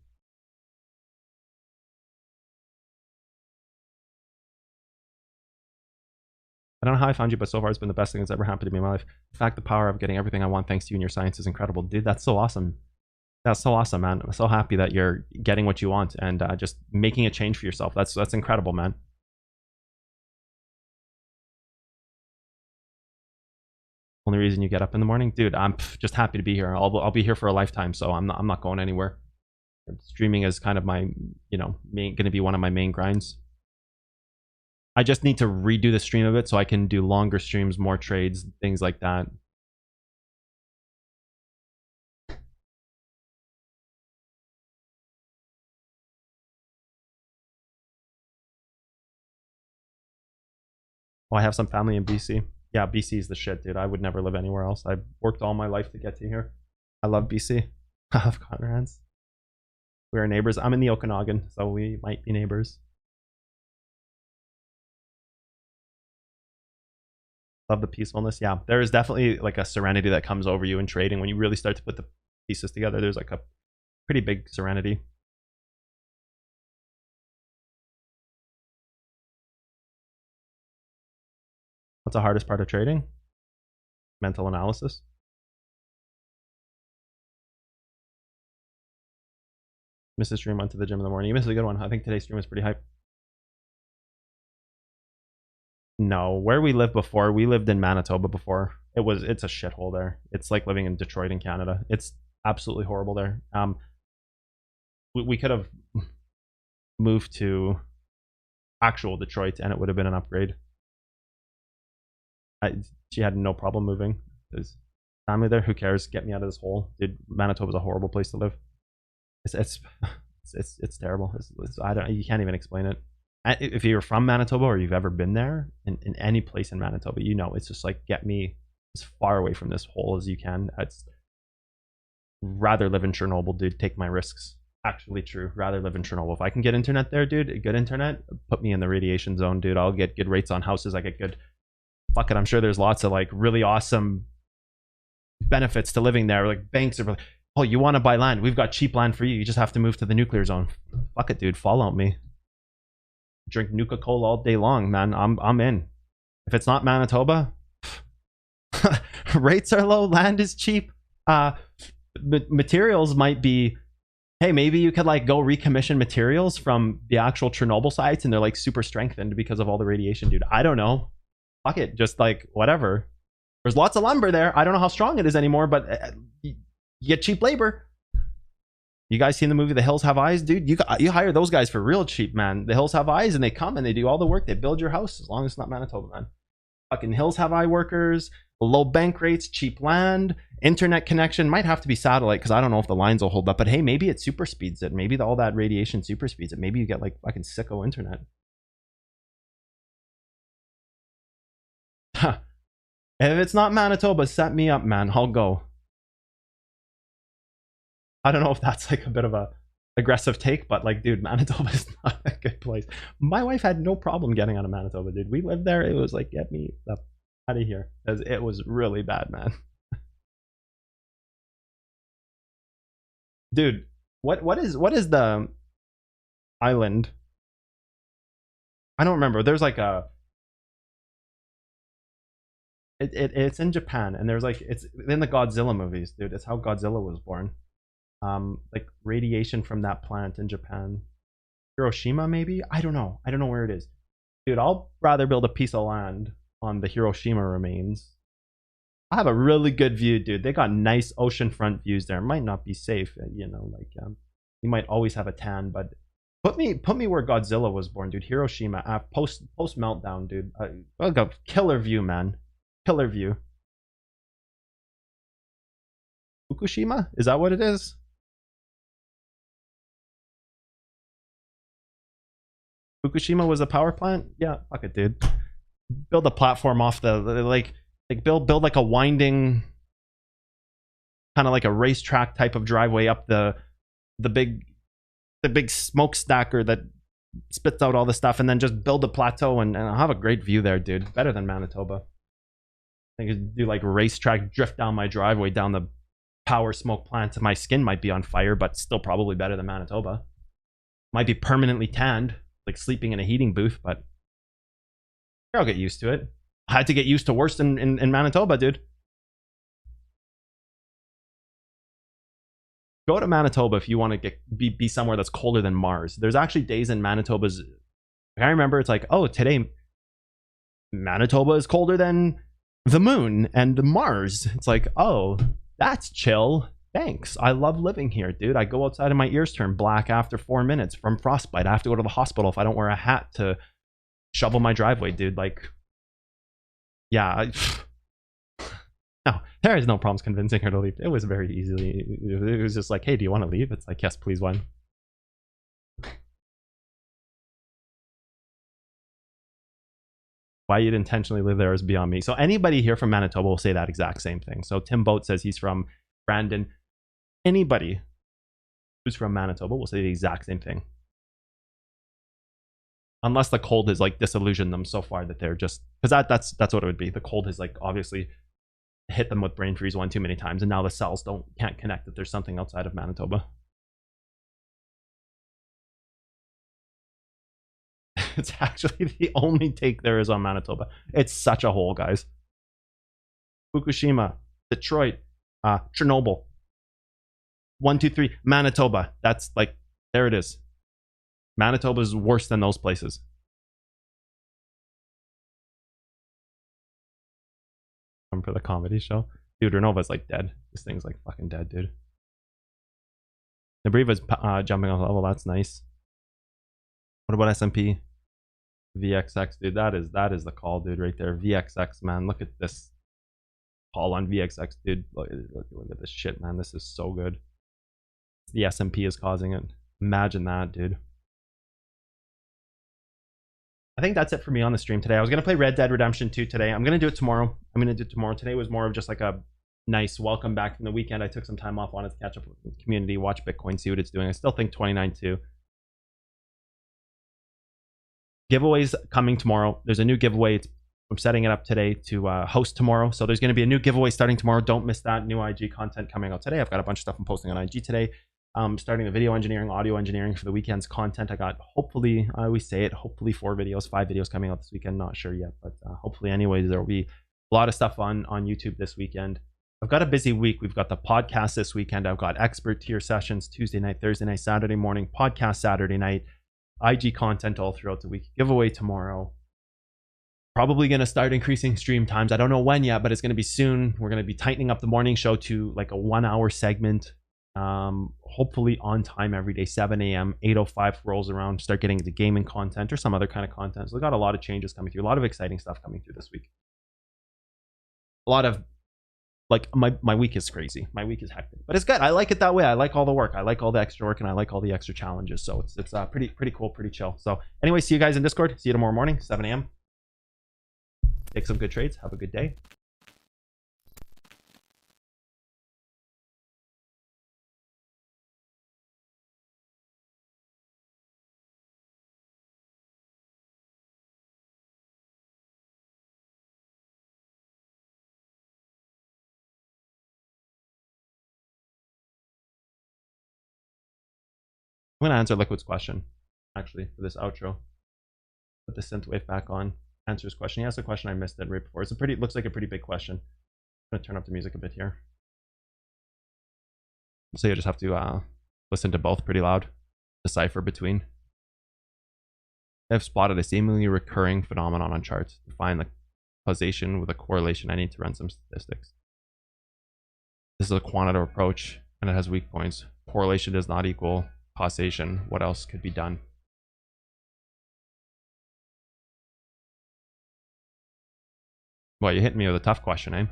I don't know how I found you, but so far it's been the best thing that's ever happened to me in my life. In fact, the power of getting everything I want thanks to you and your science is incredible. Dude, that's so awesome. That's so awesome, man. I'm so happy that you're getting what you want and just making a change for yourself. That's incredible, man. Only reason you get up in the morning? Dude, I'm just happy to be here. I'll be here for a lifetime, so I'm not going anywhere. Streaming is kind of my, you know, going to be one of my main grinds. I just need to redo the stream a bit so I can do longer streams, more trades, things like that. Oh, I have some family in BC. Yeah, BC is the shit, dude. I would never live anywhere else. I've worked all my life to get to here. I love BC. I love Conrad's. We are neighbors. I'm in the Okanagan, so we might be neighbors. Love the peacefulness. Yeah, there is definitely like a serenity that comes over you in trading when you really start to put the pieces together. There's like a pretty big serenity. What's the hardest part of trading? Mental analysis. Missed a stream, went to the gym in the morning. You missed a good one. I think today's stream was pretty hype. No, where we lived before, we lived in Manitoba before. It's a shithole there. It's like living in Detroit in Canada. It's absolutely horrible there. We could have moved to actual Detroit and it would have been an upgrade. She had no problem moving. There's family there. Who cares? Get me out of this hole, dude. Manitoba's a horrible place to live. It's terrible. I don't. You can't even explain it. If you're from Manitoba or you've ever been there in any place in Manitoba, you know it's just like get me as far away from this hole as you can. I'd rather live in Chernobyl, dude. Take my risks. Actually true. Rather live in Chernobyl. If I can get internet there, dude, good internet, put me in the radiation zone, dude. I'll get good rates on houses. I get good. Fuck it. I'm sure there's lots of like really awesome benefits to living there. Like banks are like, oh, you want to buy land? We've got cheap land for you. You just have to move to the nuclear zone. Fuck it, dude. Follow me. Drink Nuka-Cola all day long, man. I'm in. If it's not Manitoba, rates are low, land is cheap. Materials might be, hey, maybe you could like go recommission materials from the actual Chernobyl sites and they're like super strengthened because of all the radiation, dude. I don't know. Fuck it, just like whatever. There's lots of lumber there. I don't know how strong it is anymore, but you get cheap labor. You guys seen the movie The Hills Have Eyes, dude? You hire those guys for real cheap, man. The Hills Have Eyes, and they come and they do all the work. They build your house as long as it's not Manitoba, man. Fucking Hills Have Eye workers, low bank rates, cheap land, internet connection. Might have to be satellite because I don't know if the lines will hold up. But hey, maybe it super speeds it. Maybe all that radiation super speeds it. Maybe you get like fucking sicko internet. Huh. If it's not Manitoba, set me up, man. I'll go. I don't know if that's like a bit of a aggressive take, but like, dude, Manitoba is not a good place. My wife had no problem getting out of Manitoba, dude. We lived there. It was like, get me the out of here, because it was really bad, man. Dude, what is the island? I don't remember. There's like a it's in Japan, and there's like it's in the Godzilla movies, dude. It's how Godzilla was born. Like radiation from that plant in Japan. Hiroshima, maybe? I don't know where it is. Dude, I'll rather build a piece of land on the Hiroshima remains. I have a really good view, dude. They got nice oceanfront views there. It might not be safe, you know, like you might always have a tan, but put me where Godzilla was born, dude. Hiroshima, post meltdown, dude. Like a killer view, man. Killer view. Fukushima? Is that what it is? Fukushima was a power plant? Yeah, fuck it, dude. Build a platform off the like build like a winding kind of like a racetrack type of driveway up the big smokestacker that spits out all the stuff, and then just build a plateau and I'll have a great view there, dude. Better than Manitoba. I could do like racetrack drift down my driveway down the power smoke plant. My skin might be on fire, but still probably better than Manitoba. Might be permanently tanned, like sleeping in a heating booth, but I'll get used to it. I had to get used to worse in Manitoba, dude. Go to Manitoba if you want to be somewhere that's colder than Mars. There's actually days in Manitoba's. I remember it's like, oh, today Manitoba is colder than the moon and Mars. It's like, oh, that's chill. Thanks. I love living here, dude. I go outside and my ears turn black after 4 minutes from frostbite. I have to go to the hospital if I don't wear a hat to shovel my driveway, dude. Like, yeah. No, there is no problems convincing her to leave. It was very easily. It was just like, hey, do you want to leave? It's like, yes, please, one. Why you'd intentionally live there is beyond me. So anybody here from Manitoba will say that exact same thing. So Tim Boat says he's from Brandon. Anybody who's from Manitoba will say the exact same thing. Unless the cold has like disillusioned them so far that they're just, because that's what it would be. The cold has like obviously hit them with brain freeze one too many times, and now the cells can't connect that there's something outside of Manitoba. It's actually the only take there is on Manitoba. It's such a hole, guys. Fukushima, Detroit, Chernobyl. 1, 2, 3, Manitoba. That's like, there it is. Manitoba is worse than those places. Come for the comedy show. Dude, Renova's like dead. This thing's like fucking dead, dude. Nebriva's jumping off level. That's nice. What about SMP? VXX, dude. That is the call, dude, right there. VXX, man. Look at this call on VXX, dude. Look at this shit, man. This is so good. The SMP is causing it. Imagine that, dude. I think that's it for me on the stream today. I was going to play Red Dead Redemption 2 today. I'm going to do it tomorrow. Today was more of just like a nice welcome back from the weekend. I took some time off, wanted to catch up with the community, watch Bitcoin, see what it's doing. I still think 29.2. Giveaways coming tomorrow. There's a new giveaway. I'm setting it up today to host tomorrow. So there's going to be a new giveaway starting tomorrow. Don't miss that. New IG content coming out today. I've got a bunch of stuff I'm posting on IG today. Starting the video engineering, audio engineering for the weekend's content. I got, hopefully, I always say it, hopefully 4 videos, 5 videos coming out this weekend. Not sure yet, but hopefully anyways, there will be a lot of stuff on YouTube this weekend. I've got a busy week. We've got the podcast this weekend. I've got expert tier sessions Tuesday night, Thursday night, Saturday morning, podcast Saturday night, IG content all throughout the week, giveaway tomorrow. Probably going to start increasing stream times. I don't know when yet, but it's going to be soon. We're going to be tightening up the morning show to like a 1-hour segment. Hopefully on time every day, 7 a.m. 8:05 rolls around, start getting into gaming content or some other kind of content. So we got a lot of changes coming through, a lot of exciting stuff coming through this week. A lot of, like, my week is crazy. My week is hectic, but it's good. I like it that way. I like all the work. I like all the extra work, and I like all the extra challenges. So it's pretty cool, pretty chill. So anyway, see you guys in Discord. See you tomorrow morning, 7 a.m. Take some good trades. Have a good day. I'm going to answer Liquid's question, actually, for this outro. Put the synthwave back on. Answer his question. He asked a question I missed it right before. It's looks like a pretty big question. I'm going to turn up the music a bit here. So you just have to listen to both pretty loud. Decipher between. I've spotted a seemingly recurring phenomenon on charts. To find the causation with a correlation, I need to run some statistics. This is a quantitative approach, and it has weak points. Correlation does not equal causation. What else could be done? Well, you hit me with a tough question, eh?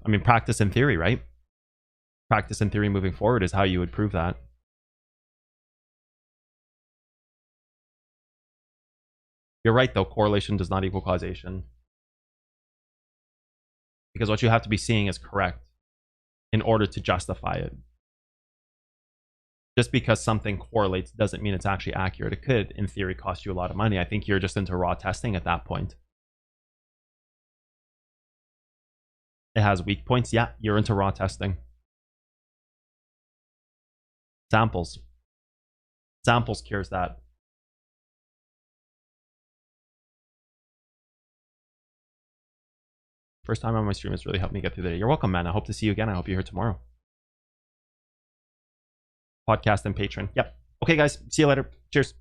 I mean, practice and theory, right? Practice and theory moving forward is how you would prove that. You're right, though. Correlation does not equal causation. Because what you have to be seeing is correct in order to justify it. Just because something correlates doesn't mean it's actually accurate. It could, in theory, cost you a lot of money. I think you're just into raw testing at that point. It has weak points. Yeah, you're into raw testing. Samples. Samples cures that. First time on my stream has really helped me get through the day. You're welcome, man. I hope to see you again. I hope you're here tomorrow. Podcast and Patreon. Yep. Okay, guys. See you later. Cheers.